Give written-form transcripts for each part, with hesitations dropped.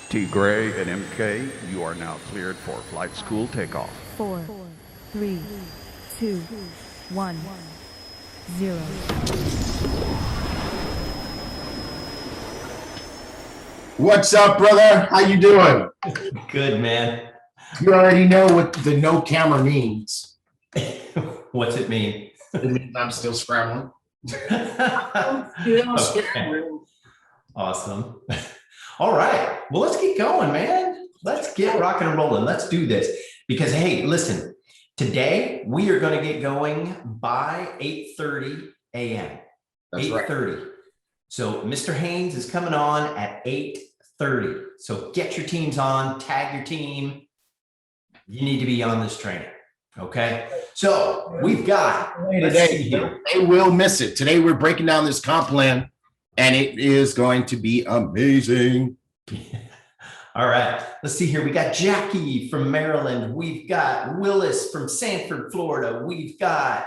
T. Gray and MK, you are now cleared for flight school takeoff. 4, 3, 2, 1, 0. What's up, brother? How you doing? Good, man. You already know what the no camera means. What's it mean? It means I'm still scrambling. Okay. Awesome. All right. Well, let's get going, man. Let's get rocking and rolling. Let's do this. Because, hey, listen, today we are going to get going by 8:30 a.m. That's 8:30. right. So Mr. Haynes is coming on at 8:30. So get your teams on, tag your team. You need to be on this training. Okay. So we've got Today, they will miss it. Today we're breaking down this comp plan, and it is going to be amazing. All right. Let's see here. We got Jackie from Maryland. We've got Willis from Sanford, Florida. We've got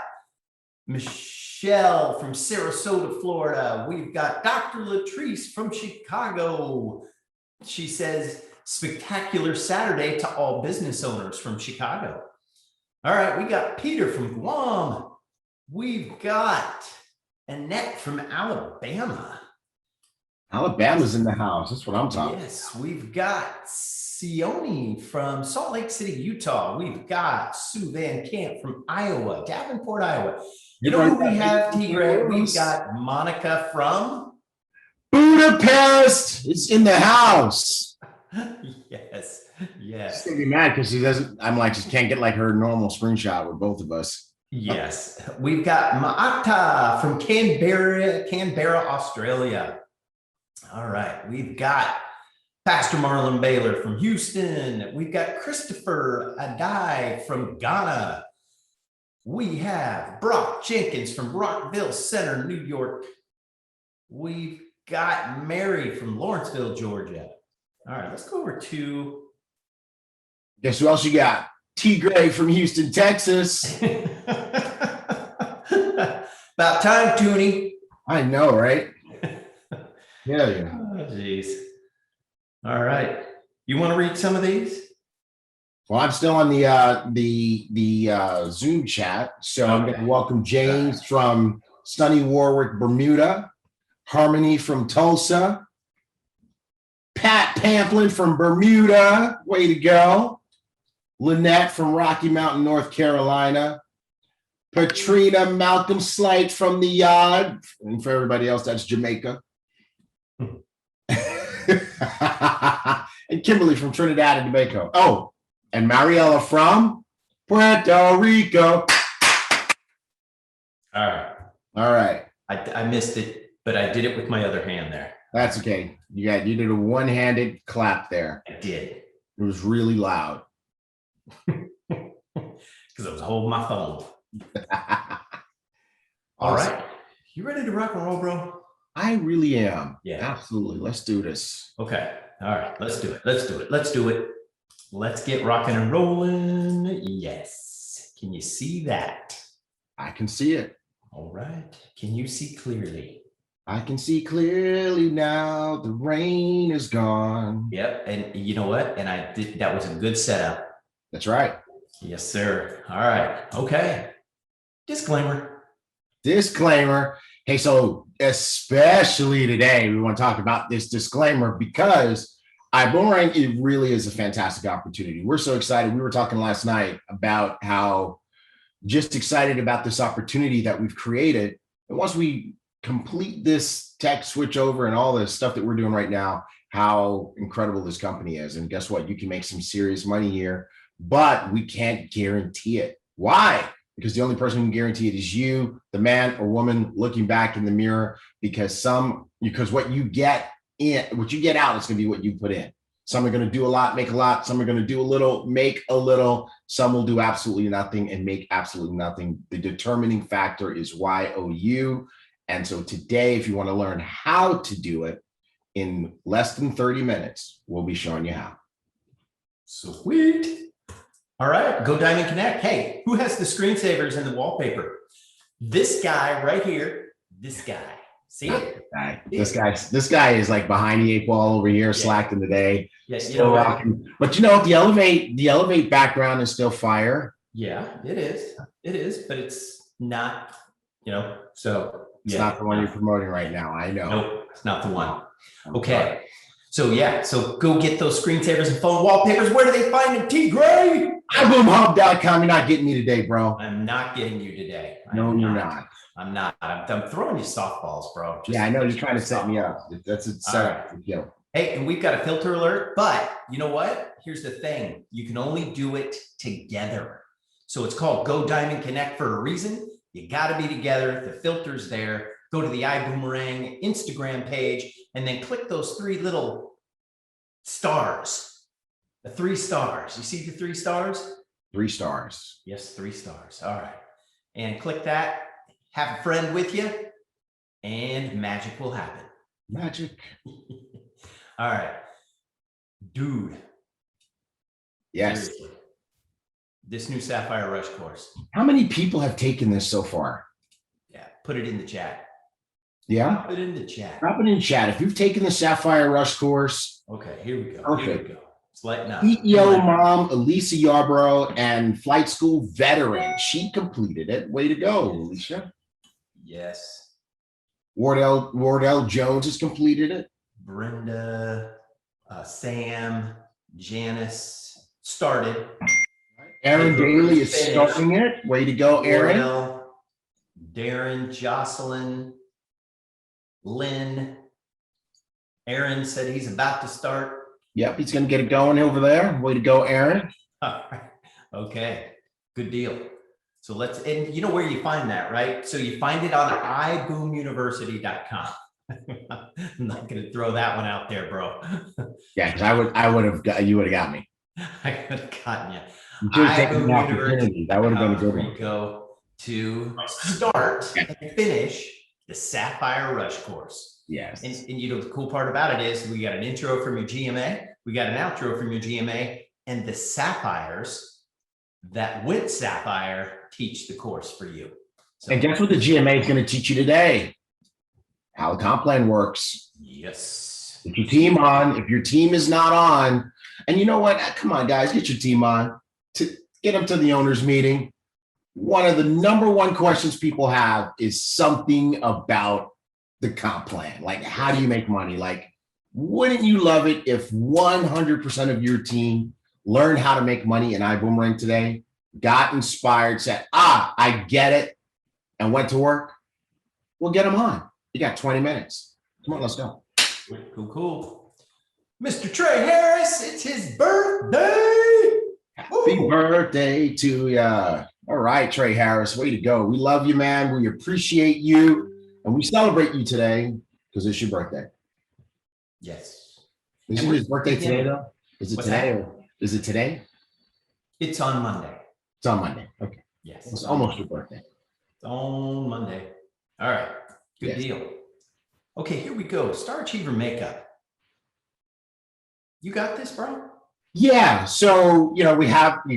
Michelle from Sarasota, Florida. We've got Dr. Latrice from Chicago. She says, spectacular Saturday to all business owners from Chicago. All right, we got Peter from Guam. We've got Annette from Alabama. Alabama's in the house. That's what I'm talking about. Yes, we've got Sione from Salt Lake City, Utah. We've got Sue Van Camp from Iowa, Davenport, Iowa. You know who we have, T-Gray? We've got Monica from Budapest. It's in the house. Yes. She's gonna be mad because she doesn't. I'm like, just can't get like her normal screenshot with both of us. Yes. We've got Maata from Canberra, Australia. All right. We've got Pastor Marlon Baylor from Houston. We've got Christopher Adai from Ghana. We have Brock Jenkins from Rockville Center, New York. We've got Mary from Lawrenceville, Georgia. All right. Let's go over to... Guess who else you got? T. Gray from Houston, Texas. About time, Toonie. I know, right? Yeah. Oh, geez. All right. You want to read some of these? Well, I'm still on the Zoom chat, so I'm going to welcome James from sunny Warwick, Bermuda, Harmony from Tulsa, Pat Pamplin from Bermuda, way to go, Lynette from Rocky Mountain, North Carolina, Patrina Malcolm Slight from the Yard, and for everybody else, that's Jamaica. And Kimberly from Trinidad and Tobago. Oh, and Mariella from Puerto Rico. All right. I missed it, but I did it with my other hand there. That's okay. You did a one-handed clap there. I did. It was really loud. Because I was holding my phone. All Awesome. right. You ready to rock and roll, bro? I really am. Yeah. Absolutely. Let's do this. Okay. All right. Let's do it. Let's do it. Let's do it. Let's get rocking and rolling. Yes. Can you see that? I can see it. All right. Can you see clearly? I can see clearly now. The rain is gone. Yep. And you know what? And I did. That was a good setup. That's right. Yes, sir. All right. Okay. Disclaimer. Hey, so especially today, we want to talk about this disclaimer because Ibüümerang, it really is a fantastic opportunity. We're so excited. We were talking last night about how just excited about this opportunity that we've created. And once we complete this tech switch over and all the stuff that we're doing right now, how incredible this company is. And guess what? You can make some serious money here, but we can't guarantee it. Why? Because the only person who can guarantee it is you, the man or woman looking back in the mirror, because what you get out is going to be what you put in. Some are going to do a lot, make a lot. Some are going to do a little, make a little. Some will do absolutely nothing and make absolutely nothing. The determining factor is YOU. And so today, if you want to learn how to do it in less than 30 minutes, we'll be showing you how. Sweet. All right, go Diamond Connect. Hey, who has the screensavers and the wallpaper? This guy right here, this guy. See it? This guy is like behind the eight ball over here, slacking today. Yeah, Still rocking. But you know what? The elevate background is still fire. Yeah, it is. It is, but it's not, so. It's not the one you're promoting right now. I know. Nope, it's not the one. Okay. So go get those screensavers and phone wallpapers. Where do they find them, T. Gray? iBoomHub.com. You're not getting me today, bro. I'm not getting you today. No, you're not. I'm not. I'm throwing you softballs, bro. I know you're trying to set me up. That's a setup. Right. Hey, and we've got a filter alert, but you know what? Here's the thing. You can only do it together. So it's called Go Diamond Connect for a reason. You got to be together. The filter's there. Go to the Ibüümerang Instagram page and then click those 3 little stars. The 3 stars. You see the 3 stars? 3 stars. Yes, 3 stars. All right. And click that. Have a friend with you and magic will happen. Magic. All right. Dude. Yes. Seriously. This new Sapphire Rush course. How many people have taken this so far? Yeah, put it in the chat. Yeah. Put it in the chat. Drop it in chat. If you've taken the Sapphire Rush course. Okay, here we go. Perfect. Here we go. It's lighting up. CEO mom, Alicia Yarborough, and flight school veteran. She completed it. Way to go, Alicia. Yes. Wardell Jones has completed it. Brenda, Sam, Janice started. Aaron Daly is starting it. Way to go, Aaron. Wardell, Darren, Jocelyn, Lynn. Aaron said he's about to start. Yep, he's going to get it going over there. Way to go, Aaron. All right. Okay, good deal. So and you know where you find that, right? So you find it on iboomuniversity.com. I'm not going to throw that one out there, bro. Yeah, because you would have got me. I could have gotten you. You should have taken the opportunity. That would have been a good one. Go to start and finish the Sapphire Rush course. Yes. And the cool part about it is we got an intro from your GMA, we got an outro from your GMA, and the Sapphires that went Sapphire teach the course for you. So, and guess what the GMA is going to teach you today? How the comp plan works. Yes. Get your team on. If your team is not on, and you know what? Come on, guys, get your team on. To get them to the owners meeting. One of the number 1 questions people have is something about the comp plan. Like, how do you make money? Like, wouldn't you love it if 100% of your team learned how to make money in Ibüümerang today, got inspired, said, I get it, and went to work? We'll get them on. You got 20 minutes. Come on, let's go. Cool. Mr. Trey Harris, it's his birthday. Happy birthday to ya. All right, Trey Harris, way to go. We love you, man. We appreciate you. And we celebrate you today because it's your birthday. Yes. Is it his birthday today, though? Is it What's today? that? Or is it today? It's on Monday. It's on Monday. Okay. Yes. It's almost your birthday. It's on Monday. All right. Good Yes. deal. Okay, here we go. Star Achiever makeup. You got this, bro? Yeah. So, you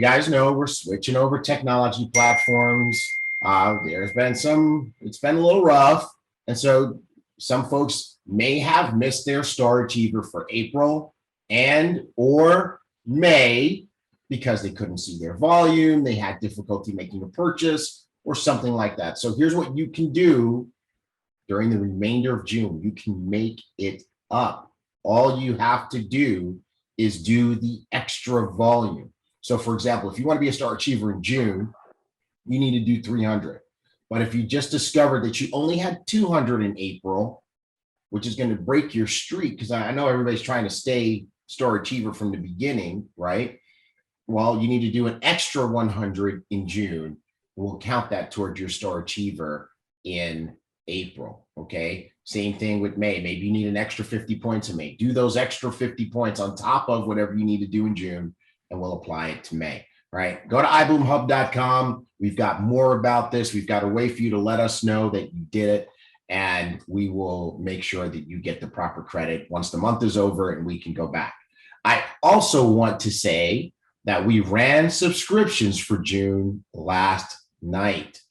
guys know we're switching over technology platforms. It's been a little rough. And so some folks may have missed their Star Achiever for April or May because they couldn't see their volume. They had difficulty making a purchase or something like that. So here's what you can do during the remainder of June. You can make it up. All you have to do is do the extra volume. So for example, if you want to be a Star Achiever in June, you need to do 300. But if you just discovered that you only had 200 in April, which is going to break your streak, because I know everybody's trying to stay Star Achiever from the beginning, right? Well, you need to do an extra 100 in June. We'll count that towards your Star Achiever in April, okay? Same thing with May. Maybe you need an extra 50 points in May. Do those extra 50 points on top of whatever you need to do in June, and we'll apply it to May, right? Go to iboomhub.com. We've got more about this. We've got a way for you to let us know that you did it, and we will make sure that you get the proper credit once the month is over and we can go back. I also want to say that we ran subscriptions for June last night.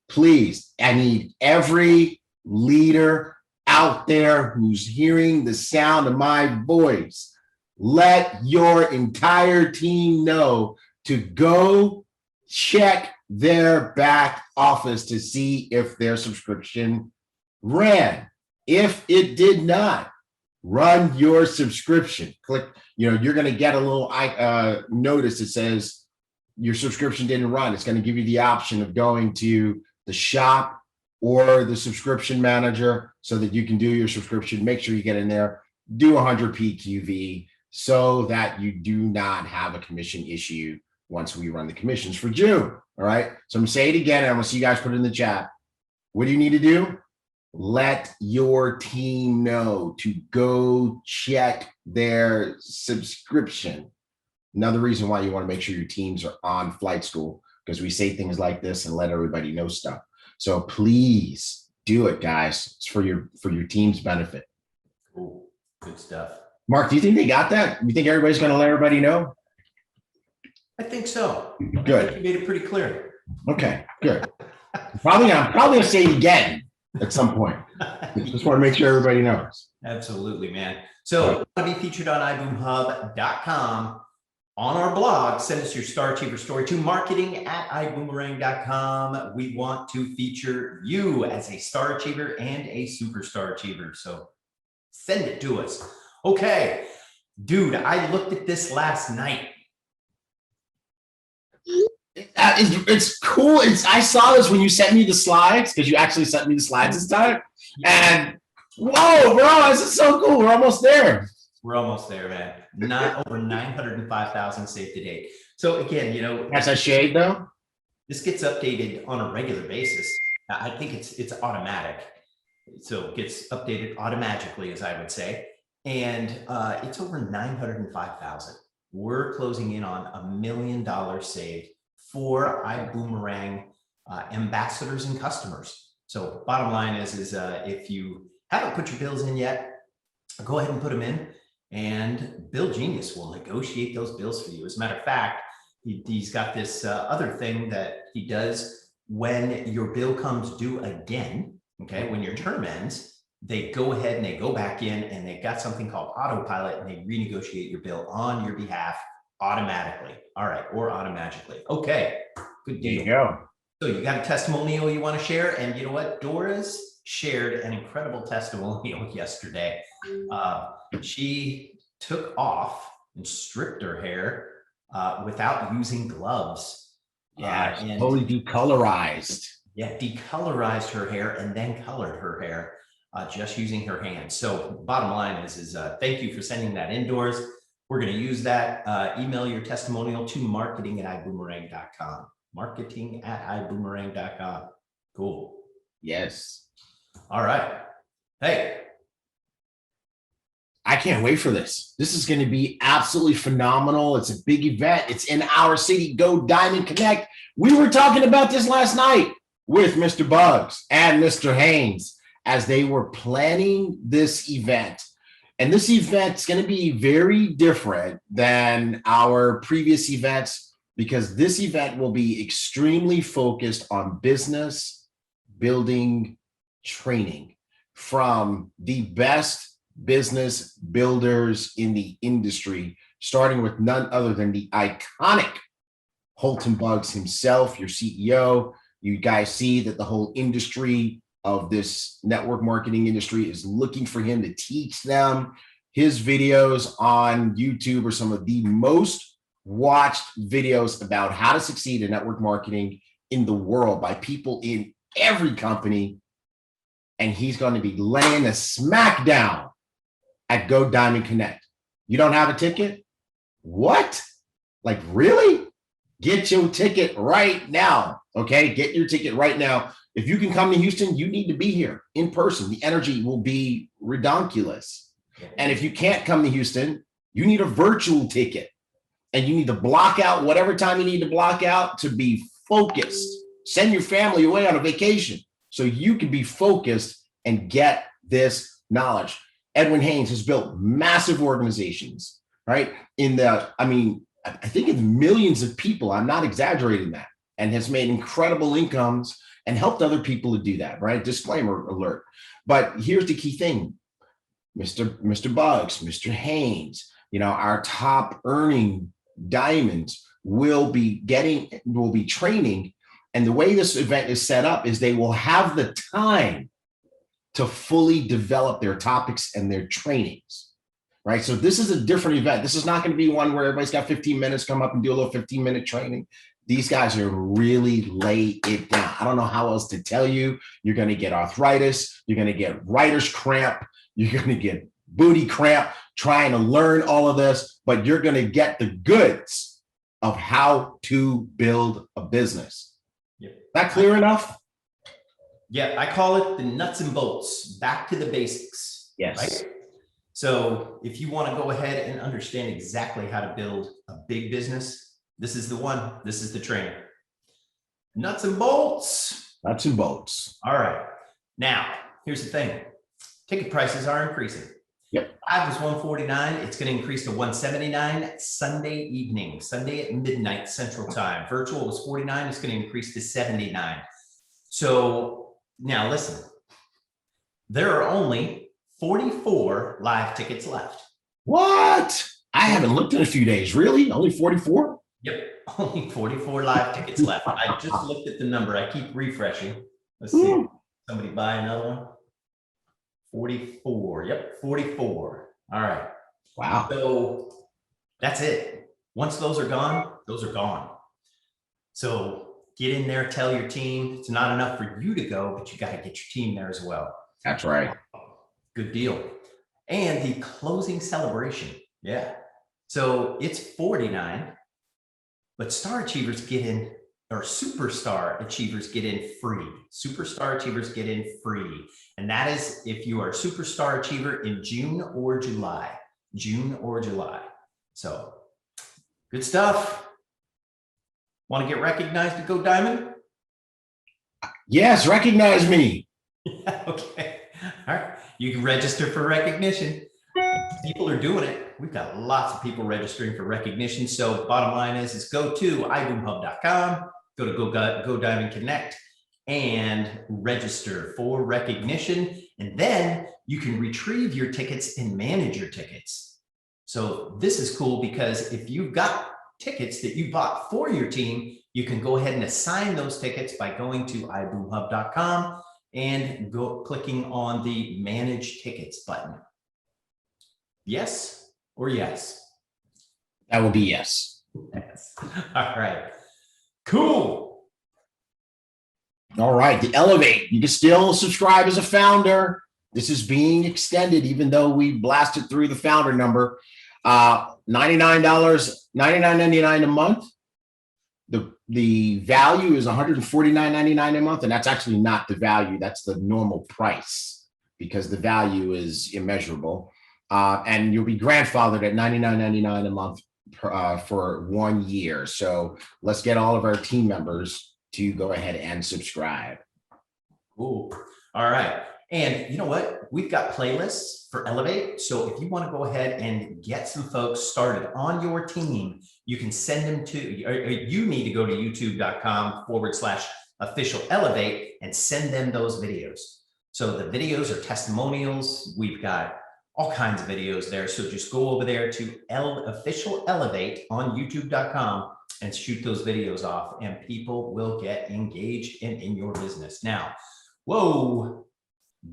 Please, I need every leader, out there who's hearing the sound of my voice, let your entire team know to go check their back office to see if their subscription ran. If it did not, run your subscription. Click, you're going to get a little notice that says your subscription didn't run. It's going to give you the option of going to the shop or the subscription manager so that you can do your subscription. Make sure you get in there, do 100 PQV so that you do not have a commission issue once we run the commissions for June. All right. So I'm going to say it again, and I'm going to see you guys put it in the chat. What do you need to do? Let your team know to go check their subscription. Another reason why you want to make sure your teams are on flight school, because we say things like this and let everybody know stuff. So please do it, guys. It's for your team's benefit. Cool. Good stuff. Mark, do you think they got that? You think everybody's going to let everybody know? I think so. Good. I think you made it pretty clear. Okay, good. I'm probably going to say it again at some point. Just want to make sure everybody knows. Absolutely, man. So want to be featured on iboomhub.com. On our blog, send us your Star Achiever story to marketing@iboomerang.com. We want to feature you as a Star Achiever and a Superstar Achiever. So send it to us. Okay, dude, I looked at this last night. It's cool. I saw this when you sent me the slides, because you actually sent me the slides this time. And whoa, bro, this is so cool. We're almost there. We're almost there, man. Not over 905,000 saved to date. So again, That's a shade though. This gets updated on a regular basis. I think it's automatic. So it gets updated automatically, as I would say. And it's over 905,000. We're closing in on $1 million saved for iBoomerang ambassadors and customers. So bottom line is if you haven't put your bills in yet, go ahead and put them in, and Bill Genius will negotiate those bills for you. As a matter of fact, he's got this other thing that he does when your bill comes due again. Okay, when your term ends, they go ahead and they go back in, and they've got something called autopilot, and they renegotiate your bill on your behalf automatically. All right, or automatically. Okay, good deal. There you go. So you got a testimonial you want to share, and you know what? Dora's shared an incredible testimonial yesterday. She took off and stripped her hair without using gloves. Yeah, totally decolorized. Yeah, decolorized her hair and then colored her hair just using her hands. So bottom line is thank you for sending that indoors. We're going to use that. Email your testimonial to marketing@iboomerang.com. Marketing@iboomerang.com. Cool. Yes. All right. Hey. I can't wait for this. This is going to be absolutely phenomenal. It's a big event. It's in our city. Go Diamond Connect. We were talking about this last night with Mr. Bugs and Mr. Haynes as they were planning this event. And this event's going to be very different than our previous events, because this event will be extremely focused on business building training from the best business builders in the industry, starting with none other than the iconic Holton Bugs himself, your CEO. You guys see that the whole industry of this network marketing industry is looking for him to teach them. His videos on YouTube are some of the most watched videos about how to succeed in network marketing in the world by people in every company. And he's going to be laying a smackdown at Go Diamond Connect. You don't have a ticket? What? Like, really? Get your ticket right now. Okay, get your ticket right now. If you can come to Houston, you need to be here in person. The energy will be redonkulous. And if you can't come to Houston, you need a virtual ticket. And you need to block out whatever time you need to block out to be focused. Send your family away on a vacation so you can be focused and get this knowledge. Edwin Haynes has built massive organizations, right? I think it's millions of people. I'm not exaggerating that. And has made incredible incomes and helped other people to do that, right? Disclaimer alert. But here's the key thing, Mr. Bugs, Mr. Haynes, our top earning diamonds will be training. And the way this event is set up is they will have the time to fully develop their topics and their trainings, right? So this is a different event. This is not going to be one where everybody's got 15 minutes, come up and do a little 15-minute training. These guys are really lay it down. I don't know how else to tell you. You're going to get arthritis. You're going to get writer's cramp. You're going to get booty cramp trying to learn all of this, but you're going to get the goods of how to build a business. Yep. That clear enough? Yeah, I call it the nuts and bolts, back to the basics. Yes. Right? So if you want to go ahead and understand exactly how to build a big business, this is the one. This is the training. Nuts and bolts. Nuts and bolts. All right. Now, here's the thing. Ticket prices are increasing. Yep. PRIB was $149. It's going to increase to $179 Sunday evening, Sunday at midnight Central Time. Virtual was $49. It's going to increase to $79. So now listen, there are only 44 live tickets left. What? I haven't looked in a few days. Really? Only 44? Yep. Only 44 live tickets left. I just looked at the number. I keep refreshing. Let's see. Somebody buy another one. 44. Yep. 44. All right. Wow. So that's it. Once those are gone, those are gone. So get in there, tell your team. It's not enough for you to go, but you got to get your team there as well. That's right. Good deal. And the closing celebration. Yeah. So it's $49, but star achievers get in, or superstar achievers get in free. Superstar achievers get in free. And that is if you are a superstar achiever in June or July. June or July. So good stuff. Want to get recognized to go diamond? Yes, recognize me. Yeah, okay. All right. You can register for recognition. People are doing it. We've got lots of people registering for recognition. So bottom line is go to iboomhub.com, go to Go Diamond Connect and register for recognition. And then you can retrieve your tickets and manage your tickets. So this is cool because if you've got tickets that you bought for your team, you can go ahead and assign those tickets by going to iboomhub.com and clicking on the Manage Tickets button. Yes or yes? That will be yes. Yes. All right. Cool. All right. The Elevate. You can still subscribe as a founder. This is being extended, even though we blasted through the founder number. $99, $99.99 a month. The value is $149.99 a month, and that's actually not the value. That's the normal price because the value is immeasurable. And you'll be grandfathered at $99.99 a month for 1 year. So let's get all of our team members to go ahead and subscribe. Cool. All right. And you know what? We've got playlists for Elevate. So if you want to go ahead and get some folks started on your team, you can send them to, or you need to go to youtube.com/official elevate and send them those videos. So the videos are testimonials. We've got all kinds of videos there. So just go over there to official elevate on youtube.com and shoot those videos off, and people will get engaged and in your business. Now, whoa,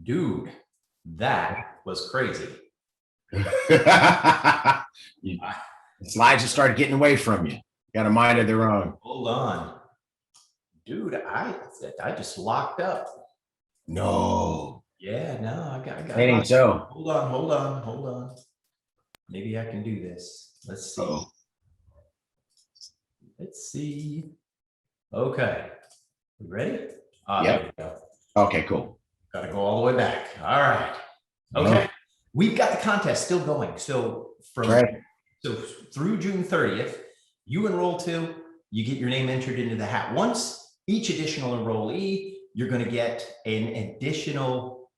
dude, that was crazy. Slides just started getting away from you. Got a mind of their own. Hold on. Dude, I just locked up. No. Yeah, no, I got I think so. Hold on. Maybe I can do this. Let's see. Uh-oh. Let's see. Okay. You ready? Yep. There we go. Okay, cool. Got to go all the way back. All right. Okay. We've got the contest still going. So through June 30th, you enroll to, you get your name entered into the hat. Once each additional enrollee, you're going to get an additional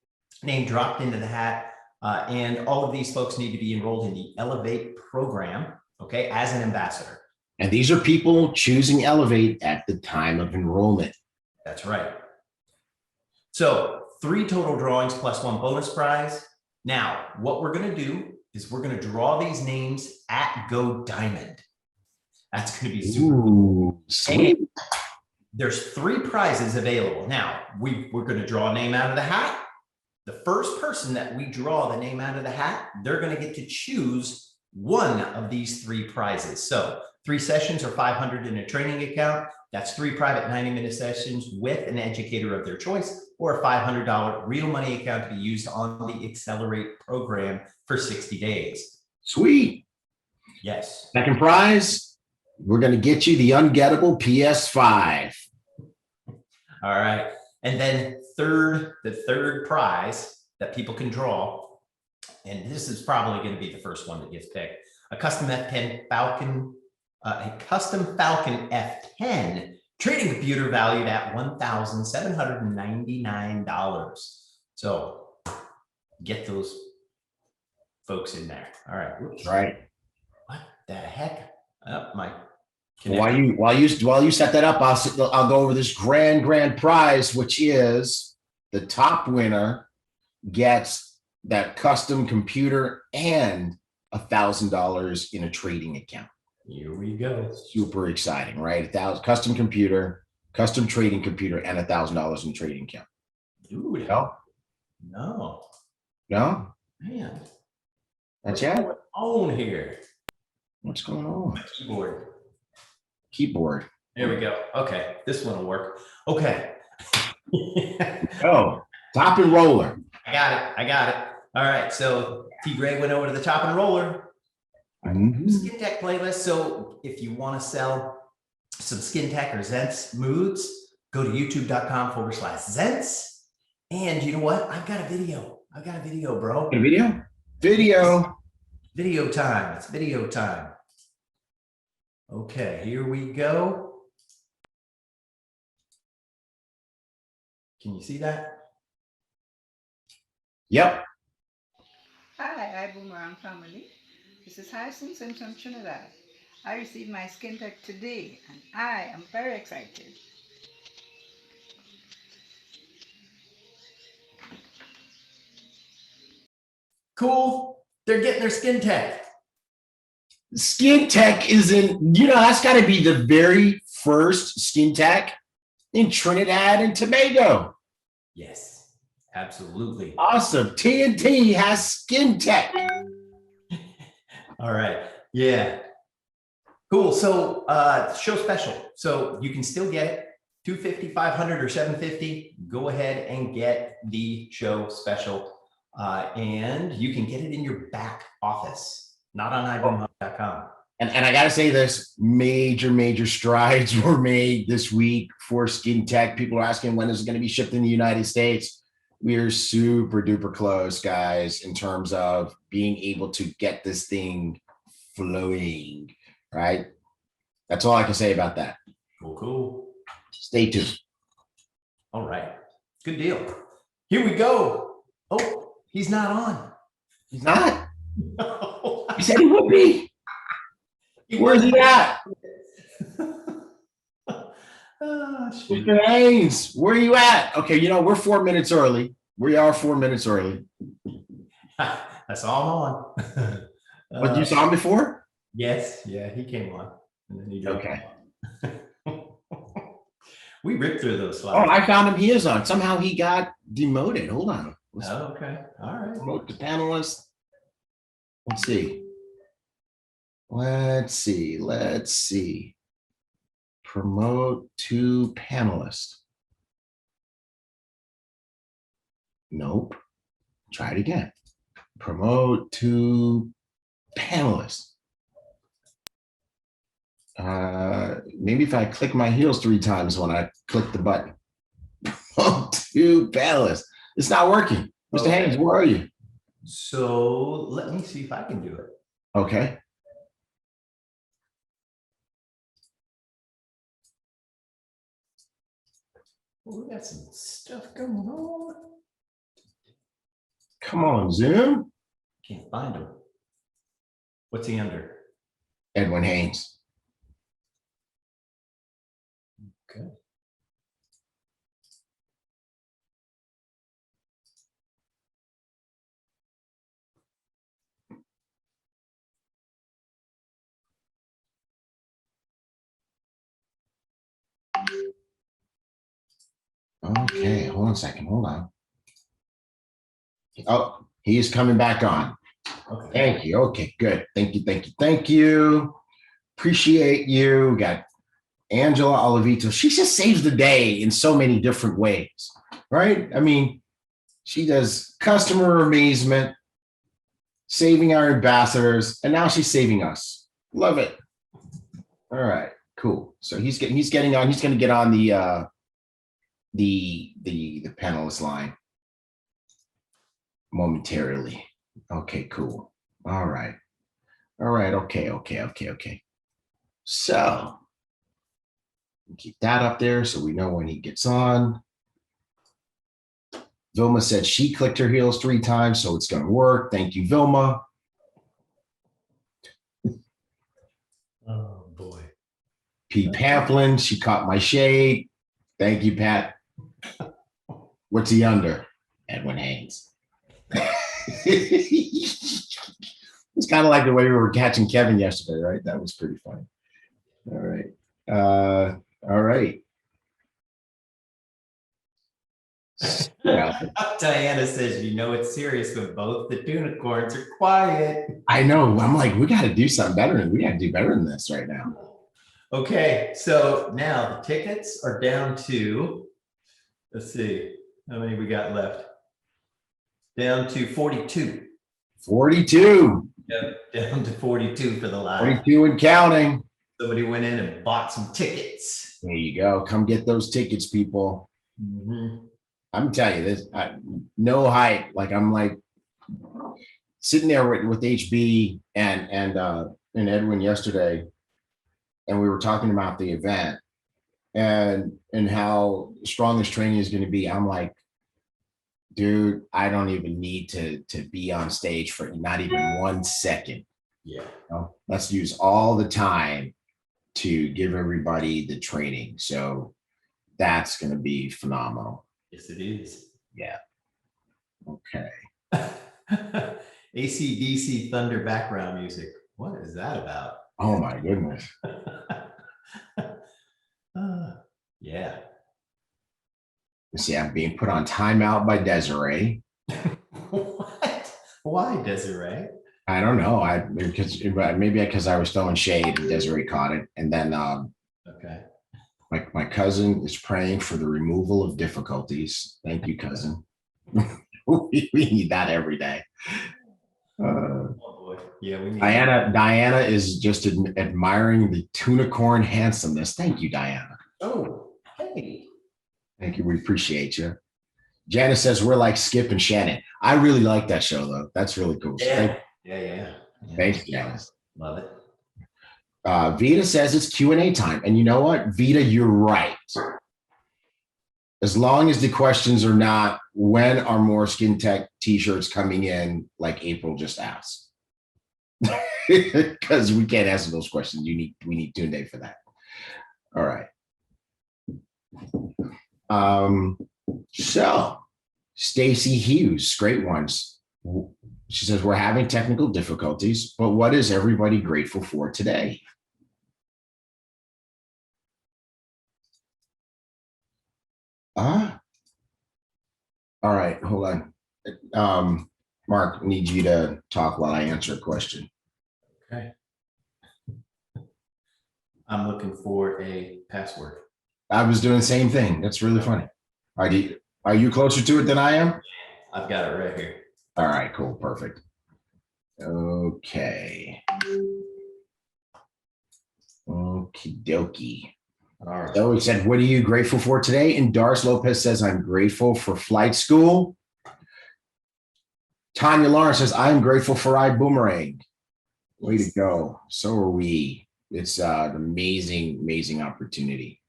name dropped into the hat. And all of these folks need to be enrolled in the Elevate program, okay, as an ambassador. And these are people choosing Elevate at the time of enrollment. That's right. So 3 total drawings plus 1 bonus prize. Now, what we're going to do is we're going to draw these names at Go Diamond. That's going to be super cool. Sweet. There's 3 prizes available. Now, we're going to draw a name out of the hat. The first person that we draw the name out of the hat, they're going to get to choose one of these 3 prizes. So 3 sessions or 500 in a training account. That's 3 private 90-minute sessions with an educator of their choice, or a $500 real money account to be used on the Accelerate program for 60 days. Sweet. Yes. Second prize, we're going to get you the ungettable PS5. All right. And then the third prize that people can draw, and this is probably going to be the first one that gets picked, a custom F10 Falcon, a custom Falcon F10 trading computer valued at $1,799. So get those folks in there. All right. Whoops. Right. What the heck? Oh, my. While you set that up, I'll go over this grand prize, which is the top winner gets that custom computer and $1,000 in a trading account. Here we go. Super exciting, right? Custom computer, custom trading computer, and $1,000 in trading account. Dude. No? No. No? Man. That's What's it? going on here? What's going on? My keyboard. Keyboard. There we go. Okay. This one will work. Okay. Oh, top and roller. I got it. All right. So T. Gray went over to the top and roller. Skin Tech playlist. So if you want to sell some Skin Tech or Zents moods, go to youtube.com/Zents. And you know what? I've got a video, bro. A video? Video time. It's video time. Okay, here we go. Can you see that? Yep. Hi, Ibüümerang family. This is Haynes from Trinidad. I received my Skin Tech today, and I am very excited. Cool. They're getting their Skin Tech. Skin Tech is that's got to be the very first Skin Tech in Trinidad and Tobago. Yes, absolutely. Awesome. TNT has Skin Tech. All right. Yeah. Cool. So show special. So you can still get it. $250, $500, or $750. Go ahead and get the show special. And you can get it in your back office, not on ibüümerang.com. And I got to say this, major strides were made this week for Skin Tech. People are asking when is it going to be shipped in the United States. We are super duper close, guys, in terms of being able to get this thing flowing, right? That's all I can say about that. Cool. Stay tuned. All right. Good deal. Here we go. Oh, he's not on. He's not? No. He said he would be. Where's he at? Mr. Haynes, where are you at? Okay, we're 4 minutes early. We are 4 minutes early. That's all I'm on. But you saw him before? Yes. Yeah, he came on. And then he Okay. We ripped through those slides. Oh, I found him. He is on. Somehow he got demoted. Hold on. Okay. All right. Promote the panelists. Let's see. Promote to panelist. Nope. Try it again. Promote to panelist. Maybe if I click my heels 3 times when I click the button. Promote to panelist. It's not working. Mr. Okay. Haynes, where are you? So let me see if I can do it. Okay. Well, we got some stuff going on. Come on, Zoom. Can't find him. What's he under? Edwin Haynes. Okay. Okay, hold on a second. Hold on. Oh, he is coming back on. Okay. Thank you. Okay, good. Thank you. Thank you. Thank you. Appreciate you. Got Angela Olivito. She just saves the day in so many different ways, right? I mean, she does customer amazement, saving our ambassadors, and now she's saving us. Love it. All right, cool. So he's getting on. He's going to get on the panelist line momentarily. Okay, cool. All right. Okay. So keep that up there so we know when he gets on. Vilma said she clicked her heels 3 times, so it's going to work. Thank you, Vilma. Oh boy. P. Pamplin, she caught my shade. Thank you, Pat. What's he under? Edwin Haynes. It's kind of like the way we were catching Kevin yesterday, right? That was pretty funny. All right. All right. Yeah. Diana says, you know it's serious when both the unicorns are quiet. I know. I'm like, we got to do something better. We got to do better than this right now. Okay, so now the tickets are down to, let's see, how many we got left? Down to 42. 42. Yep, down to 42 for the live. 42 and counting. Somebody went in and bought some tickets. There you go. Come get those tickets, people. Mm-hmm. I'm telling you this, no hype. Like I'm like sitting there with HB and Edwin yesterday, and we were talking about the event and how strong this training is going to be. I'm like, dude, I don't even need to be on stage for not even 1 second. Yeah. You know? Let's use all the time to give everybody the training. So that's going to be phenomenal. Yes, it is. Yeah. Okay. AC/DC thunder background music. What is that about? Oh my goodness. Yeah. You see, I'm being put on timeout by Desiree. What? Why, Desiree? I don't know. Maybe because I was throwing shade and Desiree caught it. And then Okay. my cousin is praying for the removal of difficulties. Thank you, cousin. we need that every day. Oh boy. Yeah, we need Diana is just admiring the tunicorn handsomeness. Thank you, Diana. Oh, hey. Thank you. We appreciate you. Janice says we're like Skip and Shannon. I really like that show, though. That's really cool. Yeah. Yeah. Thanks, Janice. Love it. Vita says it's Q&A time. And you know what? Vita, you're right. As long as the questions are not, when are more Skin Tech t-shirts coming in, like April just asked. Because we can't answer those questions. We need Tunde for that. All right. So Stacy Hughes, great ones. She says, we're having technical difficulties, but what is everybody grateful for today? All right, hold on. Mark, need you to talk while I answer a question. Okay. I'm looking for a password. I was doing the same thing. That's really funny. Are you closer to it than I am? I've got it right here. All right, cool, perfect. Okay. Okie dokie. All right. So he said, what are you grateful for today? And Doris Lopez says, I'm grateful for flight school. Tanya Lawrence says, I'm grateful for Ibüümerang. Way to go. So are we. It's an amazing opportunity.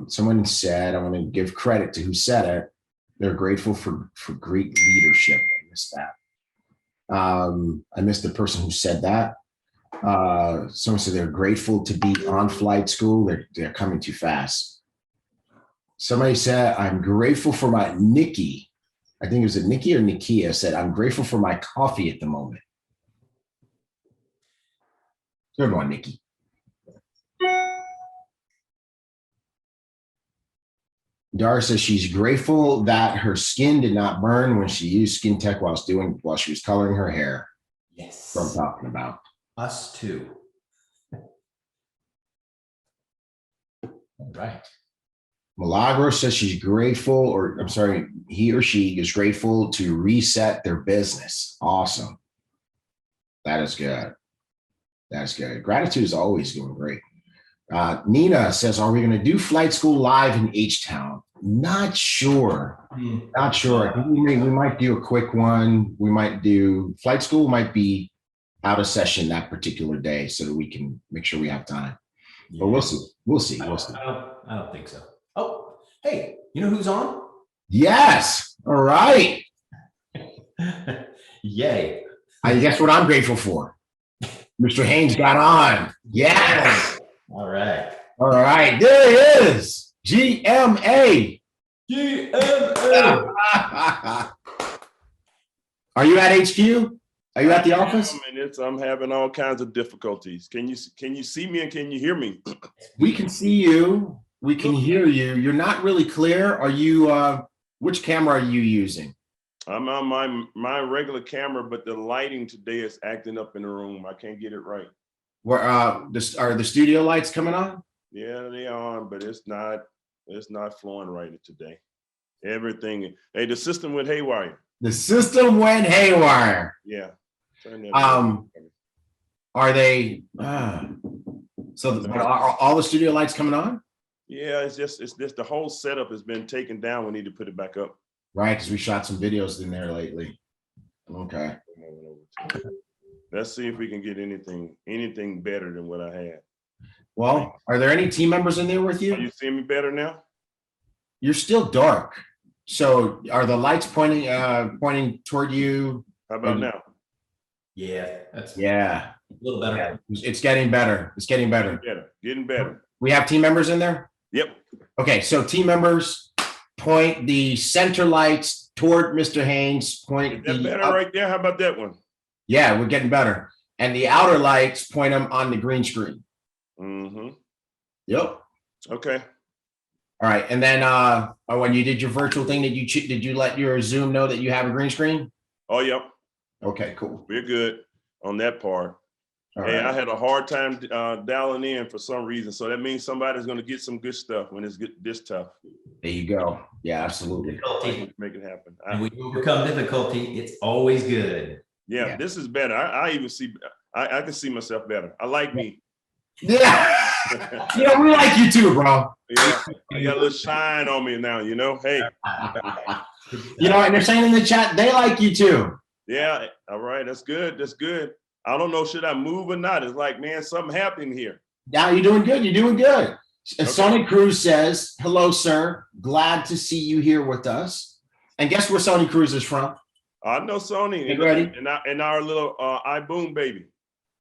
Someone said, I want to give credit to who said it. They're grateful for great leadership. I missed that. I missed the person who said that. Someone said they're grateful to be on flight school. They're coming too fast. Somebody said, I'm grateful for my Nikki. I think it was a Nikki or Nikia said, I'm grateful for my coffee at the moment. Good one, Nikki. Dara says she's grateful that her skin did not burn when she used Skin Tech while she was coloring her hair. Yes. That's what I'm talking about. Us too. All right. Milagro says she's grateful, or I'm sorry, he or she is grateful to reset their business. Awesome. That is good. That's good. Gratitude is always doing great. Nina says, are we going to do flight school live in H-Town? Not sure. Not sure. I think we might do a quick one. We might do flight school, might be out of session that particular day so that we can make sure we have time. But we'll see. We'll see. We'll see. I don't think so. Oh, hey, you know who's on? Yes. All right. Yay. I guess what I'm grateful for. Mr. Haynes got on. Yes. All right. All right. There he is. GMA. GMA. Are you at HQ? Are you at the office? I'm having all kinds of difficulties. Can you see me and can you hear me? We can see you. We can hear you. You're not really clear. Are you? Which camera are you using? I'm on my regular camera, but the lighting today is acting up in the room. I can't get it right. Where are the studio lights coming on? Yeah, they are on, but it's not flowing right today. Everything. Hey, the system went haywire. The system went haywire. Yeah. Turn that Are they? So are all the studio lights coming on? Yeah, it's just the whole setup has been taken down. We need to put it back up. Right, because we shot some videos in there lately. Okay. Let's see if we can get anything better than what I had. Well, are there any team members in there with you? Are you seeing me better now? You're still dark. So are the lights pointing toward you? How about now? Yeah, that's Yeah. a little better. Yeah. It's getting better. It's getting better. Getting better. We have team members in there? Yep. Okay, so team members, point the center lights toward Mr. Haynes. Point Is that better right there? How about that one? Yeah, we're getting better. And the outer lights, point them on the green screen. Mm-hmm. Yep. Okay. All right, and then when you did your virtual thing, did you let your Zoom know that you have a green screen? Oh, yep. Okay, cool. We're good on that part. All Hey, right. I had a hard time dialing in for some reason. So that means somebody's going to get some good stuff when it's this tough. There you go. Yeah, absolutely. Difficulty. Make it happen. And when you overcome difficulty, it's always good. Yeah. This is better. I even see, I can see myself better. I like me. Yeah. Yeah, we like you too, bro. Yeah, I got a little shine on me now, Hey, And they're saying in the chat, they like you too. yeah. All right. That's good. That's good. I don't know, should I move or not? It's like, man, something happened here. Now you're doing good. You're doing good. Okay. Sonny Cruz says, hello, sir. Glad to see you here with us. And guess where Sonny Cruz is from? I know Sony. Get ready. And our little Ibüüm baby.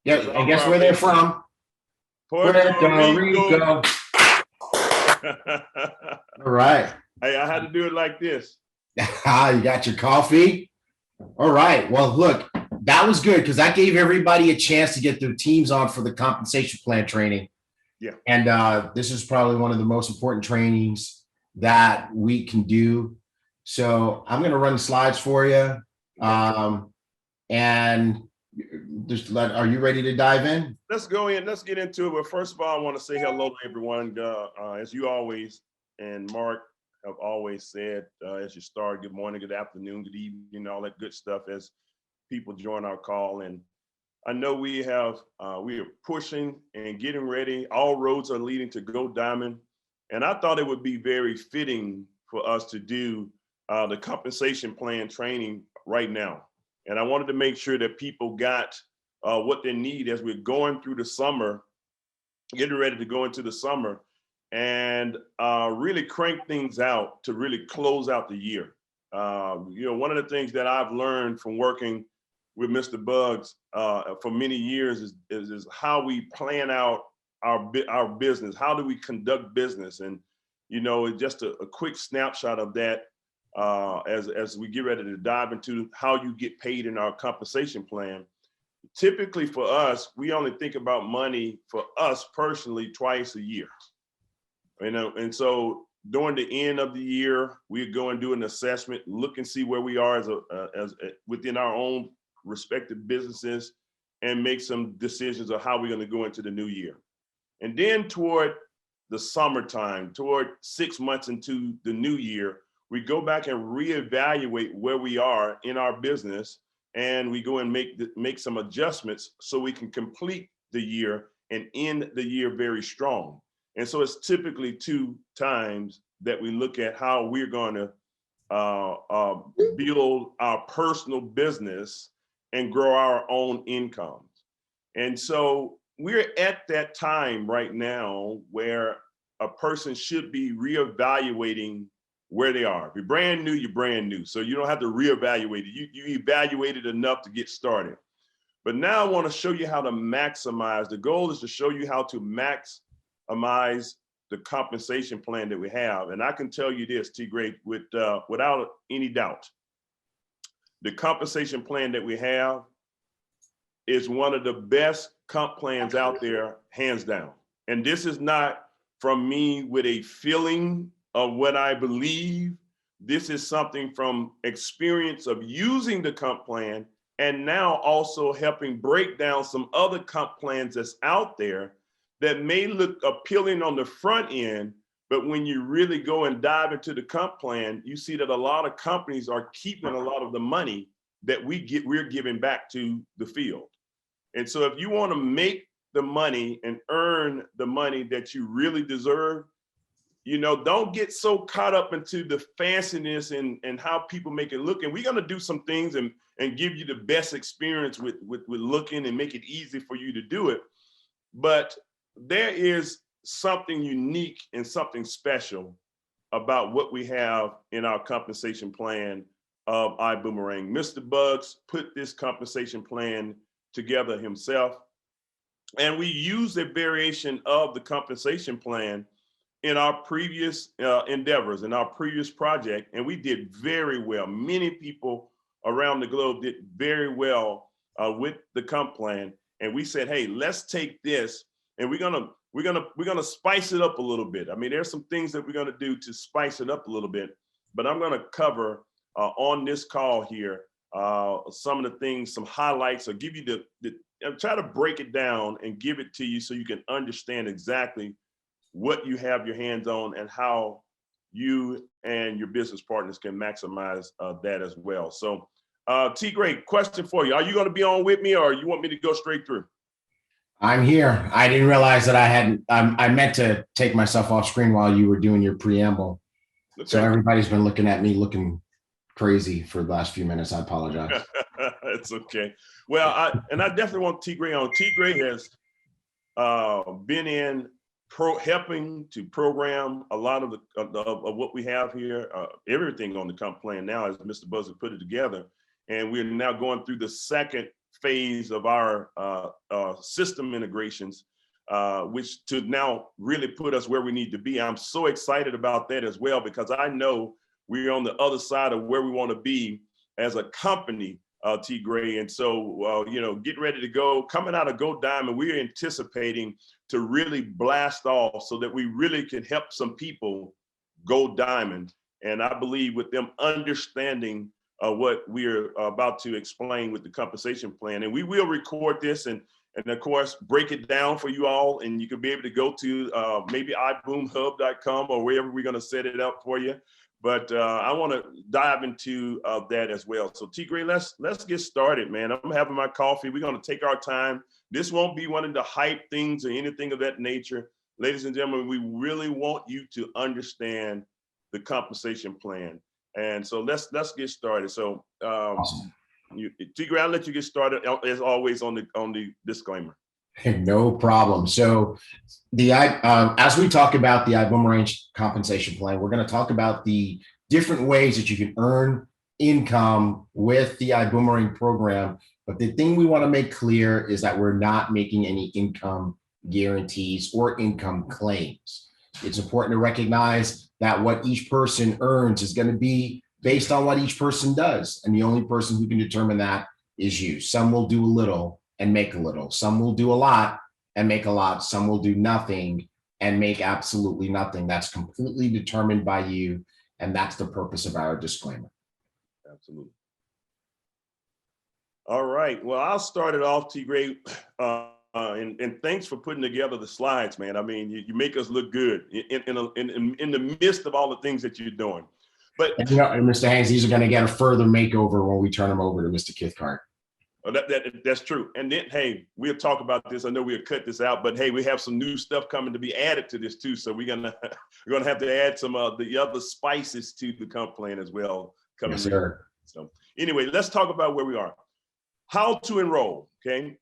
Yeah, and guess where they're from? Puerto Rico. All right. Hey, I had to do it like this. You got your coffee? All right. Well, look, that was good because that gave everybody a chance to get their teams on for the compensation plan training. Yeah. And this is probably one of the most important trainings that we can do. So I'm going to run the slides for you. And just are you ready to dive in? Let's go in. Let's get into it. But first of all, I want to say hello to everyone. As you always, and Mark have always said, as you start, good morning, good afternoon, good evening, all that good stuff as people join our call. And I know we are pushing and getting ready. All roads are leading to Go Diamond. And I thought it would be very fitting for us to do the compensation plan training right now. And I wanted to make sure that people got what they need as we're going through the summer, getting ready to go into the summer, and really crank things out to really close out the year. One of the things that I've learned from working with Mr. Bugs for many years is how we plan out our business. How do we conduct business? And, just a quick snapshot of that as we get ready to dive into how you get paid in our compensation plan. Typically for us, we only think about money for us personally twice a year. And so during the end of the year, we go and do an assessment, look and see where we are as within our own respective businesses, and make some decisions of how we're going to go into the new year. And then toward the summertime, toward 6 months into the new year, we go back and reevaluate where we are in our business, and we go and make some adjustments so we can complete the year and end the year very strong. And so it's typically 2 times that we look at how we're going to build our personal business and grow our own incomes. And so we're at that time right now where a person should be reevaluating where they are. If you're brand new, you're brand new. So you don't have to reevaluate it. You evaluated enough to get started. But now I want to show you how to maximize. The goal is to show you how to maximize the compensation plan that we have. And I can tell you this, T. Gray, without any doubt, the compensation plan that we have is one of the best comp plans out there, hands down. And this is not from me with a feeling of what I believe. This is something from experience of using the comp plan, and now also helping break down some other comp plans that's out there that may look appealing on the front end, but when you really go and dive into the comp plan, you see that a lot of companies are keeping a lot of the money that we're giving back to the field. And so if you want to make the money and earn the money that you really deserve, don't get so caught up into the fanciness and how people make it look. And we're going to do some things and give you the best experience with looking and make it easy for you to do it. But there is something unique and something special about what we have in our compensation plan of Ibüümerang. Mr. Bugs put this compensation plan together himself. And we used a variation of the compensation plan in our previous endeavors, in our previous project, and we did very well. Many people around the globe did very well with the comp plan. And we said, hey, let's take this and we're gonna spice it up a little bit. I mean, there's some things that we're gonna do to spice it up a little bit, but I'm gonna cover on this call here some of the things, some highlights, or give you try to break it down and give it to you so you can understand exactly what you have your hands on and how you and your business partners can maximize that as well. So T. Gray, question for you. Are you going to be on with me, or you want me to go straight through? I'm here. I didn't realize that I meant to take myself off screen while you were doing your preamble. Okay. So everybody's been looking at me looking crazy for the last few minutes. I apologize. It's okay. Well, I definitely want T. Gray on. T. Gray has been in helping to program a lot of what we have here, everything on the comp plan now, as Mr. Buzzer put it together. And we're now going through the second phase of our system integrations, which to now really put us where we need to be. I'm so excited about that as well, because I know we're on the other side of where we want to be as a company, T. Gray. And so, getting ready to go, coming out of Go Diamond, we're anticipating to really blast off so that we really can help some people go diamond. And I believe with them understanding what we're about to explain with the compensation plan, and we will record this and of course break it down for you all, and you can be able to go to maybe iboomhub.com or wherever we're going to set it up for you. But I want to dive into that as well. So T. Gray, let's get started, man. I'm having my coffee. We're going to take our time. This won't be one of the hype things or anything of that nature. Ladies and gentlemen, we really want you to understand the compensation plan. And so let's get started. So Awesome. T. Gray, I'll let you get started as always on the disclaimer. No problem. So as we talk about the Ibüümerang compensation plan, we're going to talk about the different ways that you can earn income with the Ibüümerang program. But the thing we want to make clear is that we're not making any income guarantees or income claims. It's important to recognize that what each person earns is going to be based on what each person does. And the only person who can determine that is you. Some will do a little and make a little. Some will do a lot and make a lot. Some will do nothing and make absolutely nothing. That's completely determined by you. And that's the purpose of our disclaimer. Absolutely. All right. Well, I'll start it off, T. Gray. And thanks for putting together the slides, man. I mean, you make us look good in the midst of all the things that you're doing. But and, Mr. Haynes, these are going to get a further makeover when we turn them over to Mr. Kithcart. That's true. And then, hey, we'll talk about this. I know we'll cut this out, but hey, we have some new stuff coming to be added to this too. So we're gonna have to add some of the other spices to the comp plan as well. Yes, sir. So anyway, let's talk about where we are. How to enroll. Okay,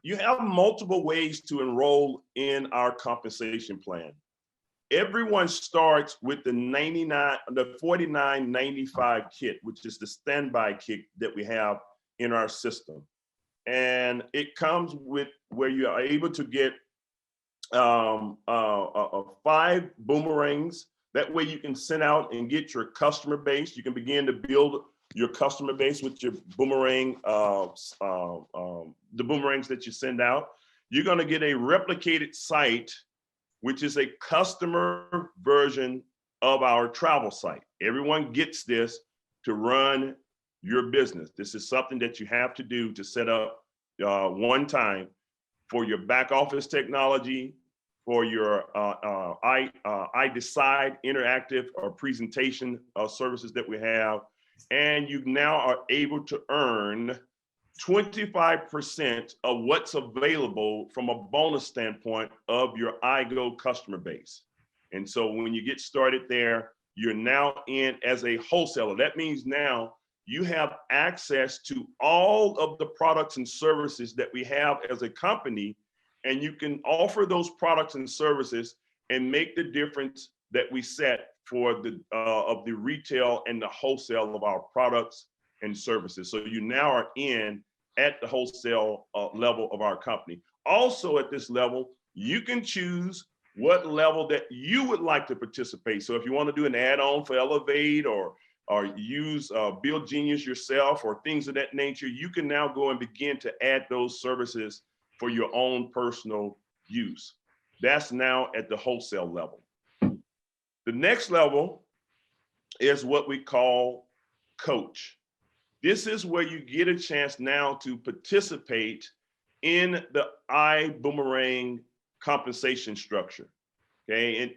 you have multiple ways to enroll in our compensation plan. Everyone starts with the $49.95 kit, which is the standby kit that we have in our system. And it comes with where you are able to get 5 boomerangs. That way you can send out and get your customer base. You can begin to build your customer base with your boomerang, the boomerangs that you send out. You're gonna get a replicated site, which is a customer version of our travel site. Everyone gets this to run your business. This is something that you have to do to set up one time for your back office technology, for your I Decide interactive or presentation services that we have. And you now are able to earn 25% of what's available from a bonus standpoint of your iGo customer base. And so when you get started there, you're now in as a wholesaler. That means now you have access to all of the products and services that we have as a company, and you can offer those products and services and make the difference that we set for the of the retail and the wholesale of our products and services. So you now are in at the wholesale level of our company. Also at this level, you can choose what level that you would like to participate. So if you want to do an add-on for Elevate or use Build Genius yourself or things of that nature, you can now go and begin to add those services for your own personal use. That's now at the wholesale level. The next level is what we call Coach. This is where you get a chance now to participate in the Ibüümerang compensation structure. Okay, and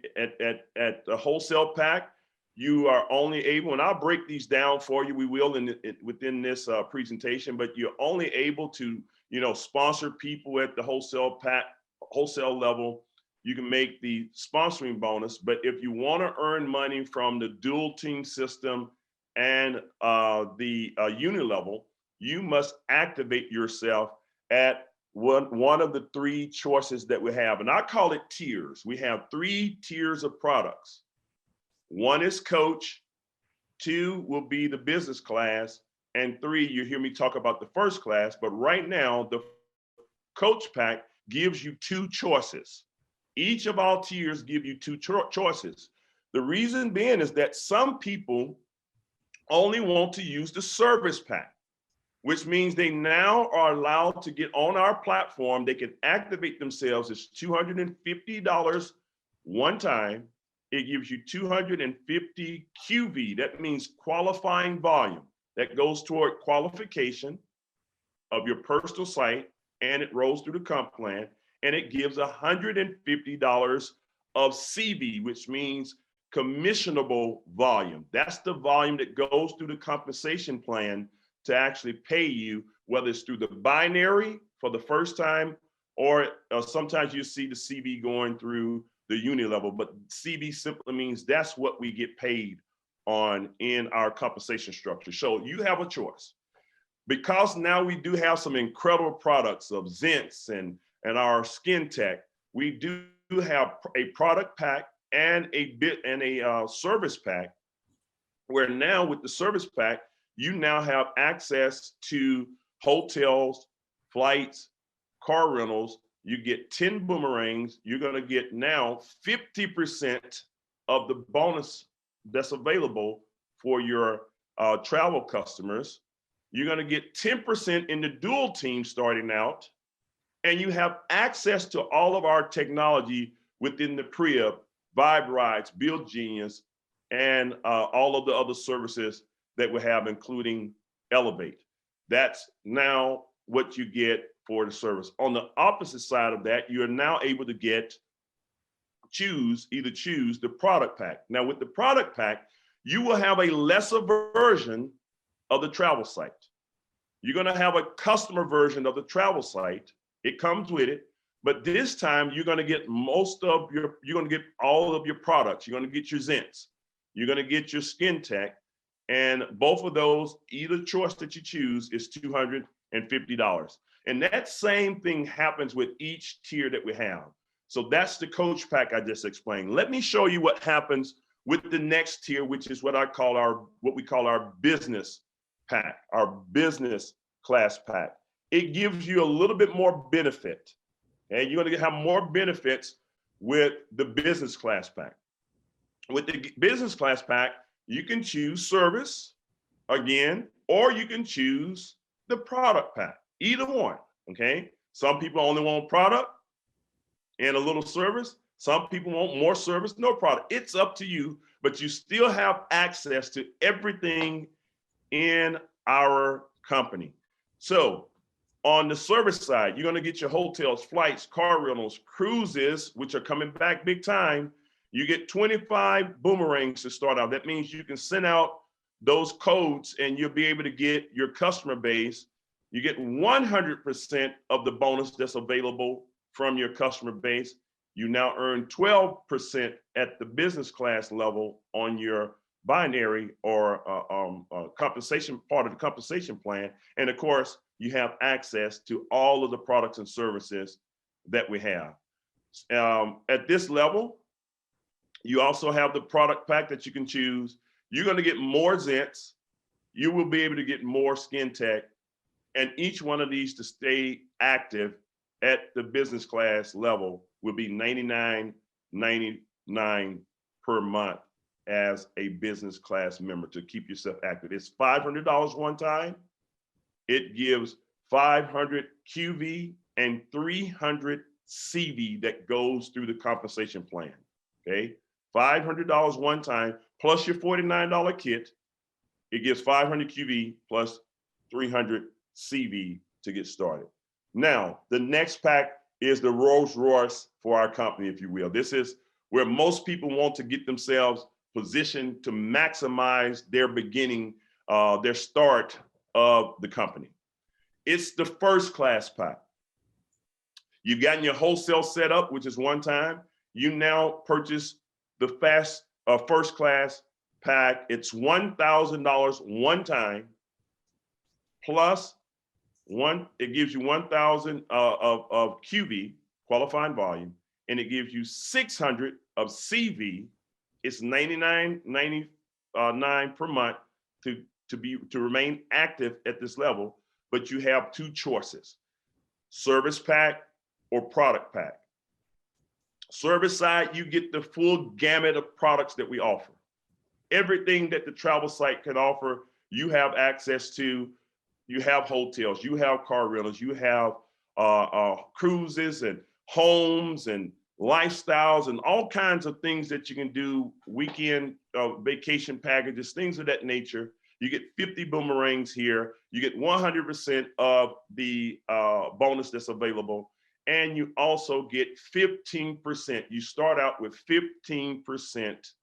at the wholesale pack, you are only able, and I'll break these down for you, we will within this presentation, but you're only able to, sponsor people at the wholesale level. You can make the sponsoring bonus, but if you want to earn money from the dual team system and the unit level, you must activate yourself at one of the 3 choices that we have. And I call it tiers. We have 3 tiers of products. 1 is Coach, 2 will be the business class, and 3, you hear me talk about the first class, but right now the Coach pack gives you 2 choices. Each of our tiers give you 2 choices. The reason being is that some people only want to use the service pack, which means they now are allowed to get on our platform. They can activate themselves. It's $250 one time. It gives you 250 QV. That means qualifying volume. That goes toward qualification of your personal site, and it rolls through the comp plan. And it gives $150 of CV, which means commissionable volume. That's the volume that goes through the compensation plan to actually pay you, whether it's through the binary for the first time, or sometimes you see the CV going through the unit level, but CV simply means that's what we get paid on in our compensation structure. So you have a choice. Because now we do have some incredible products of Zents and our skin tech, we do have a product pack and a service pack, where now with the service pack, you now have access to hotels, flights, car rentals. You get 10 boomerangs. You're going to get now 50% of the bonus that's available for your travel customers. You're going to get 10% in the dual team starting out. And you have access to all of our technology within the PRIB, Vibe Rides, Build Genius, and all of the other services that we have, including Elevate. That's now what you get for the service. On the opposite side of that, you're now able to choose the product pack. Now with the product pack, you will have a lesser version of the travel site. You're gonna have a customer version of the travel site. It comes with it, but this time you're gonna get you're gonna get all of your products. You're gonna get your Zents, you're gonna get your Skin Tech, and both of those, either choice that you choose is $250. And that same thing happens with each tier that we have. So that's the coach pack I just explained. Let me show you what happens with the next tier, which is what we call our business pack, our business class pack. It gives you a little bit more benefit. And you're going to have more benefits with the business class pack. With the business class pack, you can choose service again, or you can choose the product pack, either one, okay? Some people only want product and a little service. Some people want more service, no product. It's up to you, but you still have access to everything in our company. So on the service side, you're gonna get your hotels, flights, car rentals, cruises, which are coming back big time. You get 25 boomerangs to start out. That means you can send out those codes and you'll be able to get your customer base. You get 100% of the bonus that's available from your customer base. You now earn 12% at the business class level on your binary or compensation part of the compensation plan. And of course, you have access to all of the products and services that we have. At this level, you also have the product pack that you can choose. You're going to get more Zents. You will be able to get more Skin Tech, and each one of these to stay active at the business class level will be $99.99 per month as a business class member to keep yourself active. It's $500 one time. It gives 500 QV and 300 CV that goes through the compensation plan, okay? $500 one time plus your $49 kit. It gives 500 QV plus 300 CV to get started. Now, the next pack is the Rolls Royce for our company, if you will. This is where most people want to get themselves positioned to maximize their beginning, their start of the company. It's the first class pack. You've gotten your wholesale set up, which is one time. You now purchase the first class pack. It's $1,000 one time, plus it gives you 1,000 of QV, qualifying volume, and it gives you 600 of CV. It's $99.99 per month to remain active at this level, but you have two choices: service pack or product pack. Service side, you get the full gamut of products that we offer. Everything that the travel site can offer, you have access to. You have hotels, you have car rentals, you have cruises and homes and lifestyles and all kinds of things that you can do, weekend vacation packages, things of that nature. You get 50 boomerangs here. You get 100% of the bonus that's available. And you also get 15%. You start out with 15%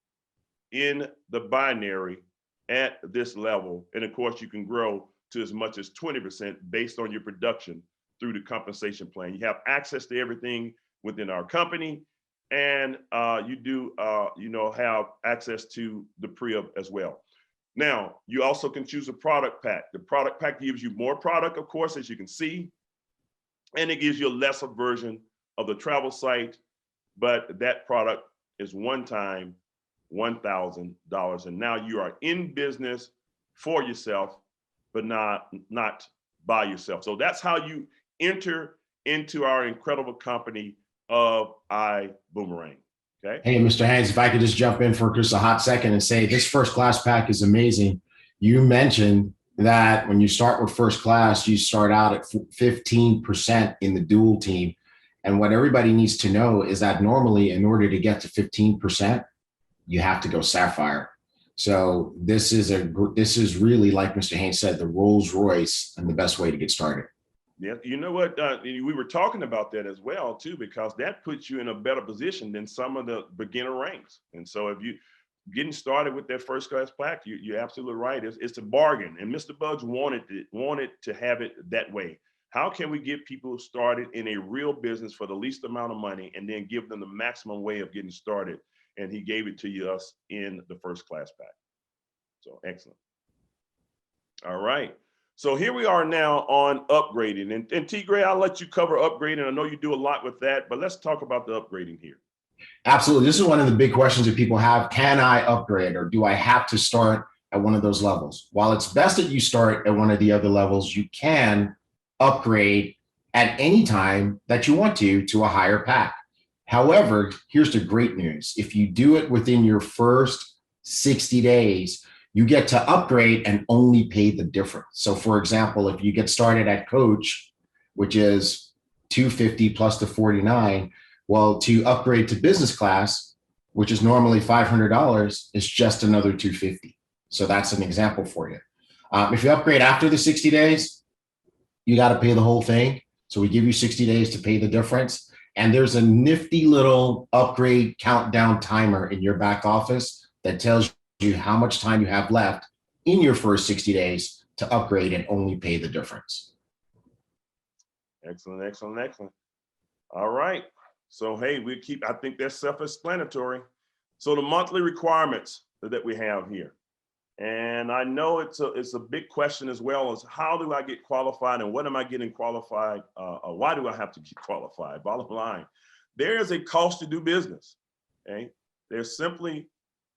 in the binary at this level. And of course, you can grow to as much as 20% based on your production through the compensation plan. You have access to everything within our company, and you do have access to the PRIB as well. Now, you also can choose a product pack. The product pack gives you more product, of course, as you can see, and it gives you a lesser version of the travel site, but that product is one time $1,000. And now you are in business for yourself, but not by yourself. So that's how you enter into our incredible company of Ibüümerang. Okay. Hey, Mr. Haynes, if I could just jump in for just a hot second and say this first class pack is amazing. You mentioned that when you start with first class, you start out at 15% in the dual team. And what everybody needs to know is that normally in order to get to 15%, you have to go Sapphire. So this is really, like Mr. Haynes said, the Rolls Royce and the best way to get started. Yeah, you know what? We were talking about that as well too, because that puts you in a better position than some of the beginner ranks. And so if you getting started with that first class plaque, you're absolutely right. It's a bargain, and Mr. Bugs wanted to have it that way. How can we get people started in a real business for the least amount of money, and then give them the maximum way of getting started? And he gave it to us in the first class pack. So excellent. All right. So here we are now on upgrading. And T. Gray, I'll let you cover upgrading. I know you do a lot with that, but let's talk about the upgrading here. Absolutely. This is one of the big questions that people have. Can I upgrade, or do I have to start at one of those levels? While it's best that you start at one of the other levels, you can upgrade at any time that you want to a higher pack. However, here's the great news. If you do it within your first 60 days, you get to upgrade and only pay the difference. So for example, if you get started at Coach, which is $250 plus the 49, well, to upgrade to business class, which is normally $500, is just another $250. So that's an example for you. If you upgrade after the 60 days, you got to pay the whole thing. So we give you 60 days to pay the difference. And there's a nifty little upgrade countdown timer in your back office that tells you how much time you have left in your first 60 days to upgrade and only pay the difference. Excellent, excellent, excellent. All right. So, hey, I think that's self-explanatory. So the monthly requirements that we have here. And I know it's a big question as well, as how do I get qualified, and what am I getting qualified? Why do I have to get qualified? Bottom line, there is a cost to do business. Okay, there's simply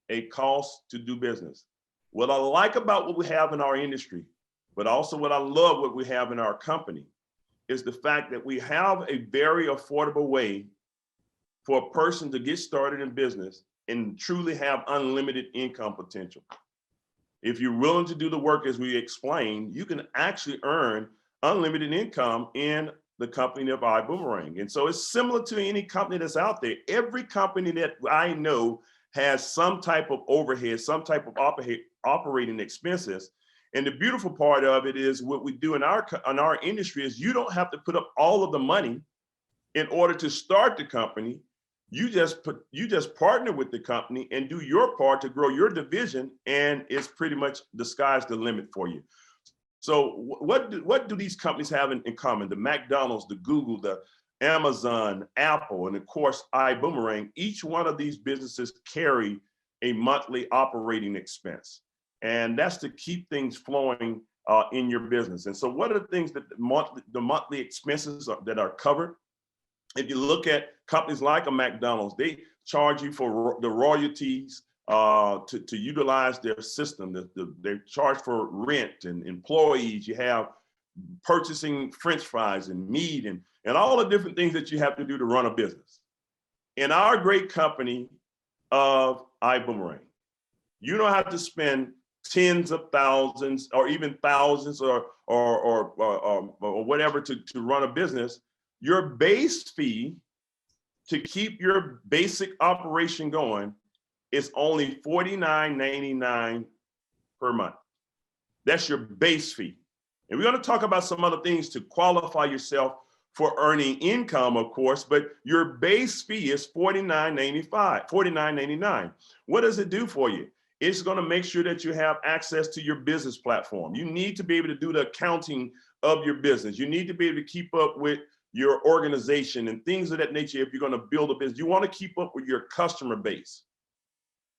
a cost to do business. What I like about what we have in our industry, but also what I love what we have in our company, is the fact that we have a very affordable way for a person to get started in business and truly have unlimited income potential. If you're willing to do the work as we explained, you can actually earn unlimited income in the company of Ibüümerang. And so it's similar to any company that's out there. Every company that I know has some type of overhead, some type of operating expenses. And the beautiful part of it is what we do in our industry is you don't have to put up all of the money in order to start the company. You just partner with the company and do your part to grow your division, and it's pretty much the sky's the limit for you. So what do these companies have in common? The McDonald's, the Google, the Amazon, Apple, and of course, Ibüümerang. Each one of these businesses carry a monthly operating expense, and that's to keep things flowing in your business. And so what are the things that the monthly expenses that are covered? If you look at companies like a McDonald's, they charge you for the royalties to utilize their system. They charge for rent and employees. You have purchasing French fries and meat and all the different things that you have to do to run a business. In our great company of Ibüümerang, you don't have to spend tens of thousands or even thousands or whatever to run a business. Your base fee to keep your basic operation going is only $49.99 per month. That's your base fee. And we're going to talk about some other things to qualify yourself for earning income, of course, but your base fee is $49.99. What does it do for you? It's going to make sure that you have access to your business platform. You need to be able to do the accounting of your business. You need to be able to keep up with your organization and things of that nature. If you're going to build a business, you want to keep up with your customer base.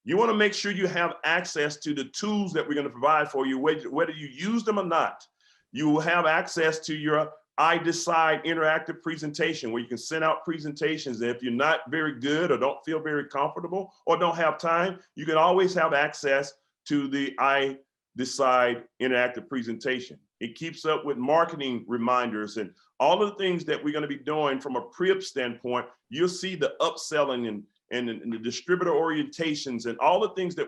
You want to make sure you have access to the tools that we're going to provide for you, whether you use them or not. You will have access to your I Decide interactive presentation, where you can send out presentations. And if you're not very good or don't feel very comfortable or don't have time, you can always have access to the I Decide interactive presentation. It keeps up with marketing reminders and all of the things that we're going to be doing from a PRIB standpoint. You'll see the upselling and the distributor orientations and all the things that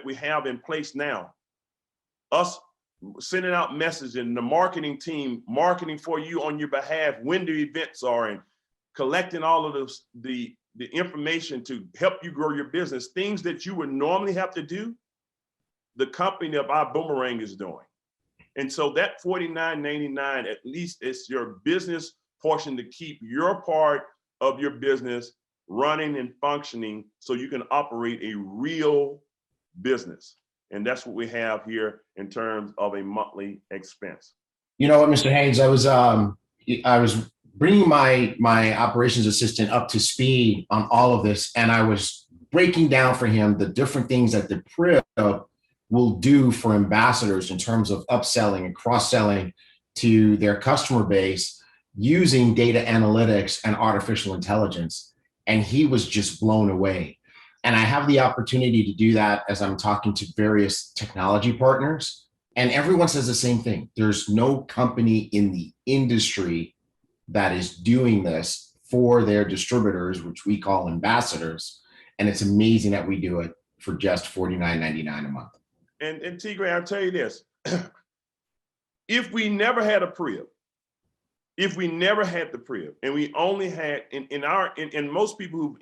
we have in place now. Us sending out messages and the marketing team marketing for you on your behalf when the events are and collecting all of the information to help you grow your business, things that you would normally have to do, the company of Ibüümerang is doing. And so that $49.99, at least it's your business portion to keep your part of your business running and functioning so you can operate a real business. And that's what we have here in terms of a monthly expense. You know what, Mr. Haynes, I was bringing my operations assistant up to speed on all of this, and I was breaking down for him the different things that the PRIB will do for ambassadors in terms of upselling and cross-selling to their customer base using data analytics and artificial intelligence. And he was just blown away. And I have the opportunity to do that as I'm talking to various technology partners. And everyone says the same thing. There's no company in the industry that is doing this for their distributors, which we call ambassadors. And it's amazing that we do it for just $49.99 a month. And T. Gray, I'll tell you this. If we never had a PRIB, if we never had the PRIB, and we only had in most people who've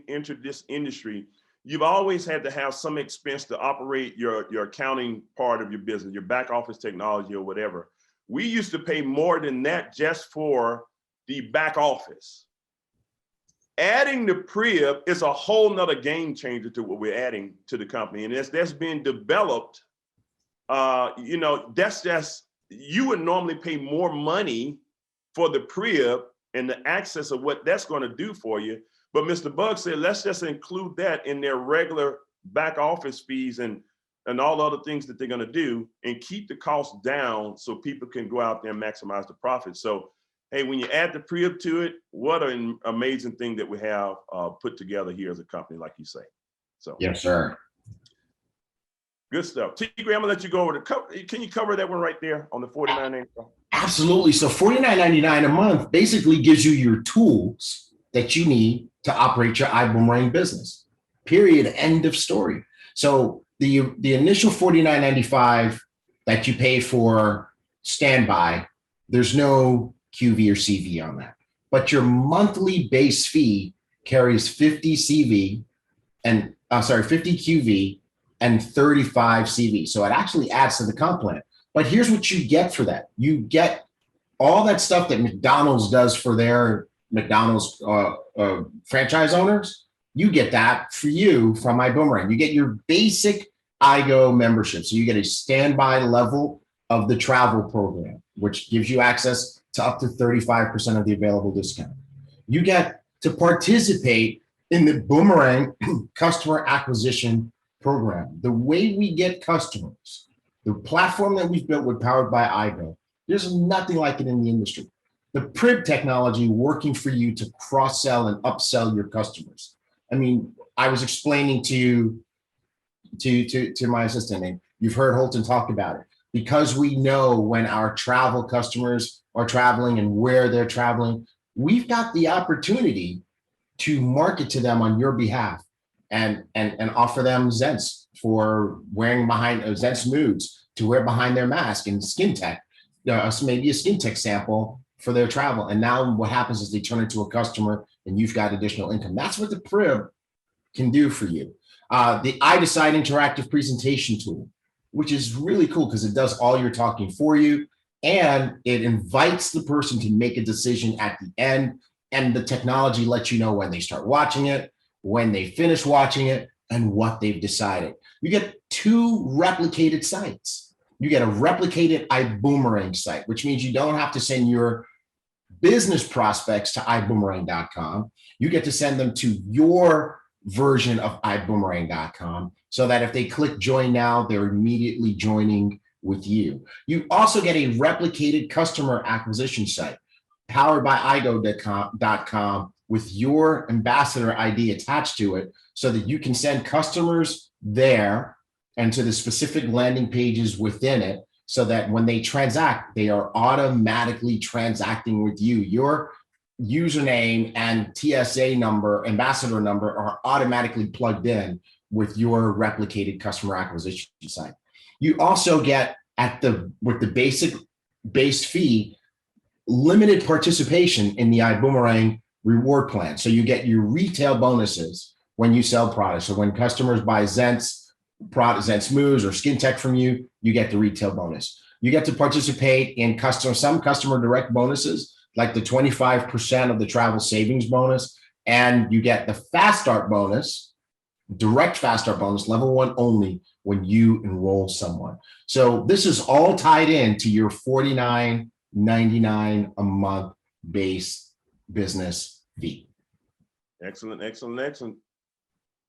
entered this industry, you've always had to have some expense to operate your accounting part of your business, your back office technology or whatever. We used to pay more than that just for the back office. Adding the PRIB is a whole nother game changer to what we're adding to the company. And that's been developed, that's just, you would normally pay more money for the PRIB and the access of what that's going to do for you. But Mr. Bug said, let's just include that in their regular back office fees and all the other things that they're going to do and keep the costs down so people can go out there and maximize the profit. So, hey, when you add the PRIB to it, what an amazing thing that we have put together here as a company, like you say. So yes, sir. Good stuff. T. Gray, I'm gonna let you go over the cover. Can you cover that one right there on the $49.99? Absolutely. So $49.99 a month basically gives you your tools that you need to operate your Ibüümerang business. Period. End of story. So the initial $49.95 that you pay for standby, there's no QV or CV on that. But your monthly base fee carries 50 CV and 50 QV and 35 CV. So it actually adds to the comp plan. But here's what you get for that. You get all that stuff that McDonald's does for their McDonald's franchise owners. You get that for you from Ibüümerang. You get your basic IGO membership. So you get a standby level of the travel program, which gives you access to up to 35% of the available discount. You get to participate in the Ibüümerang customer acquisition program. The way we get customers, the platform that we've built with Powered by IGO, there's nothing like it in the industry. The PRIB technology working for you to cross-sell and upsell your customers. I mean, I was explaining to my assistant, and you've heard Holton talk about it. Because we know when our travel customers are traveling and where they're traveling, we've got the opportunity to market to them on your behalf and offer them Zents for wearing behind Zents moods to wear behind their mask and skin tech, maybe a skin tech sample for their travel. And now what happens is they turn into a customer and you've got additional income. That's what the PRIB can do for you. The iDecide interactive presentation tool, which is really cool because it does all your talking for you and it invites the person to make a decision at the end, and the technology lets you know when they start watching it, when they finish watching it, and what they've decided. You get 2 replicated sites. You get a replicated Ibüümerang site, which means you don't have to send your business prospects to iboomerang.com. You get to send them to your version of iboomerang.com so that if they click join now, they're immediately joining with you. You also get a replicated customer acquisition site powered by igo.com with your ambassador ID attached to it so that you can send customers there and to the specific landing pages within it so that when they transact, they are automatically transacting with you. Your username and TSA number, ambassador number are automatically plugged in with your replicated customer acquisition site. You also get with the basic base fee, limited participation in the Ibüümerang reward plan. So you get your retail bonuses when you sell products. So when customers buy Zent Smooths or Skin Tech from you, you get the retail bonus. You get to participate in some customer direct bonuses, like the 25% of the travel savings bonus, and you get the Fast Start bonus, direct Fast Start bonus, level 1 only, when you enroll someone. So this is all tied into your $49.99 a month base business fee. Excellent, excellent, excellent.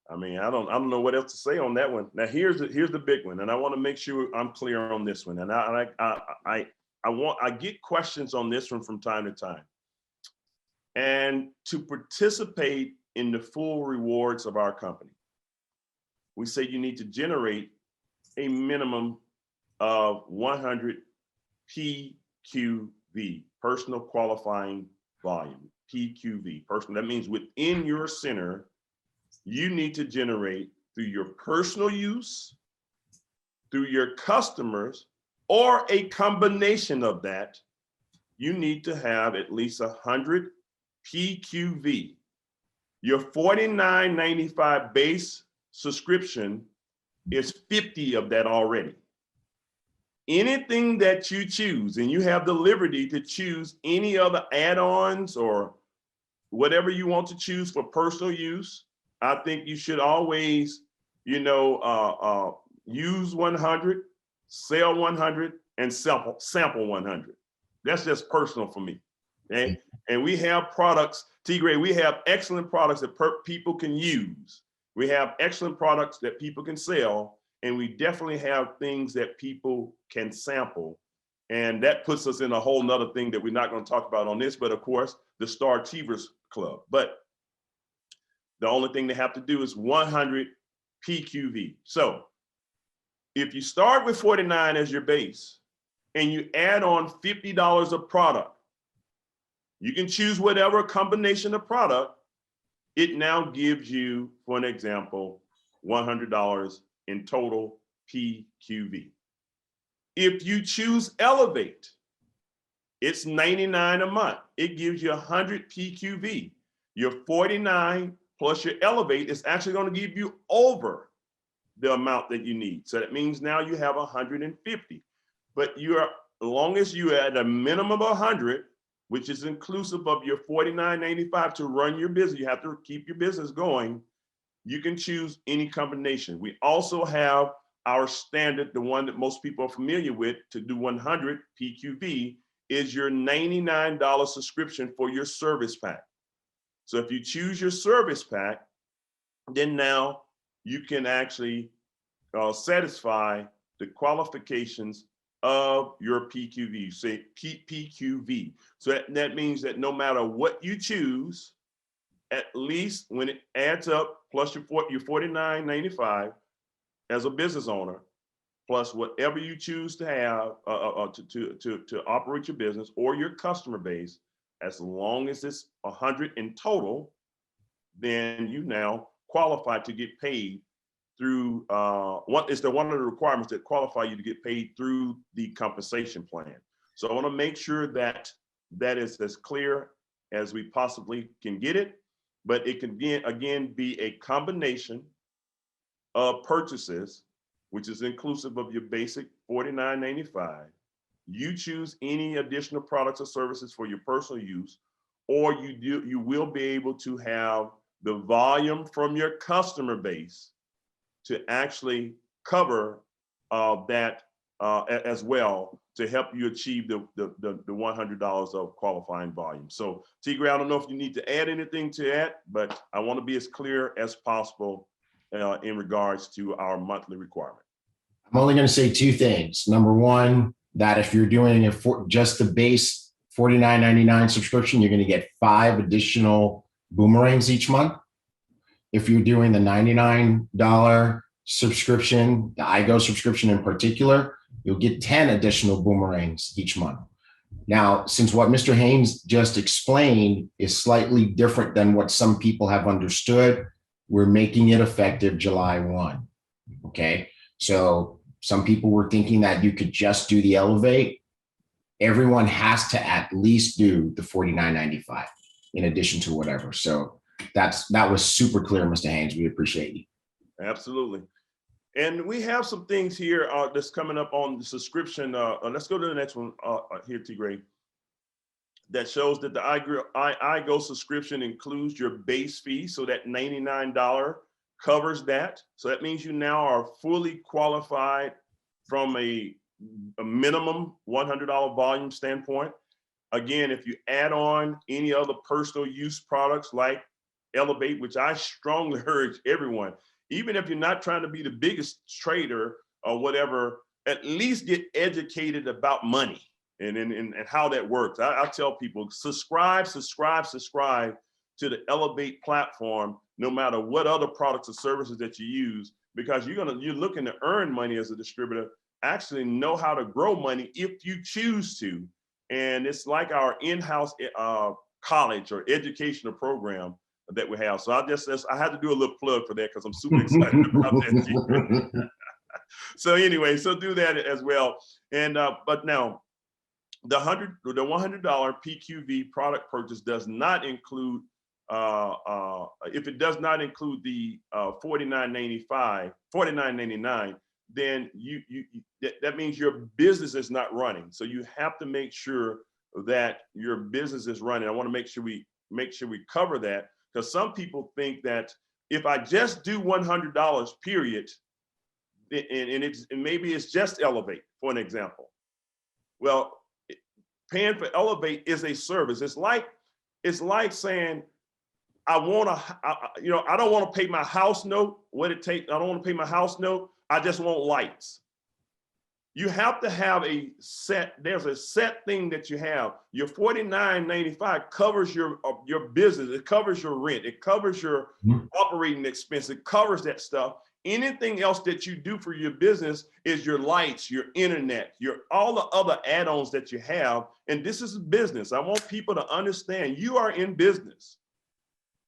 I mean, I don't know what else to say on that one. Now, here's the big one, and I want to make sure I'm clear on this one. And I get questions on this one from time to time. And to participate in the full rewards of our company, we say you need to generate a minimum of 100 PQV, personal qualifying volume, PQV, personal. That means within your center, you need to generate through your personal use, through your customers, or a combination of that. You need to have at least 100 PQV. Your $49.95 base subscription is 50 of that already. Anything that you choose, and you have the liberty to choose any other add-ons or whatever you want to choose for personal use, I think you should always, use 100, sell 100, and sample 100. That's just personal for me. Okay? And we have products, T-Gray, we have excellent products that people can use. We have excellent products that people can sell, and we definitely have things that people can sample. And that puts us in a whole nother thing that we're not going to talk about on this, but of course, the Star Achievers Club. But the only thing they have to do is 100 PQV. So if you start with 49 as your base and you add on $50 of product, you can choose whatever combination of product. It now gives you, for an example, $100 in total PQV. If you choose Elevate, it's $99 a month. It gives you 100 PQV. Your 49 plus your Elevate is actually going to give you over the amount that you need. So that means now you have 150. But as long as you're at a minimum of 100, which is inclusive of your $49.95 to run your business, you have to keep your business going, you can choose any combination. We also have our standard, the one that most people are familiar with, to do 100 PQV, is your $99 subscription for your service pack. So if you choose your service pack, then now you can actually satisfy the qualifications of your PQV, say PQV. So that means that no matter what you choose, at least when it adds up, plus your $49.95 as a business owner, plus whatever you choose to have to operate your business or your customer base, as long as it's 100 in total, then you now qualify to get paid through one of the requirements that qualify you to get paid through the compensation plan. So I want to make sure that that is as clear as we possibly can get it, but it can again be a combination of purchases, which is inclusive of your basic $49.95. You choose any additional products or services for your personal use, or you will be able to have the volume from your customer base to actually cover that as well, to help you achieve the $100 of qualifying volume. So T-Gray, I don't know if you need to add anything to that, but I want to be as clear as possible in regards to our monthly requirement. I'm only going to say two things. Number one, that if you're doing it for just the base $49.99 subscription, you're going to get 5 additional boomerangs each month. If you're doing the $99 subscription, the iGo subscription in particular, you'll get 10 additional boomerangs each month. Now, since what Mr. Haynes just explained is slightly different than what some people have understood, we're making it effective July 1. Okay. So some people were thinking that you could just do the Elevate. Everyone has to at least do the $49.95. in addition to whatever. So that was super clear, Mr. Haynes. We appreciate you. Absolutely. And we have some things here that's coming up on the subscription. Let's go to the next one here, T. Gray. That shows that the iGo subscription includes your base fee. So that $99 covers that. So that means you now are fully qualified from a minimum $100 volume standpoint. Again, if you add on any other personal use products like Elevate, which I strongly urge everyone, even if you're not trying to be the biggest trader or whatever, at least get educated about money and how that works. I tell people, subscribe to the Elevate platform, no matter what other products or services that you use, because you're looking to earn money as a distributor, actually know how to grow money if you choose to. And it's like our in-house college or educational program that we have. So I had to do a little plug for that because I'm super excited about that. So anyway, so do that as well. And but now the $100 PQV product purchase does not include if it does not include the $49.99, then that means your business is not running. So you have to make sure that your business is running. I want to make sure we cover that, because some people think that if I just do $100 period, and maybe it's just Elevate for an example. Well, paying for Elevate is a service. It's like saying, I don't want to pay my house note, what it takes. I don't want to pay my house note. I just want lights. You have to have there's a set thing that you have. Your $49.95 covers your business. It covers your rent. It covers your operating expense. It covers that stuff. Anything else that you do for your business is your lights, your internet, all the other add-ons that you have. And this is a business. I want people to understand you are in business.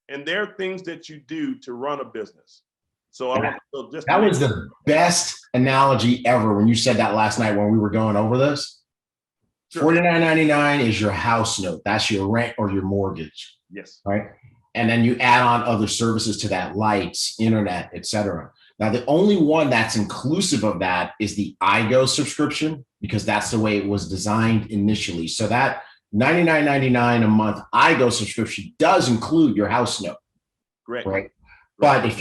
And there are things that you do to run a business. So that was the best analogy ever when you said that last night when we were going over this. Sure. $49.99 is your house note. That's your rent or your mortgage. Yes. Right. And then you add on other services to that, lights, internet, etc. Now, the only one that's inclusive of that is the iGo subscription, because that's the way it was designed initially. So that $99.99 a month iGo subscription does include your house note. Correct. Right. But if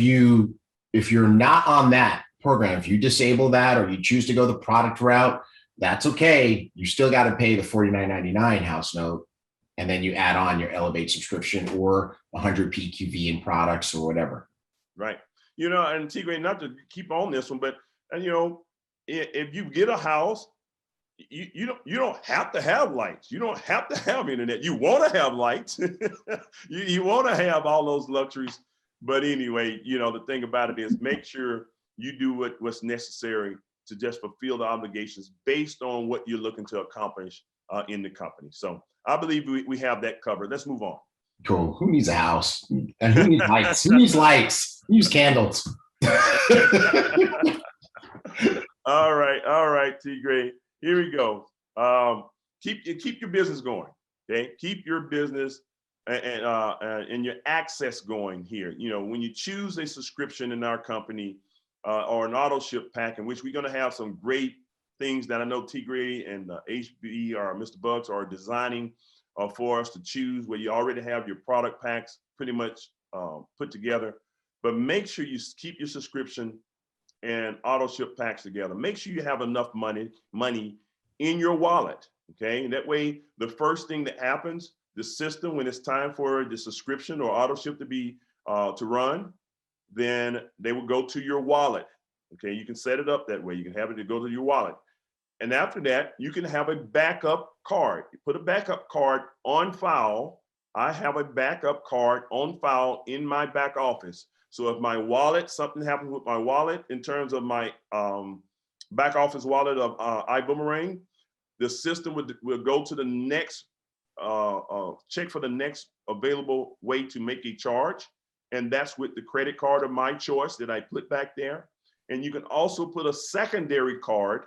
you're not on that program, if you disable that or you choose to go the product route, that's okay. You still got to pay the $49.99 house note, and then you add on your Elevate subscription or 100 PQV in products or whatever. Right. And Tigray, not to keep on this one, but if you get a house, you don't have to have lights. You don't have to have internet. You want to have lights. you want to have all those luxuries. But anyway, the thing about it is make sure you do what's necessary to just fulfill the obligations based on what you're looking to accomplish in the company. So I believe we have that covered. Let's move on. Cool. Who needs a house? And who needs lights? Who needs lights? Who needs candles? All right, T. Gray. Here we go. Keep your business going. Okay, keep your business and your access going here. When you choose a subscription in our company or an auto ship pack, in which we're going to have some great things that I know T. Gray and HB or Mr. Bucks are designing for us to choose, where you already have your product packs pretty much put together. But make sure you keep your subscription and auto ship packs together. Make sure you have enough money in your wallet. Okay, and that way, the first thing that happens, the system, when it's time for the subscription or auto ship to be to run, then they will go to your wallet. Okay, you can set it up that way. You can have it to go to your wallet. And after that, you can have a backup card. You put a backup card on file. I have a backup card on file in my back office. So if my wallet, something happens with my wallet in terms of my back office wallet of Ibüümerang, the system will go to the next, check for the next available way to make a charge. And that's with the credit card of my choice that I put back there. And you can also put a secondary card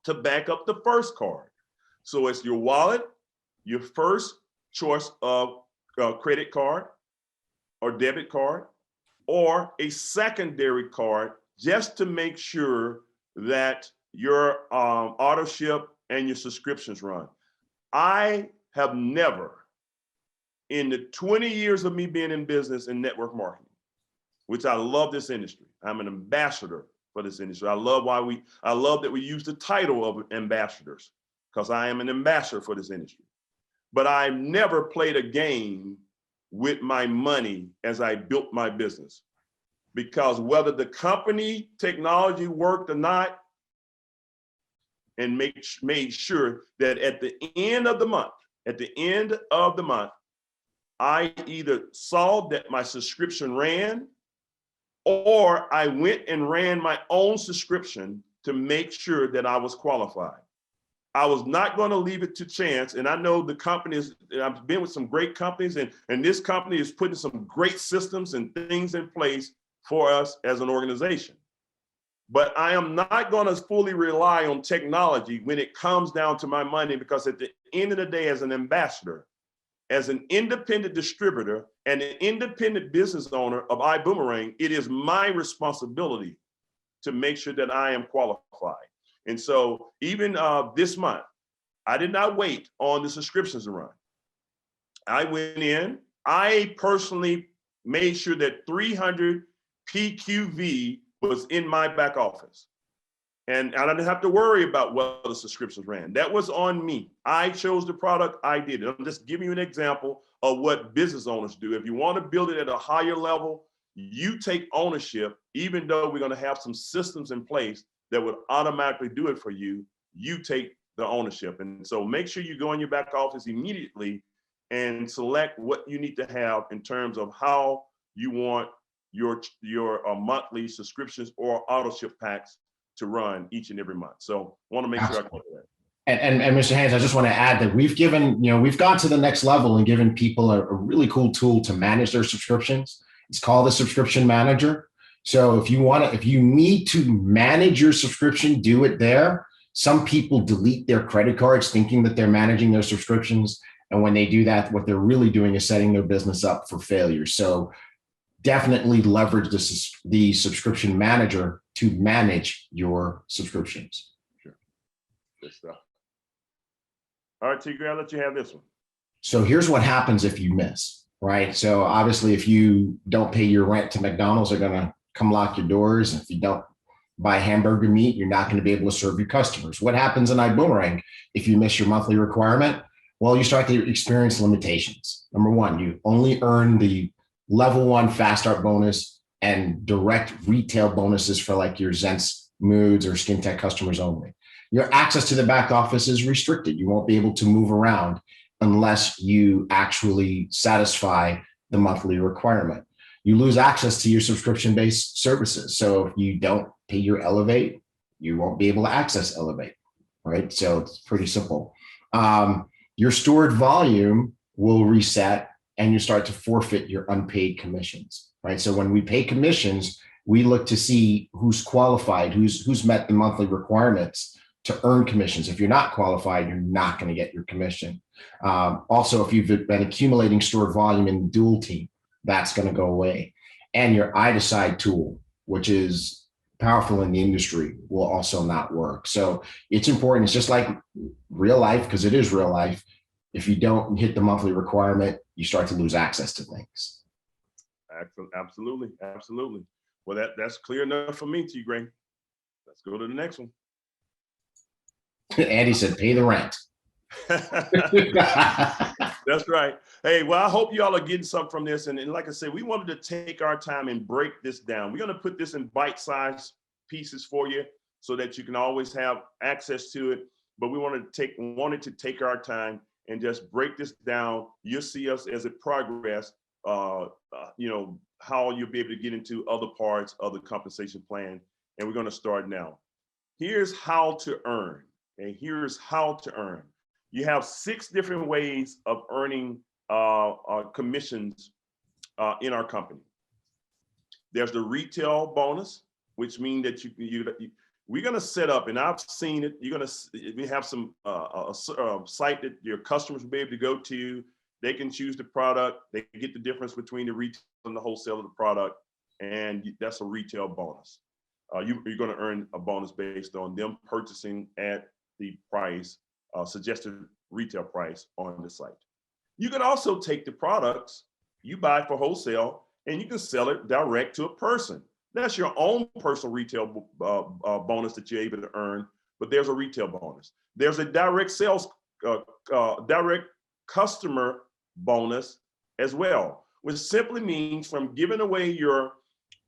to back up the first card. So it's your wallet, your first choice of credit card or debit card or a secondary card just to make sure that your auto ship and your subscriptions run. I have never, in the 20 years of me being in business in network marketing, which I love this industry. I'm an ambassador for this industry. I love that we use the title of ambassadors because I am an ambassador for this industry. But I've never played a game with my money as I built my business, because whether the company technology worked or not, and made sure that at the end of the month, I either saw that my subscription ran, or I went and ran my own subscription to make sure that I was qualified. I was not going to leave it to chance. And I know the companies, I've been with some great companies, and this company is putting some great systems and things in place for us as an organization. But I am not going to fully rely on technology when it comes down to my money, because at the end of the day, as an ambassador, as an independent distributor and an independent business owner of Ibüümerang, it is my responsibility to make sure that I am qualified. And so even this month, I did not wait on the subscriptions to run. I went in, I personally made sure that 300 PQV was in my back office. And I didn't have to worry about whether the subscriptions ran. That was on me. I chose the product, I did it. I'm just giving you an example of what business owners do. If you want to build it at a higher level, you take ownership, even though we're going to have some systems in place that would automatically do it for you, you take the ownership. And so make sure you go in your back office immediately and select what you need to have in terms of how you want your monthly subscriptions or auto ship packs to run each and every month. So I want to make sure I cover that. And Mr. Haynes, I just want to add that we've gone to the next level and given people a really cool tool to manage their subscriptions. It's called the Subscription Manager. So if you need to manage your subscription, do it there. Some people delete their credit cards thinking that they're managing their subscriptions. And when they do that, what they're really doing is setting their business up for failure. So definitely leverage the Subscription Manager to manage your subscriptions. Sure. Good stuff. All right, Tigray, I'll let you have this one. So here's what happens if you miss, right? So obviously, if you don't pay your rent to McDonald's, they're going to come lock your doors. If you don't buy hamburger meat, you're not going to be able to serve your customers. What happens in Ibüümerang if you miss your monthly requirement? Well, you start to experience limitations. Number one, you only earn the level 1 fast start bonus and direct retail bonuses for like your Zents, Moods, or Skin Tech customers only. Your access to the back office is restricted. You won't be able to move around unless you actually satisfy the monthly requirement. You lose access to your subscription-based services. So if you don't pay your Elevate, you won't be able to access Elevate, right? So it's pretty simple. Your stored volume will reset and you start to forfeit your unpaid commissions, right? So when we pay commissions, we look to see who's qualified, who's met the monthly requirements to earn commissions. If you're not qualified, you're not going to get your commission. Also, if you've been accumulating stored volume in the dual team, that's going to go away. And your iDecide tool, which is powerful in the industry, will also not work. So it's important. It's just like real life, because it is real life. If you don't hit the monthly requirement, you start to lose access to things. Absolutely. Absolutely. Well, that's clear enough for me, Tigray. Let's go to the next one. Andy said, pay the rent. That's right. Hey, well, I hope you all are getting something from this. And like I said, we wanted to take our time and break this down. We're going to put this in bite-sized pieces for you so that you can always have access to it. But we wanted to take our time and just break this down. You'll see us as it progress, how you'll be able to get into other parts of the compensation plan. And we're going to start now. Here's how to earn. And here's how to earn. You have 6 different ways of earning commissions in our company. There's the retail bonus, which means that we're going to set up, and I've seen it. We have some a site that your customers will be able to go to. They can choose the product. They get the difference between the retail and the wholesale of the product, and that's a retail bonus. You're going to earn a bonus based on them purchasing at the price, suggested retail price on the site. You can also take the products you buy for wholesale and you can sell it direct to a person. That's your own personal retail bonus that you're able to earn, but there's a retail bonus. There's a direct sales, direct customer bonus as well, which simply means from giving away your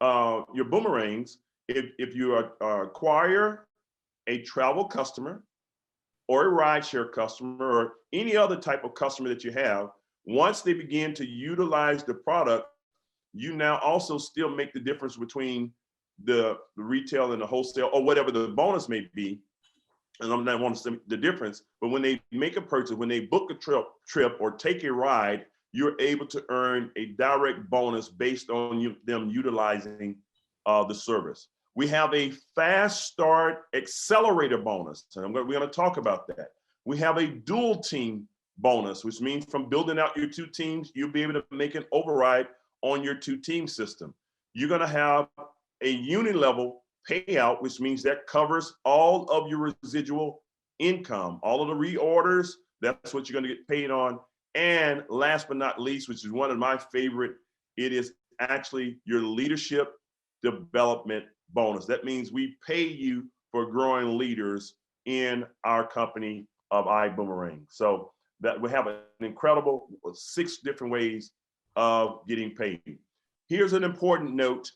boomerangs, if you acquire a travel customer or a rideshare customer or any other type of customer that you have, once they begin to utilize the product, you now also still make the difference between the retail and the wholesale or whatever the bonus may be. And I'm not want to say the difference, but when they make a purchase, when they book a trip or take a ride, you're able to earn a direct bonus based on them utilizing the service. We have a fast start accelerator bonus, and we're going to talk about that. We have a dual team bonus, which means from building out your two teams, you'll be able to make an override on your two team system. You're going to have a uni-level payout, which means that covers all of your residual income, all of the reorders. That's what you're going to get paid on. And last but not least, which is one of my favorite, it is actually your leadership development bonus. That means we pay you for growing leaders in our company of Ibüümerang. So that we have an incredible 6 different ways of getting paid. Here's an important note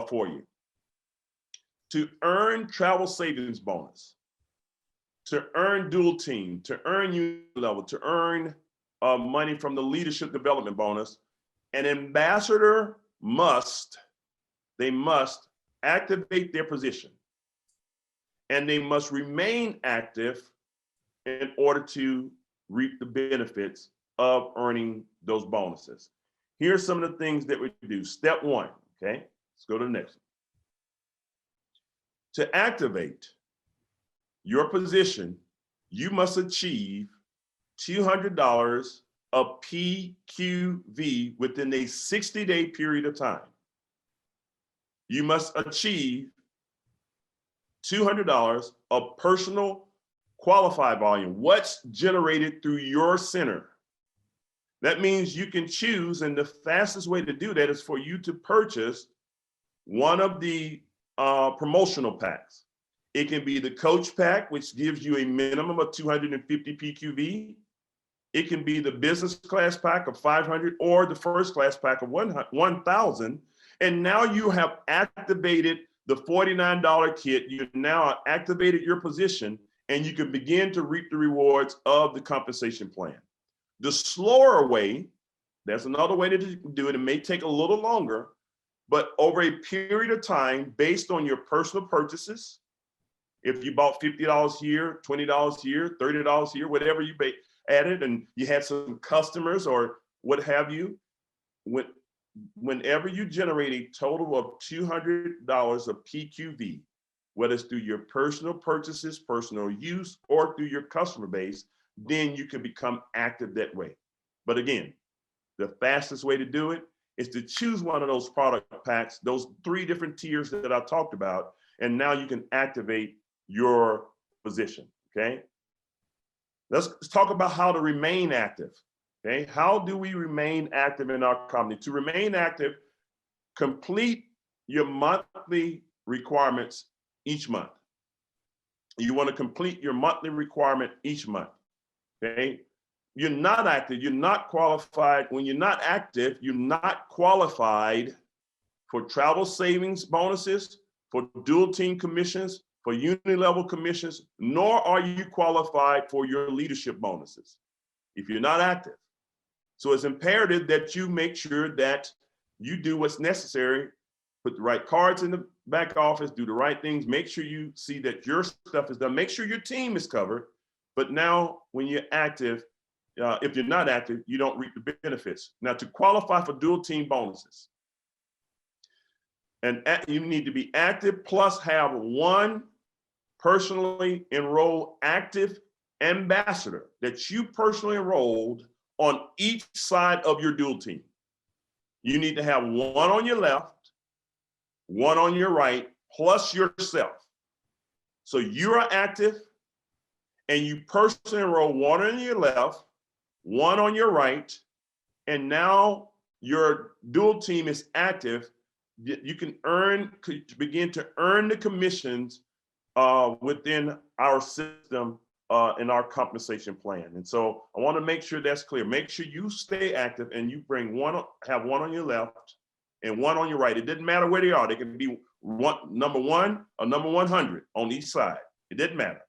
for you. To earn travel savings bonus, to earn dual team, to earn unit level, to earn money from the leadership development bonus, an ambassador must activate their position, and they must remain active in order to reap the benefits of earning those bonuses. Here's some of the things that we do. Step 1, okay? Let's go to the next one. To activate your position, you must achieve $200 of PQV within a 60-day period of time. You must achieve $200 of personal qualified volume. What's generated through your center? That means you can choose, and the fastest way to do that is for you to purchase one of the promotional packs. It can be the coach pack, which gives you a minimum of 250 PQV. It can be the business class pack of 500 or the first class pack of 1,000. And now you have activated the $49 kit. You've now activated your position, and you can begin to reap the rewards of the compensation plan. The slower way, that's another way to do it. It may take a little longer, but over a period of time, based on your personal purchases, if you bought $50 here, $20 here, $30 here, whatever you added, and you had some customers or what have you, whenever you generate a total of $200 of PQV, whether it's through your personal purchases, personal use, or through your customer base, then you can become active that way. But again, the fastest way to do it is to choose one of those product packs, those 3 different tiers that I talked about, and now you can activate your position, okay? Let's talk about how to remain active, okay? How do we remain active in our company? To remain active, complete your monthly requirements each month. You want to complete your monthly requirement each month, okay? You're not active, you're not qualified. When you're not active, you're not qualified for travel savings bonuses, for dual team commissions, for uni-level commissions, nor are you qualified for your leadership bonuses if you're not active. So it's imperative that you make sure that you do what's necessary, put the right cards in the back office, do the right things, make sure you see that your stuff is done, make sure your team is covered. But now when you're active, if you're not active, you don't reap the benefits. Now, to qualify for dual team bonuses, and you need to be active plus have one personally enrolled active ambassador that you personally enrolled on each side of your dual team. You need to have one on your left, one on your right, plus yourself. So you are active and you personally enroll one on your left, one on your right, and now your dual team is active. You can begin to earn the commissions within our system in our compensation plan. And so I want to make sure that's clear. Make sure you stay active and you have one on your left and one on your right. It doesn't matter where they are. They can be number 1 or number 100 on each side. It doesn't matter.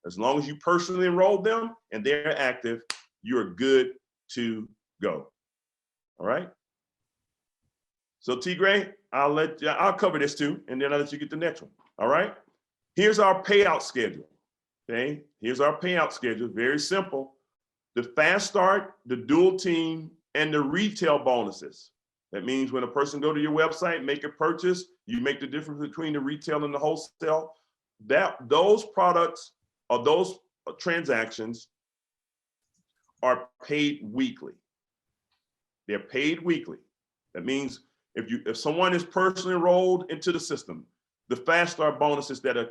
As long as you personally enroll them and they're active, you're good to go. All right. So T Gray, I'll cover this too, and then I'll let you get the next one. All right. Here's our payout schedule. Okay. Here's our payout schedule. Very simple. The fast start, the dual team, and the retail bonuses. That means when a person go to your website, make a purchase, you make the difference between the retail and the wholesale. Those products or those transactions are paid weekly. They're paid weekly. That means if someone is personally enrolled into the system, the fast start bonuses that are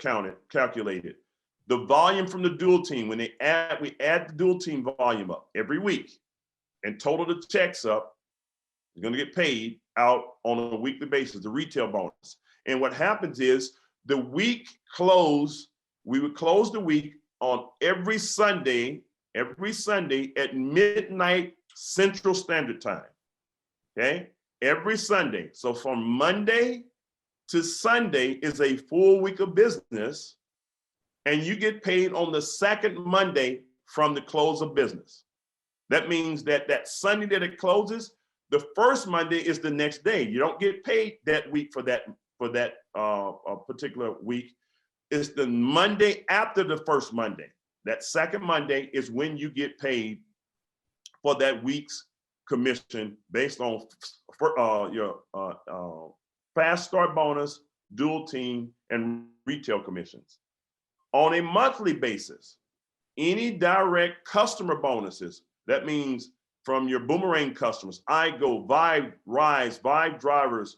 calculated, the volume from the dual team, when we add the dual team volume up every week and total the checks up, you're going to get paid out on a weekly basis, the retail bonus. And what happens is the week close, we would close the week on every Sunday at midnight Central Standard Time. Okay, every Sunday. So from Monday to Sunday is a full week of business, and you get paid on the second Monday from the close of business. That means that Sunday that it closes, the first Monday is the next day. You don't get paid that week for that particular week. It's the Monday after the first Monday. That second Monday is when you get paid for that week's commission based on your fast start bonus, dual team, and retail commissions. On a monthly basis, any direct customer bonuses, that means from your Boomerang customers, iGo, Vibe Rise, Vibe Drivers,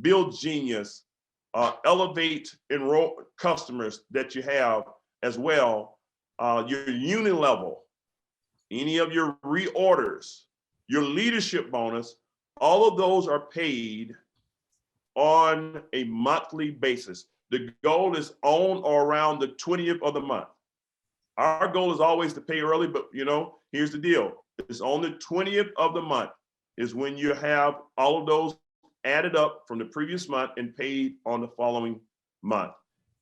Build Genius, Elevate Enroll customers that you have as well, your Unilevel, any of your reorders, your leadership bonus, all of those are paid on a monthly basis. The goal is on or around the 20th of the month. Our goal is always to pay early, but here's the deal. It's on the 20th of the month is when you have all of those added up from the previous month and paid on the following month.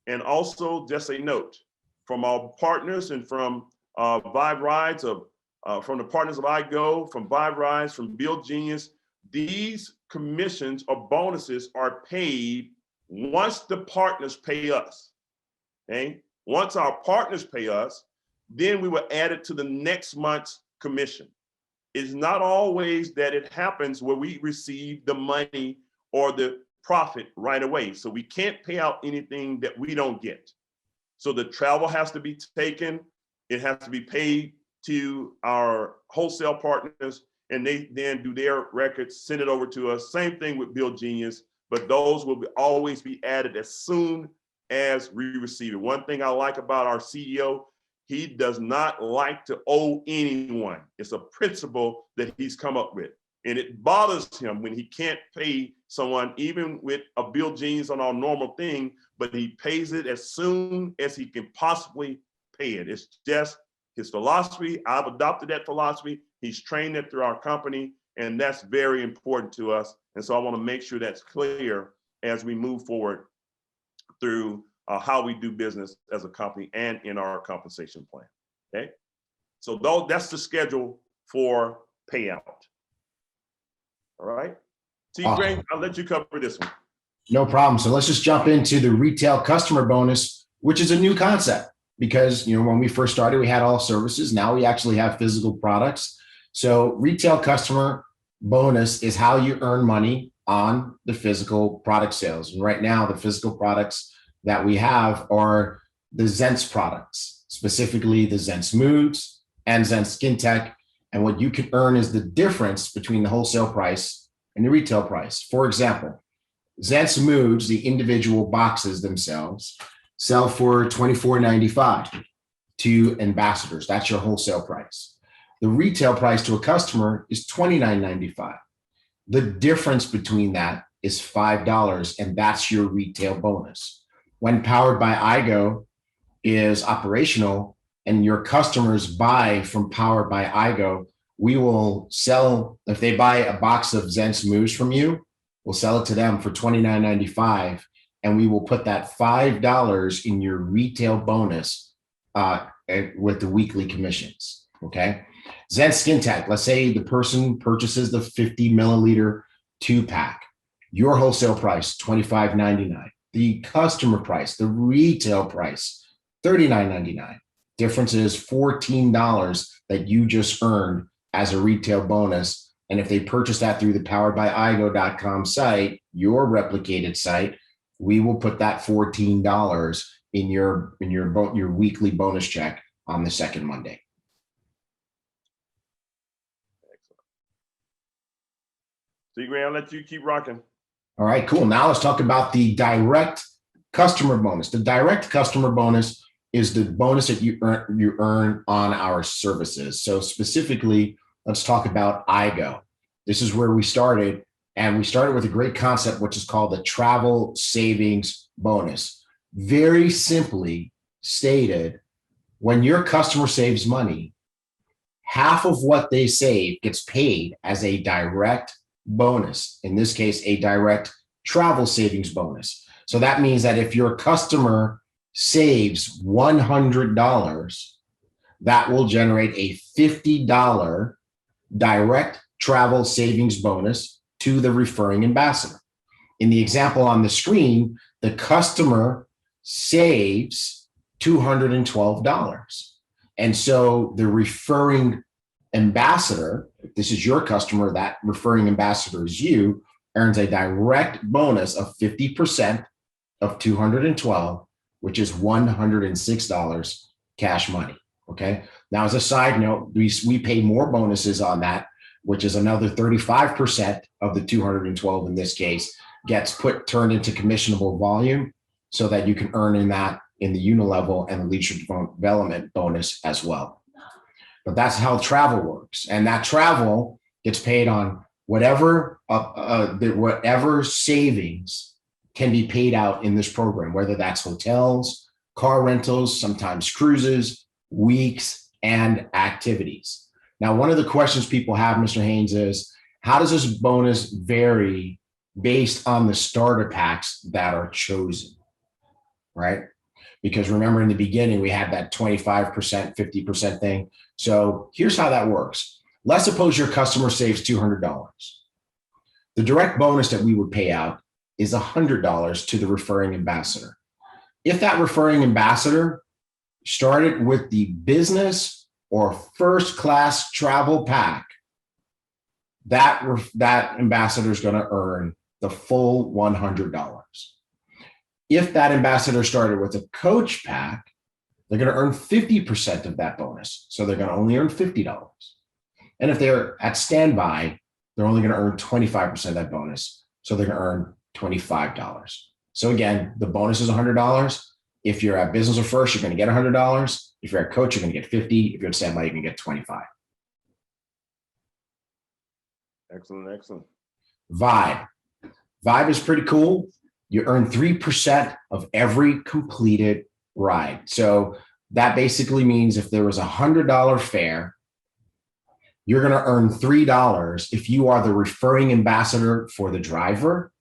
And also just a note from our partners and from Vibe Rides, from the partners of iGo, from Vibe Rides, from Build Genius, these commissions or bonuses are paid once the partners pay us. Okay. Once our partners pay us, then we will add it to the next month's commission. It's not always that it happens where we receive the money or the profit right away. So we can't pay out anything that we don't get. So the travel has to be taken. It has to be paid to our wholesale partners, and they then do their records, send it over to us. Same thing with Build Genius, but those will always be added as soon as we receive it. One thing I like about our CEO, he does not like to owe anyone. It's a principle that he's come up with. And it bothers him when he can't pay someone, even with a Build Genius on our normal thing, but he pays it as soon as he can possibly pay it. It's just his philosophy. I've adopted that philosophy. He's trained it through our company, and that's very important to us. And so I want to make sure that's clear as we move forward through how we do business as a company and in our compensation plan. Okay, so that's the schedule for payout. All right, T. Gray, I'll let you cover this one. No problem. So let's just jump into the retail customer bonus, which is a new concept because when we first started, we had all services. Now we actually have physical products. So retail customer bonus is how you earn money on the physical product sales. And right now, the physical products that we have are the Zens products, specifically the Zens Moods and Zens Skin Tech. And what you can earn is the difference between the wholesale price and the retail price. For example, Zent's Moods, the individual boxes themselves, sell for $24.95 to ambassadors. That's your wholesale price. The retail price to a customer is $29.95. The difference between that is $5, and that's your retail bonus. When Powered by IGO is operational and your customers buy from Powered by IGO, we will sell, if they buy a box of Zent's Moves from you, we'll sell it to them for $29.95, and we will put that $5 in your retail bonus with the weekly commissions, okay? Zent Skin Tech, let's say the person purchases the 50 milliliter 2-pack. Your wholesale price, $25.99. The customer price, the retail price, $39.99. Difference is $14 that you just earned as a retail bonus. And if they purchase that through the poweredbyigo.com site, your replicated site, we will put that $14 in your weekly bonus check on the second Monday. See, Grant, I'll let you keep rocking. All right, cool. Now let's talk about the direct customer bonus. The direct customer bonus is the bonus that you earn on our services. So specifically, let's talk about IGO. This is where we started, and we started with a great concept, which is called the travel savings bonus. Very simply stated, when your customer saves money, half of what they save gets paid as a direct bonus. In this case, a direct travel savings bonus. So that means that if your customer saves $100, that will generate a $50 direct travel savings bonus to the referring ambassador. In the example on the screen, the customer saves $212. And so the referring ambassador, if this is your customer, that referring ambassador is you, earns a direct bonus of 50% of $212, which is $106 cash money. Okay. Now, as a side note, we pay more bonuses on that, which is another 35% of the 212 in this case gets turned into commissionable volume, so that you can earn in that in the unilevel and the leadership development bonus as well. But that's how travel works, and that travel gets paid on whatever savings can be paid out in this program, whether that's hotels, car rentals, sometimes cruises, weeks, and activities. Now, one of the questions people have, Mr. Haynes, is how does this bonus vary based on the starter packs that are chosen, right? Because remember, in the beginning, we had that 25%, 50% thing. So here's how that works. Let's suppose your customer saves $200. The direct bonus that we would pay out is $100 to the referring ambassador. If that referring ambassador started with the business or first class travel pack, that ambassador is going to earn the full $100. If that ambassador started with a coach pack, they're going to earn 50% of that bonus. So they're going to only earn $50. And if they're at standby, they're only going to earn 25% of that bonus. So they're going to earn $25. So again, the bonus is $100. If you're at business or first, you're going to get $100. If you're at coach, you're going to get 50. If you're at standby, you can get 25. Excellent, excellent. Vibe. Vibe is pretty cool. You earn 3% of every completed ride. So that basically means if there was a $100 fare, you're going to earn $3 if you are the referring ambassador for the driver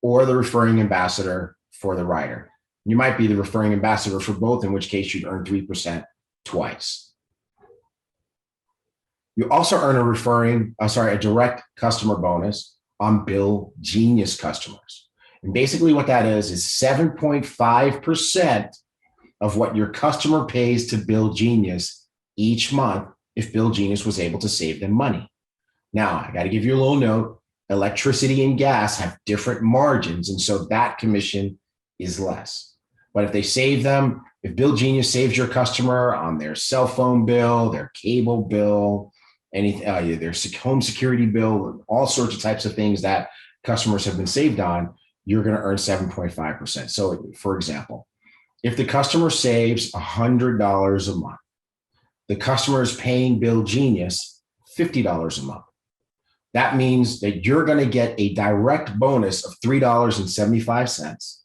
or the referring ambassador for the rider. You might be the referring ambassador for both, in which case you'd earn 3% twice. You also earn a direct customer bonus on Bill Genius customers. And basically what that is 7.5% of what your customer pays to Bill Genius each month if Bill Genius was able to save them money. Now, I got to give you a little note. Electricity and gas have different margins, and so that commission is less. But if they save them, if Bill Genius saves your customer on their cell phone bill, their cable bill, anything, their home security bill, all sorts of types of things that customers have been saved on, you're going to earn 7.5%. So, for example, if the customer saves $100 a month, the customer is paying Bill Genius $50 a month. That means that you're going to get a direct bonus of $3.75.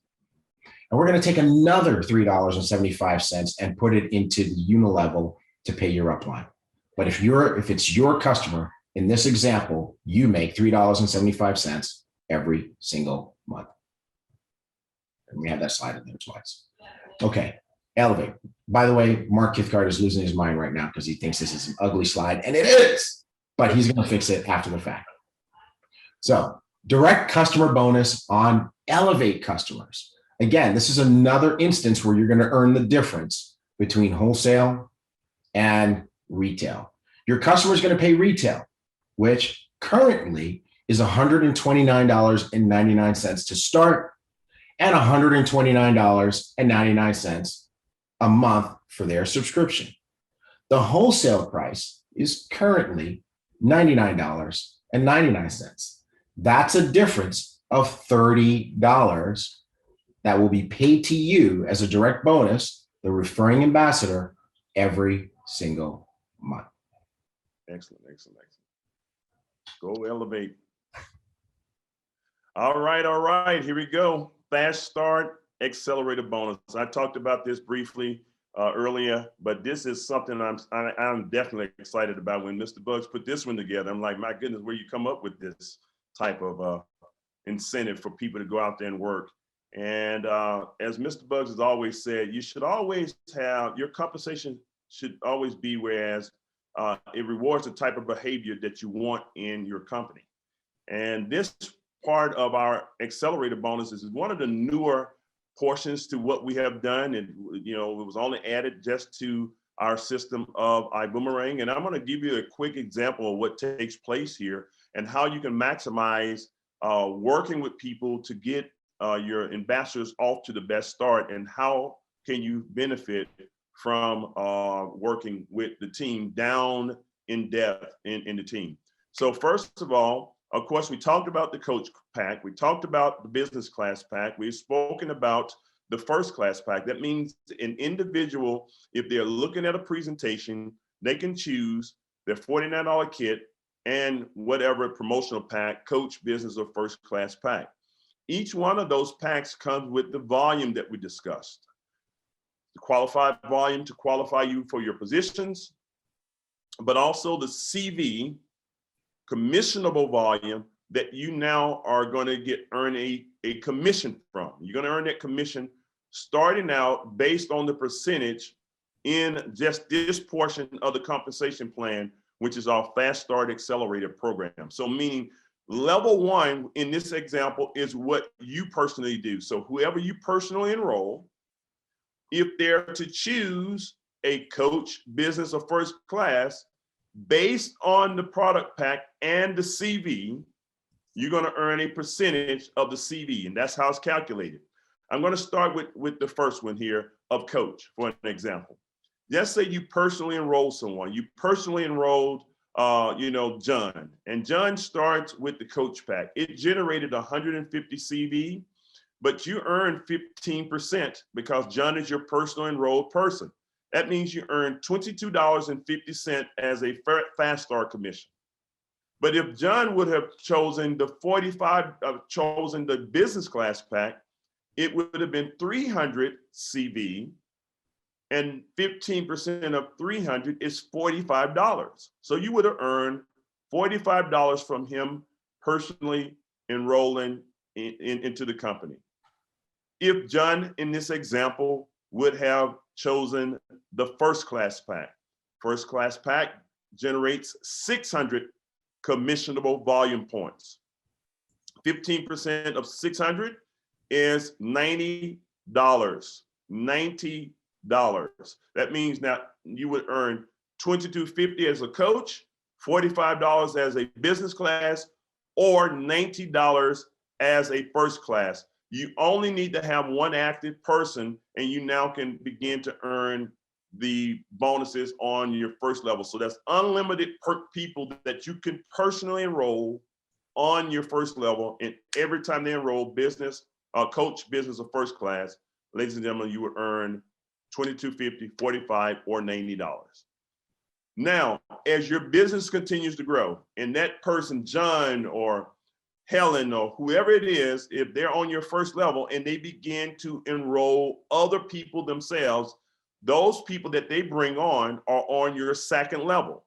And we're going to take another $3.75 and put it into the unilevel to pay your upline. But if it's your customer, in this example, you make $3.75 every single month. And we have that slide in there twice. Okay, Elevate. By the way, Mark Kithcart is losing his mind right now because he thinks this is an ugly slide, and it is, but he's going to fix it after the fact. So, direct customer bonus on Elevate customers. Again, this is another instance where you're going to earn the difference between wholesale and retail. Your customer is going to pay retail, which currently is $129.99 to start and $129.99 a month for their subscription. The wholesale price is currently $99.99. That's a difference of $30 that will be paid to you as a direct bonus, the referring ambassador, every single month. Excellent, excellent, excellent. Go Elevate. All right, here we go. Fast start, accelerator bonus. I talked about this briefly earlier, but this is something I'm definitely excited about. When Mr. Bugs put this one together, I'm like, my goodness, where you come up with this type of incentive for people to go out there and work. And as Mr. Bugs has always said, you should always have, your compensation should always be whereas it rewards the type of behavior that you want in your company. And this part of our accelerator bonuses is one of the newer portions to what we have done. And, you know, it was only added just to our system of Ibüümerang. And I'm going to give you a quick example of what takes place here and how you can maximize working with people to get your ambassadors off to the best start, and how can you benefit from working with the team down in depth in the team. So first of all, of course, we talked about the coach pack. We talked about the business class pack. We've spoken about the first class pack. That means an individual, if they're looking at a presentation, they can choose their $49 kit and whatever promotional pack, coach, business, or first class pack. Each one of those packs comes with the volume that we discussed. The qualified volume to qualify you for your positions, but also the CV, commissionable volume that you now are going to earn a commission from. You're going to earn that commission starting out based on the percentage in just this portion of the compensation plan, which is our Fast Start Accelerator program. So meaning level one in this example is what you personally do. So whoever you personally enroll, if they're to choose a coach, business, or first class, based on the product pack and the CV, you're going to earn a percentage of the CV, and that's how it's calculated. I'm going to start with the first one here of coach, for an example. Let's say you personally enroll someone. You personally enrolled John, and John starts with the coach pack. It generated 150 CV, but you earn 15% because John is your personal enrolled person. That means you earn $22.50 as a Fast Start commission. But if John would have chosen the the business class pack, it would have been 300 CV, and 15% of 300 is $45. So you would have earned $45 from him personally enrolling into the company. If John, in this example, would have chosen the first class pack generates 600 commissionable volume points. 15% of 600 is $90. $90. That means now you would earn $22.50 as a coach, $45 as a business class, or $90 as a first class. You only need to have one active person, and you now can begin to earn the bonuses on your first level. So that's unlimited people that you can personally enroll on your first level. And every time they enroll business, coach, business, or first class, ladies and gentlemen, you would earn $22.50, $45, or $90. Now, as your business continues to grow, and that person, John or Helen or whoever it is, if they're on your first level and they begin to enroll other people themselves, those people that they bring on are on your second level.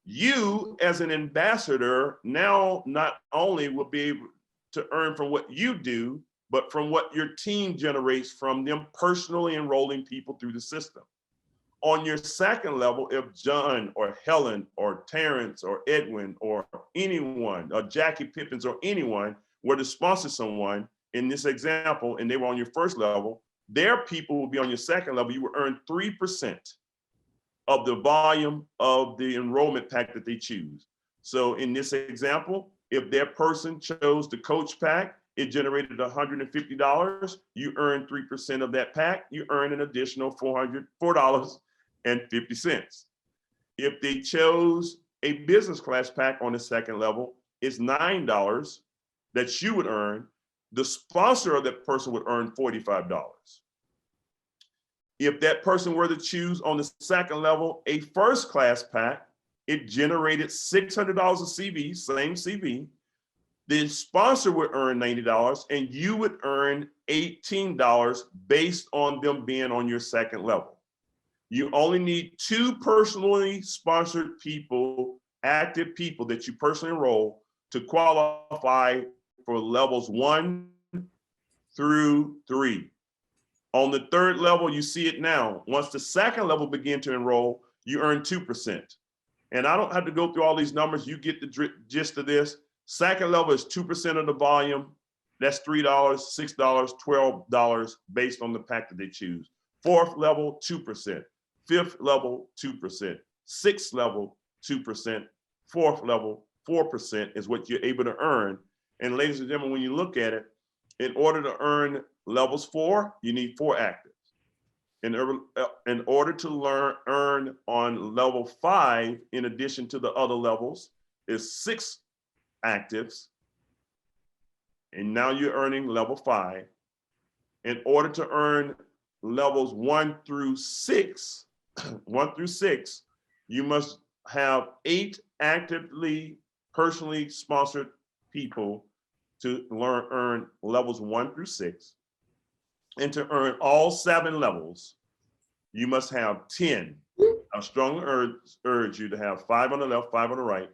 You, as an ambassador, now not only will be able to earn from what you do, but from what your team generates from them personally enrolling people through the system. On your second level, if John or Helen or Terrence or Edwin or anyone, or Jackie Pippins or anyone were to sponsor someone in this example, and they were on your first level, their people will be on your second level. You will earn 3% of the volume of the enrollment pack that they choose. So in this example, if their person chose the coach pack, it generated $150. You earn 3% of that pack. You earn an additional $4.50. If they chose a business class pack on the second level, it's $9 that you would earn. The sponsor of that person would earn $45. If that person were to choose on the second level a first class pack, it generated $600 of CV, same CV. The sponsor would earn $90 and you would earn $18 based on them being on your second level. You only need 2 personally sponsored people, active people that you personally enroll to qualify for levels 1 through 3. On the third level, you see it now. Once the second level begin to enroll, you earn 2%. And I don't have to go through all these numbers. You get the gist of this. Second level is 2% of the volume. That's $3, $6, $12 based on the pack that they choose. Fourth level, 2%. Fifth level, 2%. Sixth level, 2%. Fourth level, 4% is what you're able to earn. And ladies and gentlemen, when you look at it, in order to earn levels 4, you need 4 actives. In order to earn on level 5, in addition to the other levels, is 6 actives. And now you're earning level 5. In order to earn levels 1 through 6, you must have 8 actively, personally sponsored people to earn levels 1 through 6. And to earn all 7 levels, you must have 10. I strongly urge you to have 5 on the left, 5 on the right,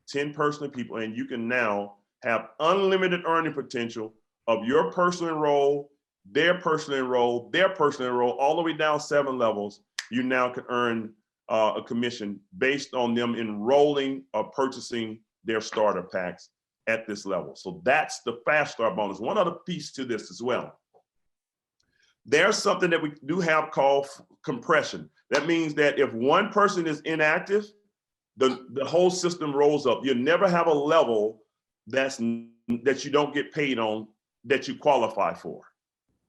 10 personal people, and you can now have unlimited earning potential of your personal enroll, their personal enroll, their personal enroll, all the way down 7 levels. You now can earn a commission based on them enrolling or purchasing their starter packs at this level. So that's the fast start bonus. One other piece to this as well. There's something that we do have called compression. That means that if one person is inactive, the whole system rolls up. You'll never have a level that you don't get paid on that you qualify for.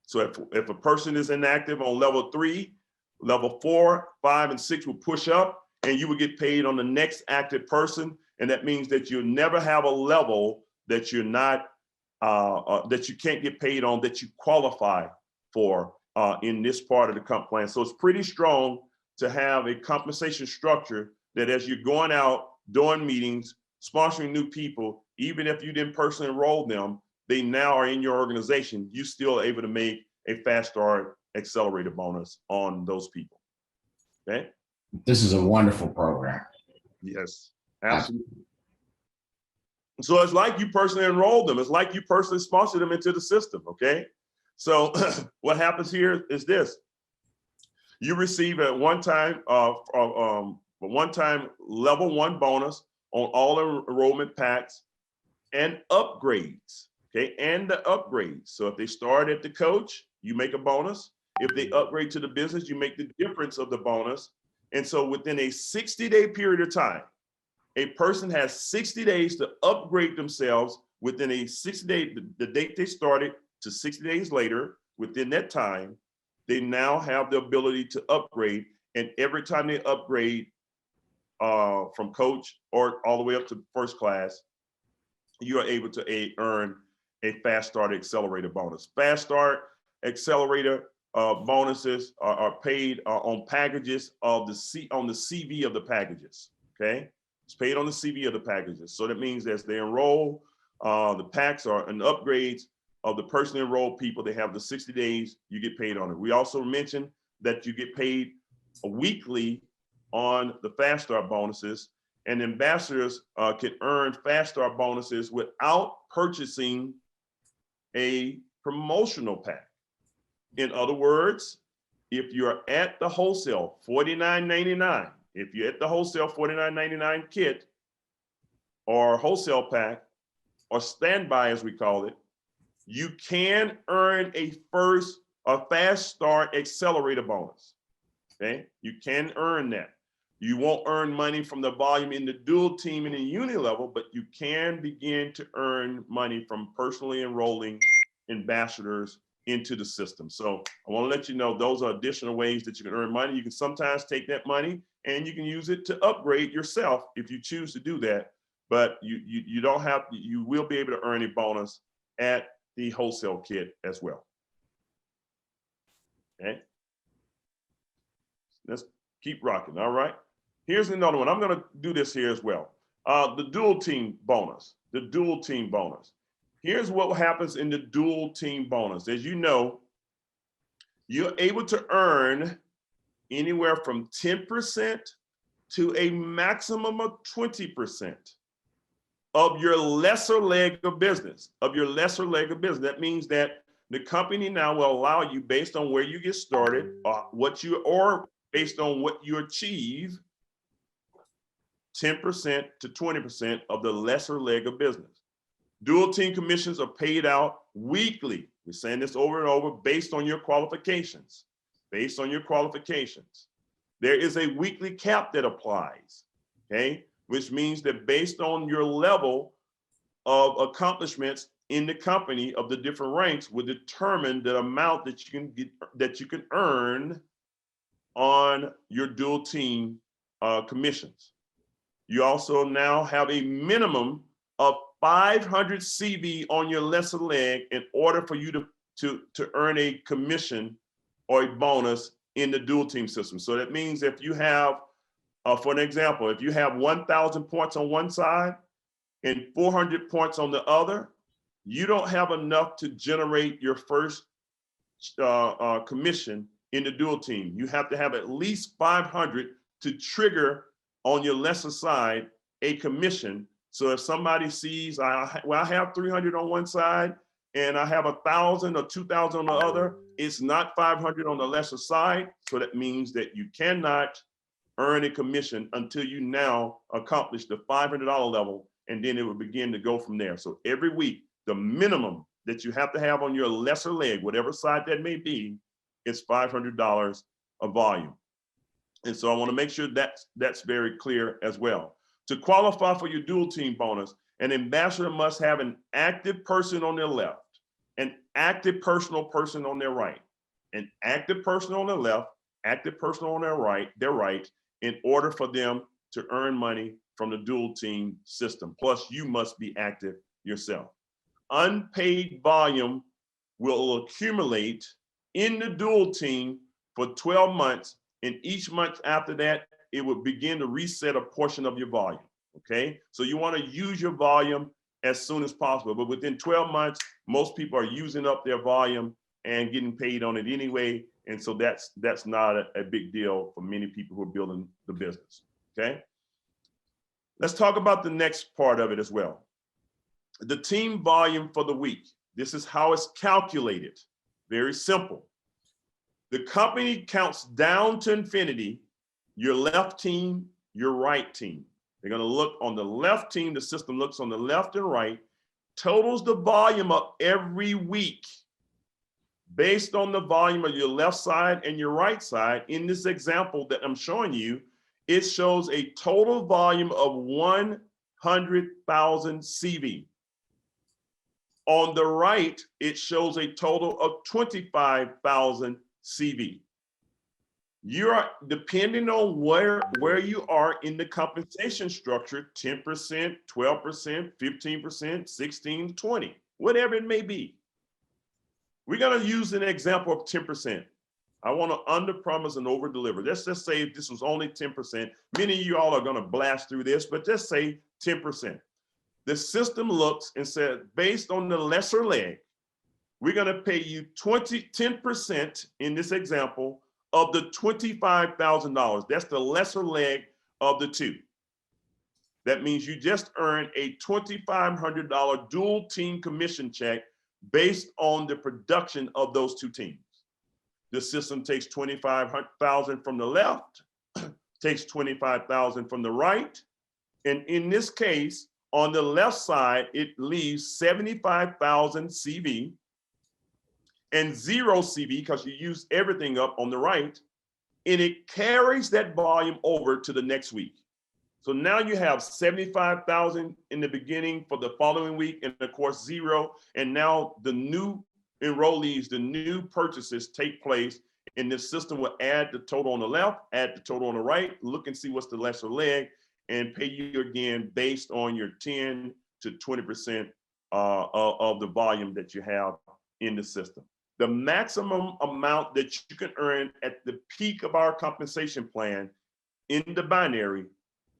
So if a person is inactive on level 3, level 4, 5, and 6 will push up and you will get paid on the next active person. And that means that you'll never have a level that you're not, that you can't get paid on that you qualify for in this part of the comp plan. So it's pretty strong to have a compensation structure that as you're going out, doing meetings, sponsoring new people, even if you didn't personally enroll them, they now are in your organization, you still able to make a fast start accelerator bonus on those people. Okay. This is a wonderful program. Yes, absolutely. So it's like you personally enrolled them. It's like you personally sponsored them into the system. Okay. So what happens here is this: you receive a one-time level 1 bonus on all enrollment packs and upgrades. Okay, and the upgrades. So if they start at the coach, you make a bonus. If they upgrade to the business, you make the difference of the bonus. And so within a 60-day period of time, a person has 60 days to upgrade themselves within a 60-day, the date they started to 60 days later, within that time, they now have the ability to upgrade. And every time they upgrade from coach or all the way up to first class, you are able to earn a Fast Start Accelerator bonus. Fast Start Accelerator bonuses are paid on packages of on the CV of the packages. Okay, it's paid on the CV of the packages. So that means as they enroll, the packs are and upgrades of the personally enrolled people. They have the 60 days. You get paid on it. We also mentioned that you get paid weekly on the Fast Start bonuses, and ambassadors can earn Fast Start bonuses without purchasing a promotional pack. In other words, if you're at the wholesale $49.99, if you're at the wholesale $49.99 kit or wholesale pack or standby as we call it, you can earn a Fast Start Accelerator bonus. Okay, you can earn that. You won't earn money from the volume in the dual team and the uni level, but you can begin to earn money from personally enrolling ambassadors into the system. So I want to let you know those are additional ways that you can earn money. You can sometimes take that money and you can use it to upgrade yourself if you choose to do that. But you don't have, you will be able to earn a bonus at the wholesale kit as well. Okay. Let's keep rocking. All right. Here's another one. I'm going to do this here as well. The dual team bonus. The dual team bonus. Here's what happens in the dual team bonus. As you know, you're able to earn anywhere from 10% to a maximum of 20% of your lesser leg of business. That means that the company now will allow you, based on where you get started, or based on what you achieve, 10% to 20% of the lesser leg of business. Dual team commissions are paid out weekly. We're saying this over and over, based on your qualifications. Based on your qualifications. There is a weekly cap that applies, okay? Which means that based on your level of accomplishments in the company of the different ranks will determine the amount that you can get, that you can earn on your dual team commissions. You also now have a minimum of 500 CV on your lesser leg in order for you to earn a commission or a bonus in the dual team system. So that means if you have, for an example, if you have 1,000 points on one side and 400 points on the other, you don't have enough to generate your first commission in the dual team. You have to have at least 500 to trigger on your lesser side a commission. So if somebody sees, I have 300 on one side and I have 1,000 or 2,000 on the other, it's not 500 on the lesser side. So that means that you cannot earn a commission until you now accomplish the $500 level, and then it will begin to go from there. So every week, the minimum that you have to have on your lesser leg, whatever side that may be, is $500 of volume. And so I want to make sure that's very clear as well. To qualify for your dual team bonus, an ambassador must have an active person on their left, an active personal person on their right, an active person on their left, active person on their right, in order for them to earn money from the dual team system. Plus, you must be active yourself. Unpaid volume will accumulate in the dual team for 12 months, and each month after that, it will begin to reset a portion of your volume, okay? So you wanna use your volume as soon as possible, but within 12 months, most people are using up their volume and getting paid on it anyway, and so that's not a big deal for many people who are building the business, okay? Let's talk about the next part of it as well. The team volume for the week. This is how it's calculated. Very simple. The company counts down to infinity your left team, your right team. They're gonna look on the left team, the system looks on the left and right, totals the volume up every week based on the volume of your left side and your right side. In this example that I'm showing you, it shows a total volume of 100,000 CV. On the right, it shows a total of 25,000 CV. You're depending on where you are in the compensation structure, 10%, 12%, 15%, 16, 20, whatever it may be. We're going to use an example of 10%. I want to under promise and over deliver. Let's just say if this was only 10%. Many of you all are going to blast through this, but just say 10%. The system looks and says, based on the lesser leg, we're going to pay you 10% in this example of the $25,000. That's the lesser leg of the two. That means you just earned a $2,500 dual team commission check based on the production of those two teams. The system takes 25,000 from the left, takes 25,000 from the right. And in this case, on the left side, it leaves 75,000 CV and 0 CV because you use everything up on the right, and it carries that volume over to the next week. So now you have 75,000 in the beginning for the following week, and of course 0. And now the new enrollees, the new purchases take place, and the system will add the total on the left, add the total on the right, look and see what's the lesser leg, and pay you again based on your 10 to 20% of the volume that you have in the system. The maximum amount that you can earn at the peak of our compensation plan in the binary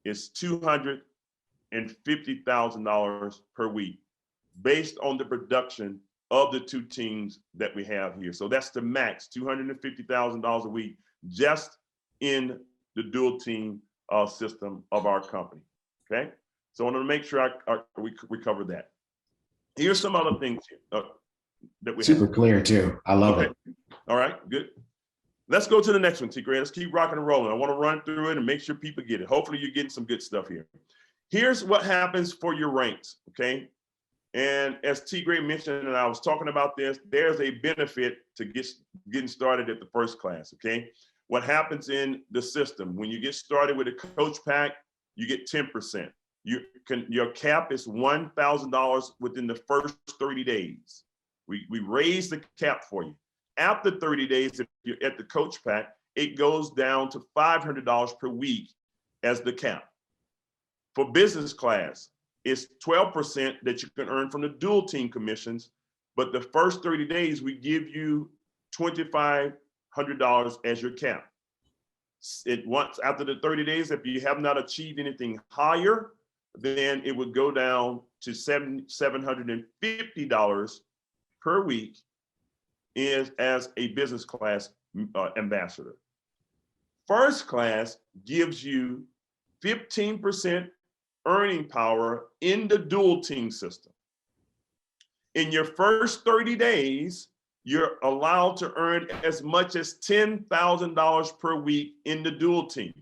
is $250,000 per week based on the production of the two teams that we have here. So that's the max, $250,000 a week just in the dual team system of our company, okay? So I want to make sure we cover that. Here's some other things that we Super have. clear too. I love it. All right, good. Let's go to the next one, T-Gray. Let's keep rocking and rolling. I want to run through it and make sure people get it. Hopefully you're getting some good stuff here. Here's what happens for your ranks, okay? And as T-Gray mentioned, and I was talking about this, there's a benefit to getting started at the first class, okay? What happens in the system, when you get started with a coach pack, you get 10%. Your cap is $1,000 within the first 30 days. We raise the cap for you. After 30 days, if you're at the coach pack, it goes down to $500 per week as the cap. For business class, it's 12% that you can earn from the dual team commissions, but the first 30 days, we give you $2,500 as your cap. Once after the 30 days, if you have not achieved anything higher, then it would go down to $750 per week as a business class ambassador. First class gives you 15% earning power in the dual team system. In your first 30 days, you're allowed to earn as much as $10,000 per week in the dual team.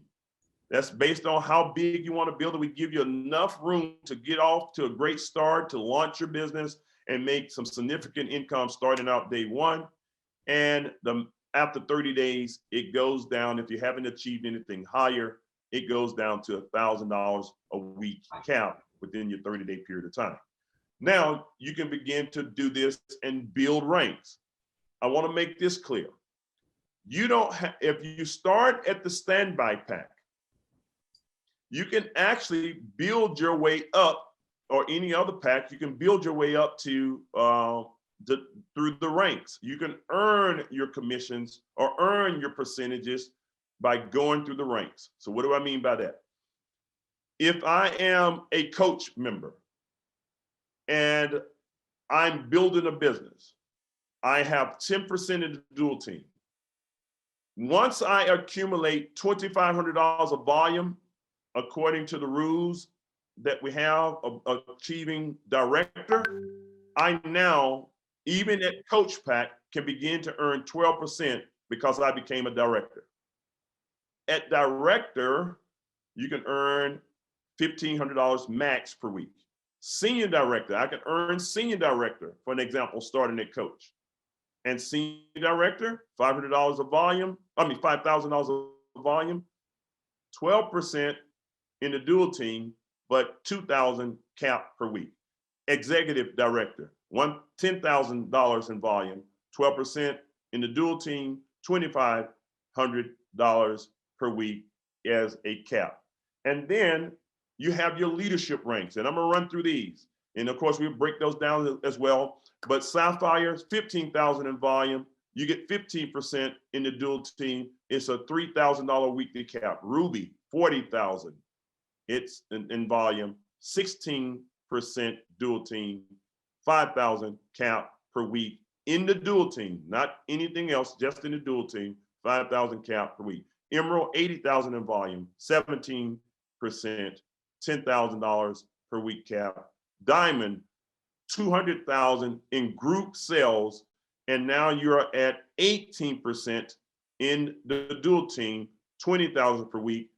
That's based on how big you want to build it. We give you enough room to get off to a great start, to launch your business and make some significant income starting out day one. And after 30 days, it goes down. If you haven't achieved anything higher, it goes down to $1,000 a week cap within your 30-day period of time. Now you can begin to do this and build ranks. I want to make this clear. You don't have, if you start at the standby pack, you can actually build your way up, or any other pack, you can build your way up to through the ranks. You can earn your commissions or earn your percentages by going through the ranks. So what do I mean by that? If I am a coach member and I'm building a business, I have 10% of the dual team. Once I accumulate $2,500 of volume, according to the rules that we have of achieving director, I now, even at coach pack, can begin to earn 12% because I became a director. At director, you can earn $1,500 max per week. Senior director, I can earn senior director, for an example, starting at coach. And senior director, $500 of volume, $5,000 of volume, 12% in the dual team, but $2,000 cap per week. Executive director, $10,000 in volume, 12% in the dual team, $2,500 per week as a cap. And then you have your leadership ranks, and I'm gonna run through these. And of course, we'll break those down as well. But Sapphire, 15,000 in volume, you get 15% in the dual team. It's a $3,000 weekly cap. Ruby, 40,000. It's in volume, 16% dual team, 5,000 cap per week in the dual team, not anything else, just in the dual team, 5,000 cap per week. Emerald, 80,000 in volume, 17%, $10,000 per week cap. Diamond, 200,000 in group sales, and now you're at 18% in the dual team, 20,000 per week.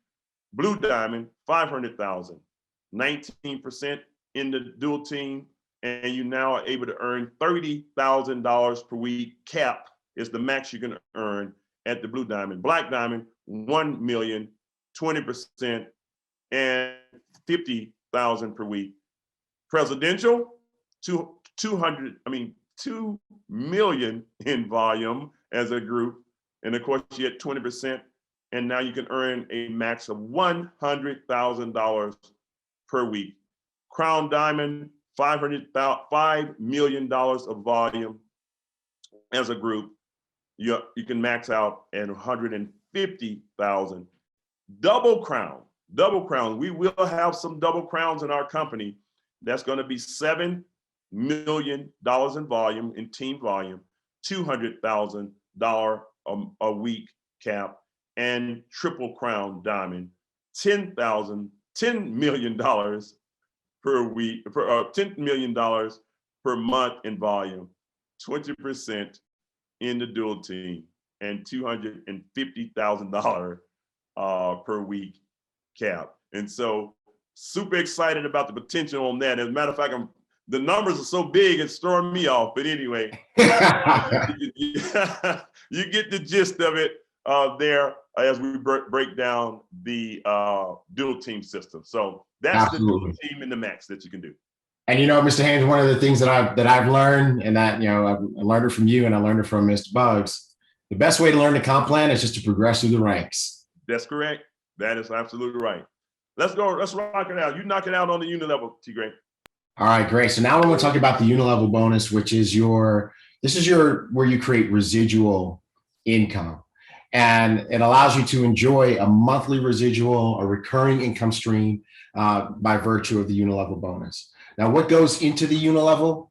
Blue Diamond, 500,000, 19% in the dual team, and you now are able to earn $30,000 per week. Cap is the max you can earn at the Blue Diamond. Black Diamond, 1 million, 20%, and 50,000 per week. Presidential, 2 million in volume as a group. And of course, you get 20%. And now you can earn a max of $100,000 per week. Crown Diamond, $5 million of volume as a group. You can max out at 150,000. Double Crown. We will have some double crowns in our company. That's going to be $7 million in volume, in team volume, $200,000 a week cap, and Triple Crown Diamond, $10 million per week, $10 million per month in volume, 20% in the dual team, and $250,000 per week cap. And so super excited about the potential on that. As a matter of fact, the numbers are so big, it's throwing me off. But anyway, you get the gist of it there as we break down the dual team system. So that's Absolutely. the dual team in the max that you can do. And Mr. Haynes, one of the things that I've learned, and that I learned it from you, and I learned it from Mr. Bugs. The best way to learn the comp plan is just to progress through the ranks. That's correct. That is absolutely right. Let's go. Let's rock it out. You knock it out on the unit level, T. Gray. All right, great. So now we're going to talk about the unilevel bonus, which is where you create residual income. And it allows you to enjoy a monthly residual, a recurring income stream by virtue of the unilevel bonus. Now, what goes into the unilevel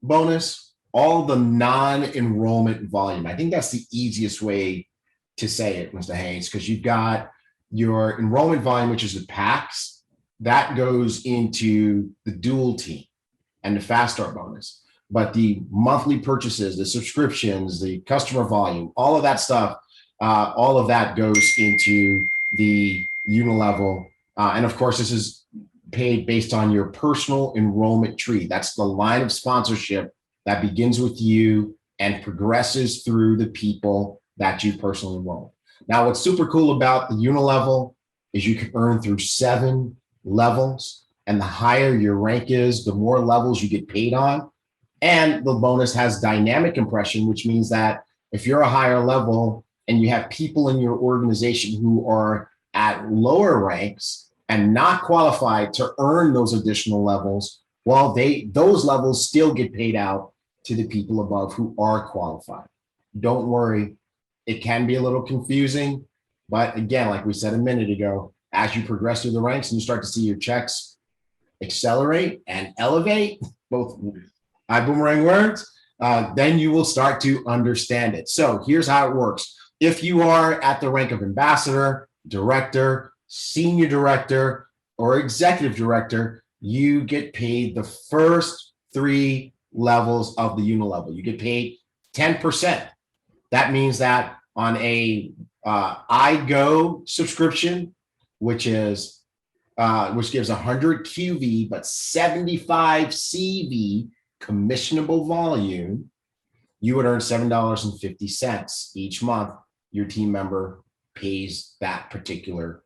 bonus? All the non-enrollment volume. I think that's the easiest way to say it, Mr. Haynes, because you've got your enrollment volume, which is the packs, that goes into the dual team and the fast start bonus. But the monthly purchases, the subscriptions, the customer volume, all of that stuff, all of that goes into the unilevel. And of course, this is paid based on your personal enrollment tree. That's the line of sponsorship that begins with you and progresses through the people that you personally enroll. Now, what's super cool about the unilevel is you can earn through 7 levels, and the higher your rank is, the more levels you get paid on. And the bonus has dynamic compression, which means that if you're a higher level and you have people in your organization who are at lower ranks and not qualified to earn those additional levels, well, those levels still get paid out to the people above who are qualified. Don't worry. It can be a little confusing, but again, like we said a minute ago, as you progress through the ranks and you start to see your checks accelerate and elevate, both Ibüümerang words, then you will start to understand it. So here's how it works. If you are at the rank of ambassador, director, senior director, or executive director, you get paid the first 3 levels of the unilevel. You get paid 10%. That means that on a iGo subscription, which gives 100 QV but 75 CV commissionable volume, you would earn $7.50 each month. Your team member pays that particular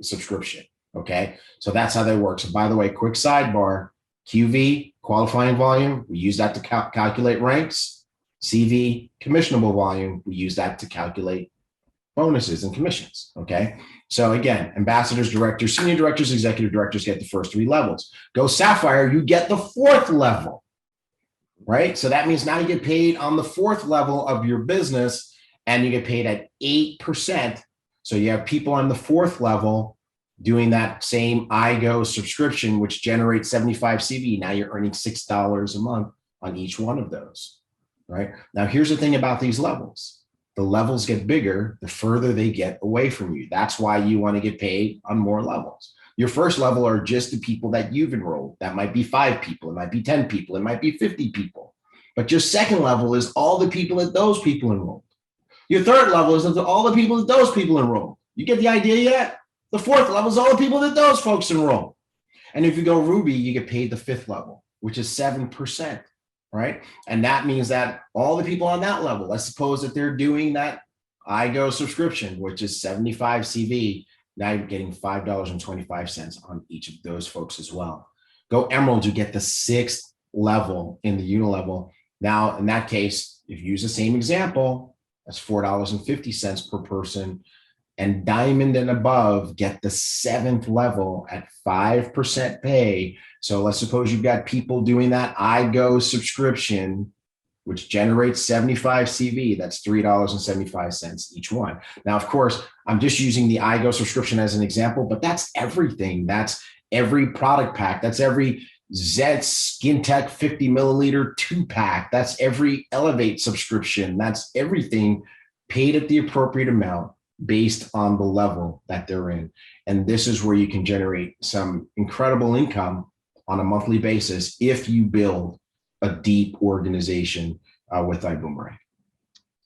subscription. Okay, so that's how that works. And by the way, quick sidebar: QV Qualifying volume, we use that to calculate ranks. CV, commissionable volume, we use that to calculate bonuses and commissions. Okay. So again, ambassadors, directors, senior directors, executive directors get the first 3 levels. Go Sapphire, you get the 4th level, right? So that means now you get paid on the 4th level of your business, and you get paid at 8%. So you have people on the 4th level doing that same iGo subscription, which generates 75 CV. Now you're earning $6 a month on each one of those, right? Now, here's the thing about these levels. The levels get bigger the further they get away from you. That's why you want to get paid on more levels. Your first level are just the people that you've enrolled. That might be 5 people. It might be 10 people. It might be 50 people. But your second level is all the people that those people enrolled. Your third level is all the people that those people enrolled. You get the idea yet? The 4th level is all the people that those folks enroll. And if you go Ruby, you get paid the 5th level, which is 7%, right? And that means that all the people on that level, let's suppose that they're doing that iGo subscription, which is 75 CV. Now you're getting $5.25 on each of those folks as well. Go Emerald, you get the 6th level in the unilevel. Now, in that case, if you use the same example, that's $4.50 per person. And Diamond and above get the 7th level at 5% pay. So let's suppose you've got people doing that iGo subscription, which generates 75 CV. That's $3.75 each one. Now, of course, I'm just using the iGo subscription as an example, but that's everything. That's every product pack. That's every Zet Skin Tech 50 milliliter 2-pack. That's every Elevate subscription. That's everything paid at the appropriate amount based on the level that they're in. And this is where you can generate some incredible income on a monthly basis if you build a deep organization with Ibüümerang.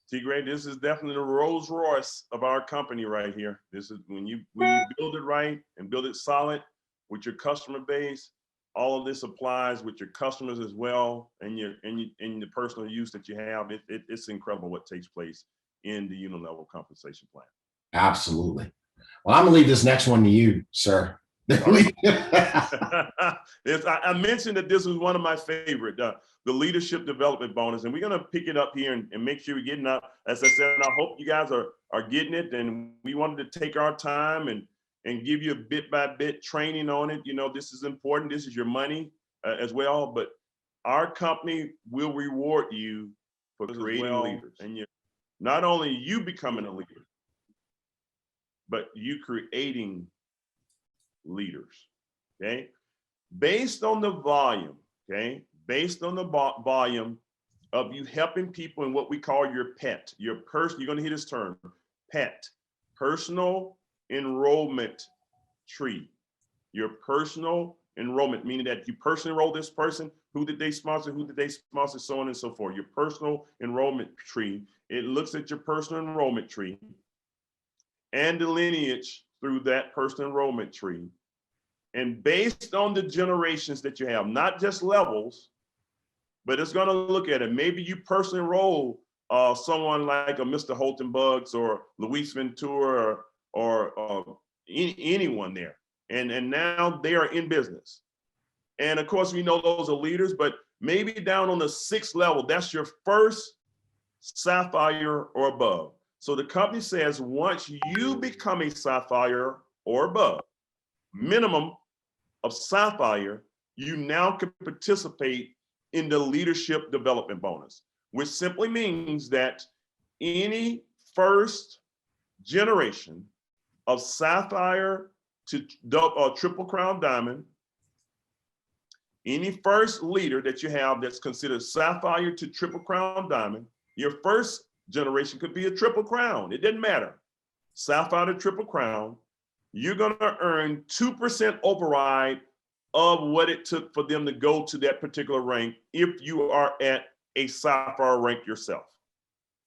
T. Gray, this is definitely the Rolls Royce of our company right here. This is when you build it right and build it solid with your customer base. All of this applies with your customers as well, and the personal use that you have. It's incredible what takes place in the unilevel compensation plan. Absolutely. Well, I'm gonna leave this next one to you, sir. I mentioned that this was one of my favorite, the leadership development bonus, and we're gonna pick it up here and make sure we're getting up. As I said, I hope you guys are getting it, and we wanted to take our time and give you a bit by bit training on it. You know, this is important. This is your money as well, but our company will reward you for creating leaders, and not only you becoming a leader, but you creating leaders, okay? Based on the volume, okay? Based on the volume of you helping people in what we call your PET, you're gonna hear this term, PET, personal enrollment tree. Your personal enrollment, meaning that you personally enroll this person, who did they sponsor, so on and so forth. Your personal enrollment tree, it looks at your personal enrollment tree and the lineage through that personal enrollment tree. And based on the generations that you have, not just levels, but it's gonna look at it. Maybe you personally enroll someone like a Mr. Holton Bugs or Luis Ventura or anyone there. And now they are in business. And of course, we know those are leaders, but maybe down on the 6th level, that's your first Sapphire or above. So the company says, once you become a Sapphire or above, minimum of Sapphire, you now can participate in the leadership development bonus, which simply means that any first generation of Sapphire to Triple Crown Diamond, any first leader that you have that's considered Sapphire to Triple Crown Diamond, your first generation could be a Triple Crown. It didn't matter. Sapphire to Triple Crown, you're gonna earn 2% override of what it took for them to go to that particular rank if you are at a Sapphire rank yourself.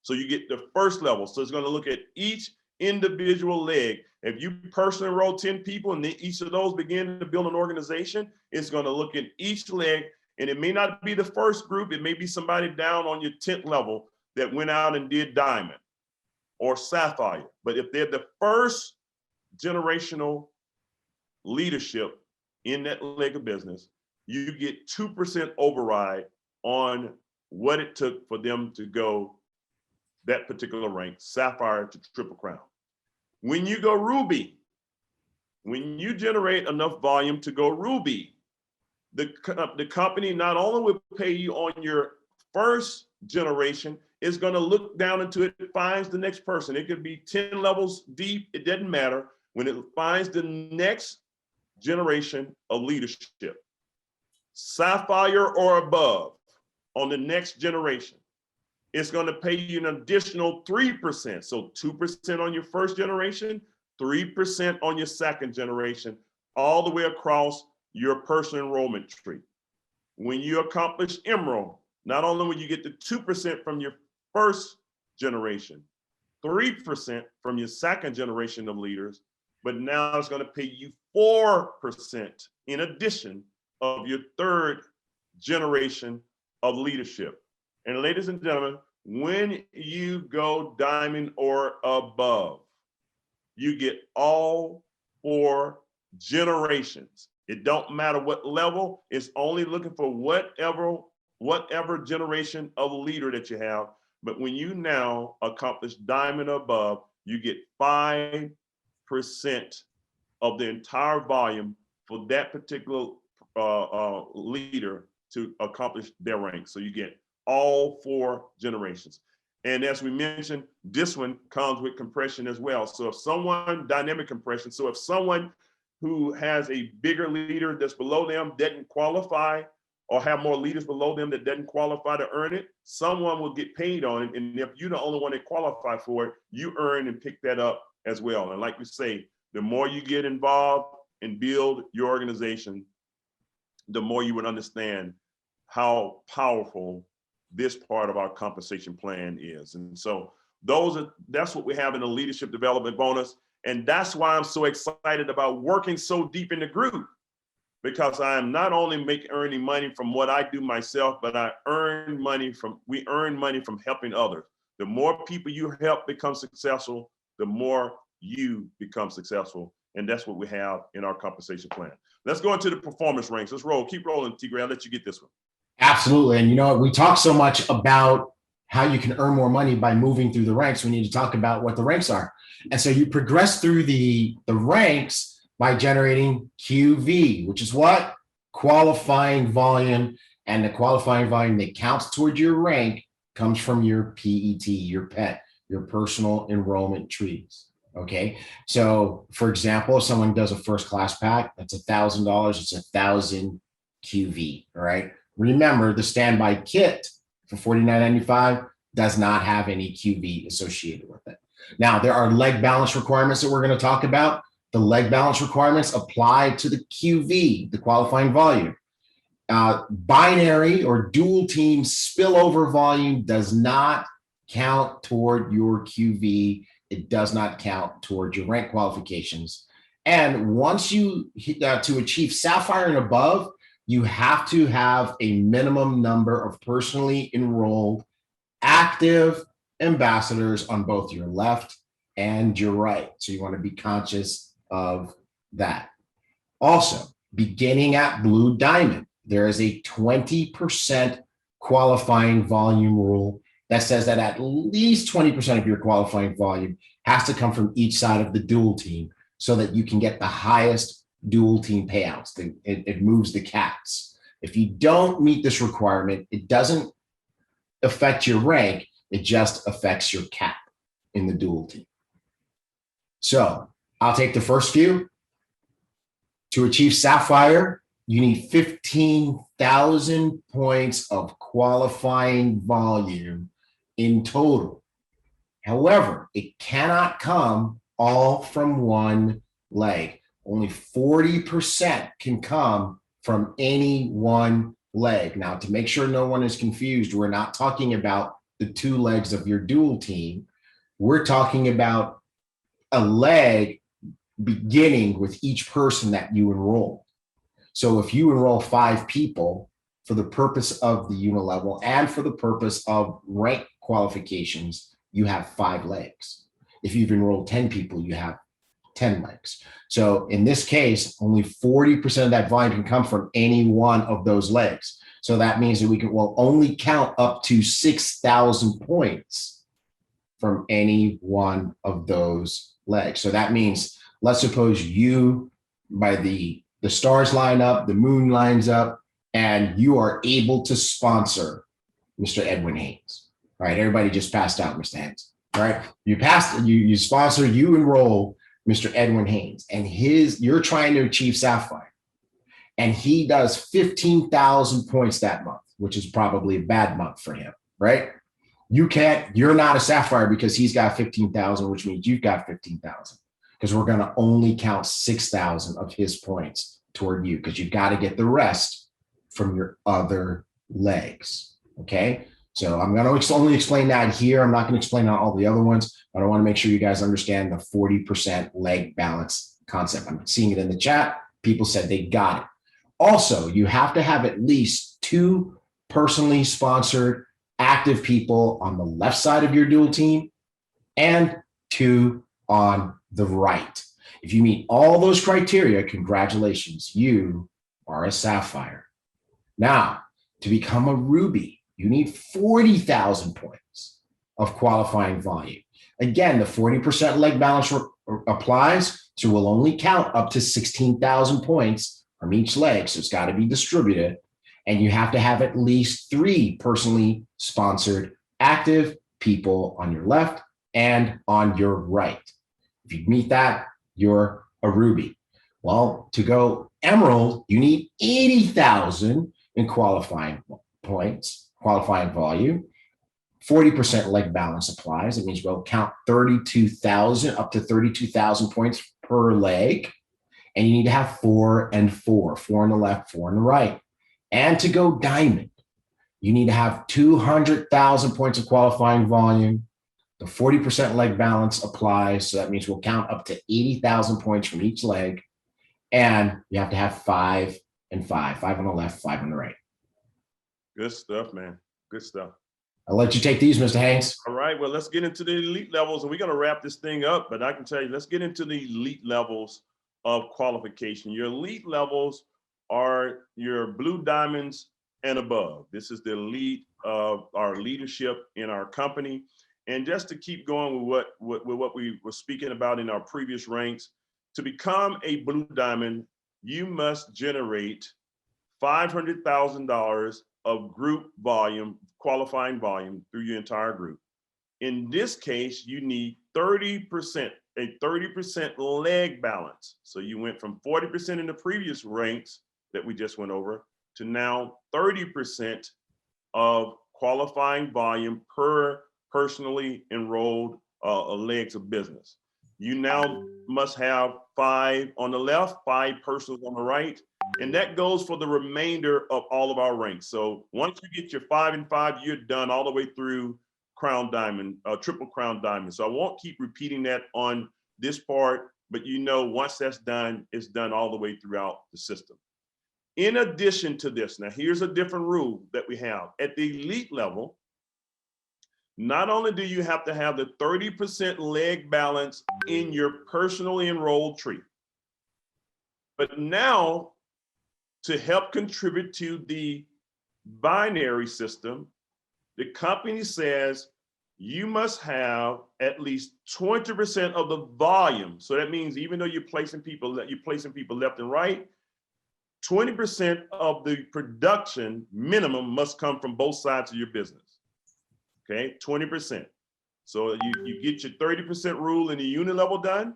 So you get the first level. So it's gonna look at each individual leg. If you personally enroll 10 people and then each of those begin to build an organization, it's gonna look at each leg, and it may not be the first group, it may be somebody down on your 10th level that went out and did Diamond or Sapphire. But if they're the first generational leadership in that leg of business, you get 2% override on what it took for them to go that particular rank, Sapphire to Triple Crown. When you go Ruby, when you generate enough volume to go Ruby, the company not only will pay you on your first generation, it's going to look down into it, finds the next person. It could be 10 levels deep, it doesn't matter. When it finds the next generation of leadership, Sapphire or above on the next generation, it's going to pay you an additional 3%. So 2% on your first generation, 3% on your second generation, all the way across your personal enrollment tree. When you accomplish Emerald, not only will you get the 2% from your first generation, 3% from your second generation of leaders, but now it's going to pay you 4% in addition of your third generation of leadership. And ladies and gentlemen, when you go diamond or above, you get all 4 generations. It don't matter what level, it's only looking for whatever generation of leader that you have. But when you now accomplish diamond above, you get 5% of the entire volume for that particular leader to accomplish their rank. So you get all 4 generations. And as we mentioned, this one comes with compression as well. So if someone, dynamic compression, so if someone who has a bigger leader that's below them doesn't qualify, or have more leaders below them that doesn't qualify to earn it, someone will get paid on it. And if you're the only one that qualify for it, you earn and pick that up as well. And like we say, the more you get involved and build your organization, the more you would understand how powerful this part of our compensation plan is. And so that's what we have in the leadership development bonus. And that's why I'm so excited about working so deep in the group, because I am not only earning money from what I do myself, but we earn money from helping others. The more people you help become successful, the more you become successful. And that's what we have in our compensation plan. Let's go into the performance ranks. Let's roll. Keep rolling, Tigray. I'll let you get this one. Absolutely. And you know, we talk so much about how you can earn more money by moving through the ranks. We need to talk about what the ranks are. And so you progress through the ranks by generating QV, which is what? Qualifying volume. And the qualifying volume that counts towards your rank comes from your PET, your PET, your personal enrollment trees. Okay. So for example, if someone does a first class pack, that's $1,000. It's 1,000 QV. All right. Remember, the standby kit for $49.95 does not have any QV associated with it. Now, there are leg balance requirements that we're going to talk about. The leg balance requirements apply to the QV, the qualifying volume. Binary or dual team spillover volume does not count toward your QV. It does not count toward your rank qualifications. And once you to achieve Sapphire and above, you have to have a minimum number of personally enrolled active ambassadors on both your left and your right. So you want to be conscious of that. Also, beginning at Blue Diamond, there is a 20% qualifying volume rule that says that at least 20% of your qualifying volume has to come from each side of the dual team so that you can get the highest dual team payouts. It moves the caps. If you don't meet this requirement, it doesn't affect your rank. It just affects your cap in the dual team. So I'll take the first few. To achieve Sapphire, you need 15,000 points of qualifying volume in total. However, it cannot come all from one leg. Only 40% can come from any one leg. Now, to make sure no one is confused, we're not talking about the 2 legs of your dual team. We're talking about a leg beginning with each person that you enroll. So if you enroll 5 people for the purpose of the unilevel and for the purpose of rank qualifications, you have 5 legs. If you've enrolled 10 people, you have 10 legs. So in this case, only 40% of that volume can come from any one of those legs. So that means that will only count up to 6,000 points from any one of those legs. So that means, let's suppose by the stars line up, the moon lines up, and you are able to sponsor Mr. Edwin Haynes. All right, everybody just passed out, Mr. Haynes. All right, you sponsor, you enroll Mr. Edwin Haynes, and you're trying to achieve Sapphire, and he does 15,000 points that month, which is probably a bad month for him, right? You're not a Sapphire because he's got 15,000, which means you've got 15,000, because we're going to only count 6,000 of his points toward you, because you've got to get the rest from your other legs. Okay. So I'm going to only explain that here. I'm not going to explain all the other ones, but I want to make sure you guys understand the 40% leg balance concept. I'm seeing it in the chat. People said they got it. Also, you have to have at least 2 personally sponsored active people on the left side of your dual team and 2 on the right. If you meet all those criteria, congratulations, you are a Sapphire. Now, to become a Ruby, you need 40,000 points of qualifying volume. Again, the 40% leg balance applies, so we'll only count up to 16,000 points from each leg, so it's got to be distributed. And you have to have at least 3 personally sponsored active people on your left and on your right. If you meet that, you're a Ruby. Well, to go Emerald, you need 80,000 in qualifying points, qualifying volume. 40% leg balance applies. It means we'll count 32,000, up to 32,000 points per leg. And you need to have 4 and 4, 4 on the left, 4 on the right. And to go Diamond, you need to have 200,000 points of qualifying volume. The 40% leg balance applies. So that means we'll count up to 80,000 points from each leg. And you have to have 5 and 5, 5 on the left, 5 on the right. Good stuff, man. Good stuff. I'll let you take these, Mr. Haynes. All right, well, let's get into the elite levels, and we're going to wrap this thing up, but I can tell you, let's get into the elite levels of qualification. Your elite levels are your blue diamonds and above. This is the elite of our leadership in our company. And just to keep going with what we were speaking about in our previous ranks, to become a blue diamond, you must generate $500,000 of group volume, qualifying volume through your entire group. In this case, you need 30%, a 30% leg balance. So you went from 40% in the previous ranks that we just went over to now 30% of qualifying volume per personally enrolled legs of business. You now must have 5 on the left, 5 personals on the right, and that goes for the remainder of all of our ranks. So once you get your 5 and 5, you're done all the way through Crown Diamond, Triple Crown Diamond. So I won't keep repeating that on this part, but you know, once that's done, it's done all the way throughout the system. In addition to this, now here's a different rule that we have. At the elite level, not only do you have to have the 30% leg balance in your personally enrolled tree, but now to help contribute to the binary system, the company says you must have at least 20% of the volume. So that means even though you're placing people left and right, 20% of the production minimum must come from both sides of your business. Okay, 20%. So you get your 30% rule in the unit level done,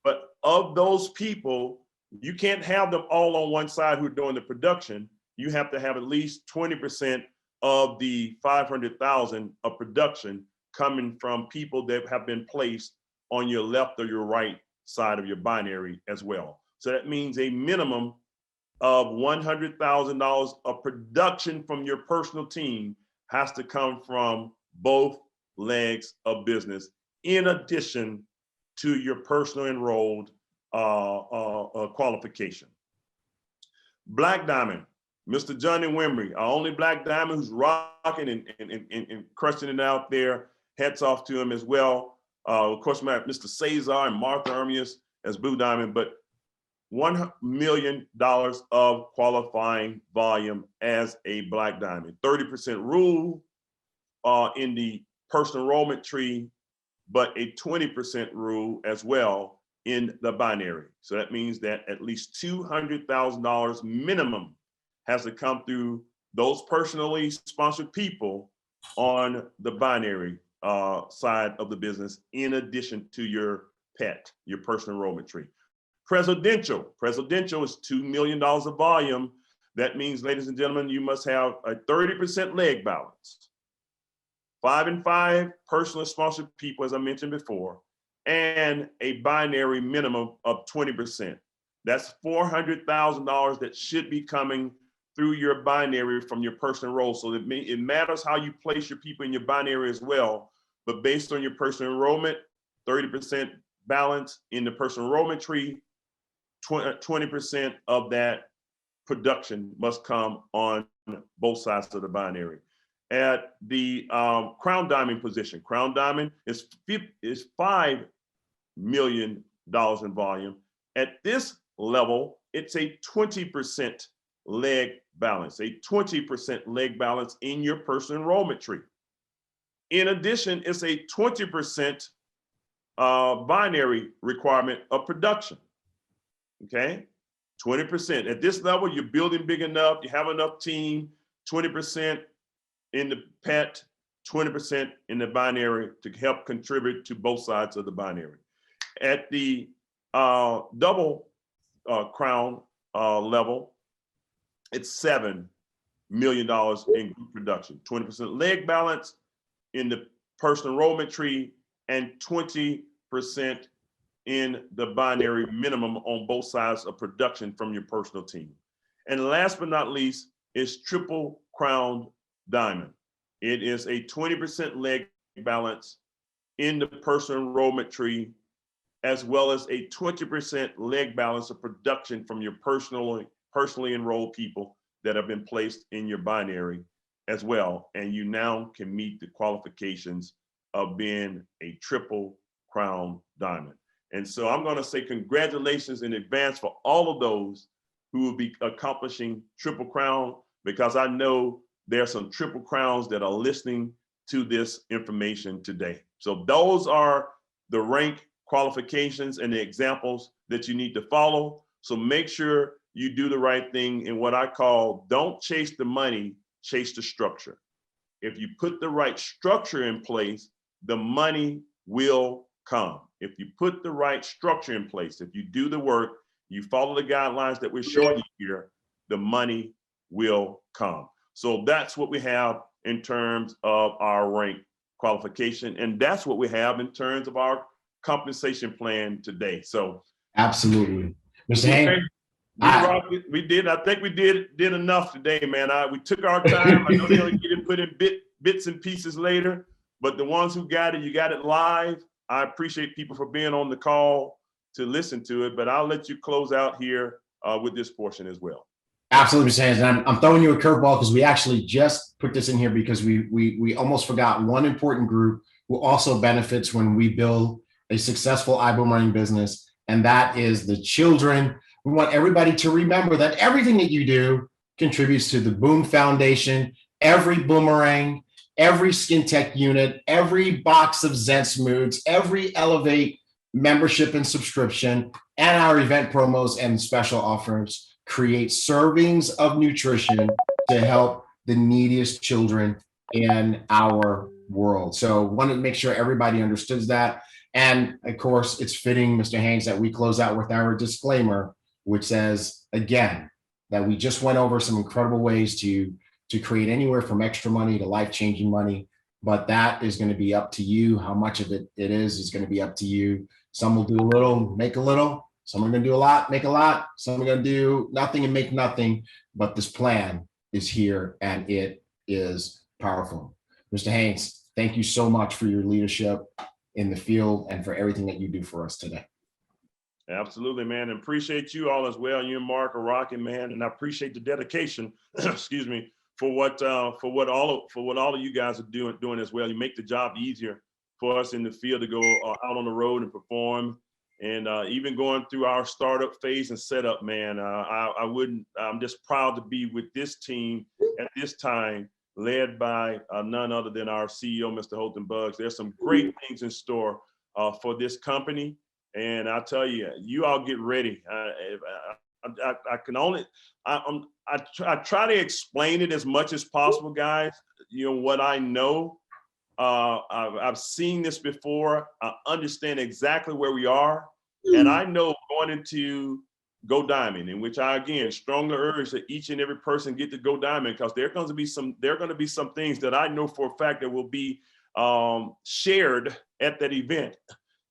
but of those people, you can't have them all on one side who are doing the production. You have to have at least 20% of the 500,000 of production coming from people that have been placed on your left or your right side of your binary as well. So that means a minimum of $100,000 of production from your personal team has to come from both legs of business, in addition to your personal enrolled qualification. Black Diamond, Mr. Johnny Wimbrey, our only Black Diamond who's rocking and crushing it out there. Hats off to him as well. Of course, we have Mr. Cesar and Martha Ermias as Blue Diamond, but $1 million of qualifying volume as a Black Diamond. 30% rule in the personal enrollment tree, but a 20% rule as well in the binary. So that means that at least $200,000 minimum has to come through those personally sponsored people on the binary side of the business, in addition to your PET, your personal enrollment tree. Presidential is $2 million of volume. That means, ladies and gentlemen, you must have a 30% leg balance. 5 and 5 personally sponsored people, as I mentioned before, and a binary minimum of 20%. That's $400,000 that should be coming through your binary from your personal role. So it matters how you place your people in your binary as well, but based on your personal enrollment, 30% balance in the personal enrollment tree, 20% of that production must come on both sides of the binary. At the Crown Diamond position, Crown Diamond is $5 million in volume. At this level, it's a 20% leg balance, a 20% leg balance in your personal enrollment tree. In addition, it's a 20% binary requirement of production. Okay, 20%. At this level, you're building big enough, you have enough team, 20% in the PET, 20% in the binary to help contribute to both sides of the binary. At the double crown level, it's $7 million in group production, 20% leg balance in the personal enrollment tree, and 20% in the binary minimum on both sides of production from your personal team. And last but not least is triple crown diamond. It is a 20% leg balance in the personal enrollment tree, as well as a 20% leg balance of production from your personally enrolled people that have been placed in your binary as well. And you now can meet the qualifications of being a triple crown diamond. And so I'm going to say congratulations in advance for all of those who will be accomplishing triple crown, because I know there are some triple crowns that are listening to this information today. So those are the rank qualifications and the examples that you need to follow. So make sure you do the right thing in what I call, don't chase the money, chase the structure. If you put the right structure in place, the money will come. If you put the right structure in place, if you do the work, you follow the guidelines that we're showing you here, the money will come. So that's what we have in terms of our rank qualification. And that's what we have in terms of our compensation plan today. So absolutely. Mr. Haynes, we did. I think we did enough today, man. We took our time. I know they're going to get it put in bits and pieces later, but the ones who got it, you got it live. I appreciate people for being on the call to listen to it, but I'll let you close out here with this portion as well. Absolutely, Mr. Haynes. And I'm throwing you a curveball because we actually just put this in here because we almost forgot one important group who also benefits when we build a successful Ibüümerang business, and that is the children. We want everybody to remember that everything that you do contributes to the BÜM Foundation. Every boomerang, every skin tech unit, every box of Zen Moods, every Elevate membership and subscription, and our event promos and special offers create servings of nutrition to help the neediest children in our world. So wanted to make sure everybody understood that. And of course, it's fitting, Mr. Haynes, that we close out with our disclaimer, which says, again, that we just went over some incredible ways to create anywhere from extra money to life-changing money. But that is going to be up to you. How much of it is going to be up to you. Some will do a little, make a little. Some are going to do a lot, make a lot. Some are going to do nothing and make nothing. But this plan is here and it is powerful. Mr. Haynes, thank you so much for your leadership in the field and for everything that you do for us today. Absolutely, man. And appreciate you all as well. You and Mark are rocking, man. And I appreciate the dedication, excuse me, for what all of you guys are doing as well. You make the job easier for us in the field to go out on the road and perform. And even going through our startup phase and setup, man, I'm just proud to be with this team at this time, led by none other than our CEO, Mr. Holton Buggs. There's some great things in store for this company. And I tell you, you all get ready. I try to explain it as much as possible, guys. You know, what I know, I've seen this before. I understand exactly where we are. And I know going into Go Diamond, in which I, again, strongly urge that each and every person get to Go Diamond, because there are going to be some things that I know for a fact that will be shared at that event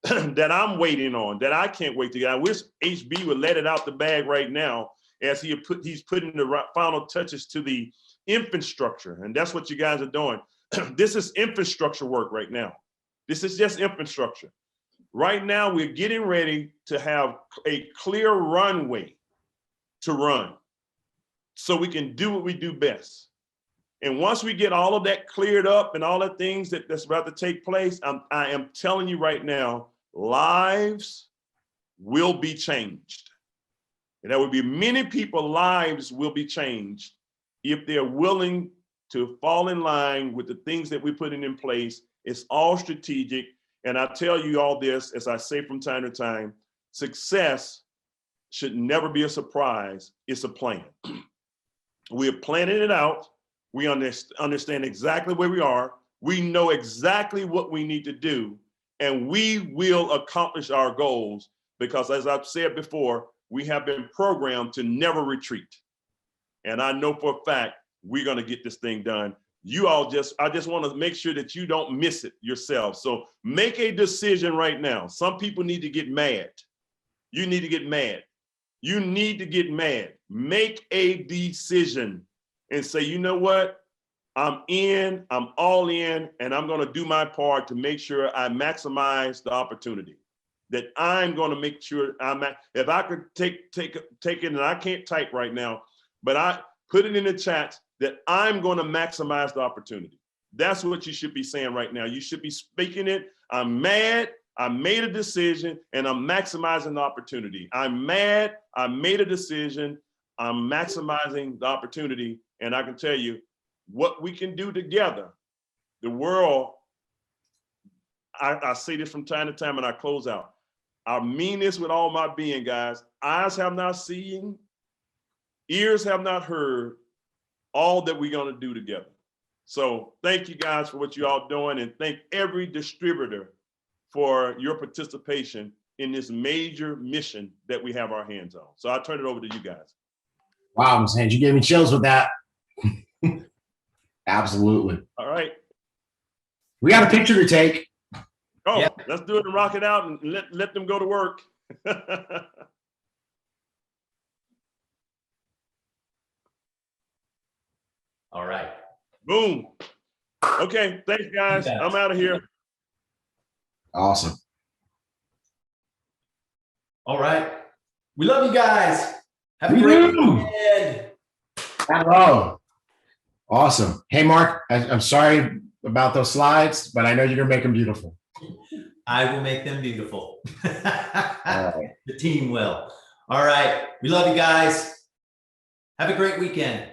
that I'm waiting on, that I can't wait to get. I wish HB would let it out the bag right now, as he's putting the final touches to the infrastructure. And that's what you guys are doing. This is infrastructure work right now. This is just infrastructure. Right now, we're getting ready to have a clear runway to run so we can do what we do best. And once we get all of that cleared up and all the things that's about to take place, I am telling you right now, lives will be changed. And there will be many people, lives will be changed if they're willing to fall in line with the things that we're putting in place. It's all strategic. And I tell you all this, as I say from time to time, success should never be a surprise. It's a plan. We're planning it out. We understand exactly where we are. We know exactly what we need to do, and we will accomplish our goals, because, as I've said before, we have been programmed to never retreat. And I know for a fact we're going to get this thing done. I just want to make sure that you don't miss it yourself. So make a decision right now. Some people need to get mad. You need to get mad. You need to get mad. Make a decision and say, you know what? I'm all in, and I'm going to do my part to make sure I maximize the opportunity. That I'm going to make sure if I could take it, and I can't type right now, but I put it in the chat, that I'm going to maximize the opportunity. That's what you should be saying right now. You should be speaking it. I'm mad. I made a decision, and I'm maximizing the opportunity. I'm mad. I made a decision. I'm maximizing the opportunity. And I can tell you what we can do together. The world, I say this from time to time, and I close out. I mean this with all my being, guys. Eyes have not seen, ears have not heard, all that we're going to do together. So thank you guys for what you all doing, and thank every distributor for your participation in this major mission that we have our hands on. So I'll turn it over to you guys. Wow, Ms. Haynes, you gave me chills with that. Absolutely. All right. We got a picture to take. Oh, Yeah. Let's do it and rock it out and let them go to work. All right. Boom. Okay, thanks guys. Yeah. I'm out of here. Awesome. All right. We love you guys. Have a We great do. weekend. Hello. Awesome. Hey, Mark, I'm sorry about those slides, but I know you're going to make them beautiful. I will make them beautiful. All right. The team will. All right. We love you guys. Have a great weekend.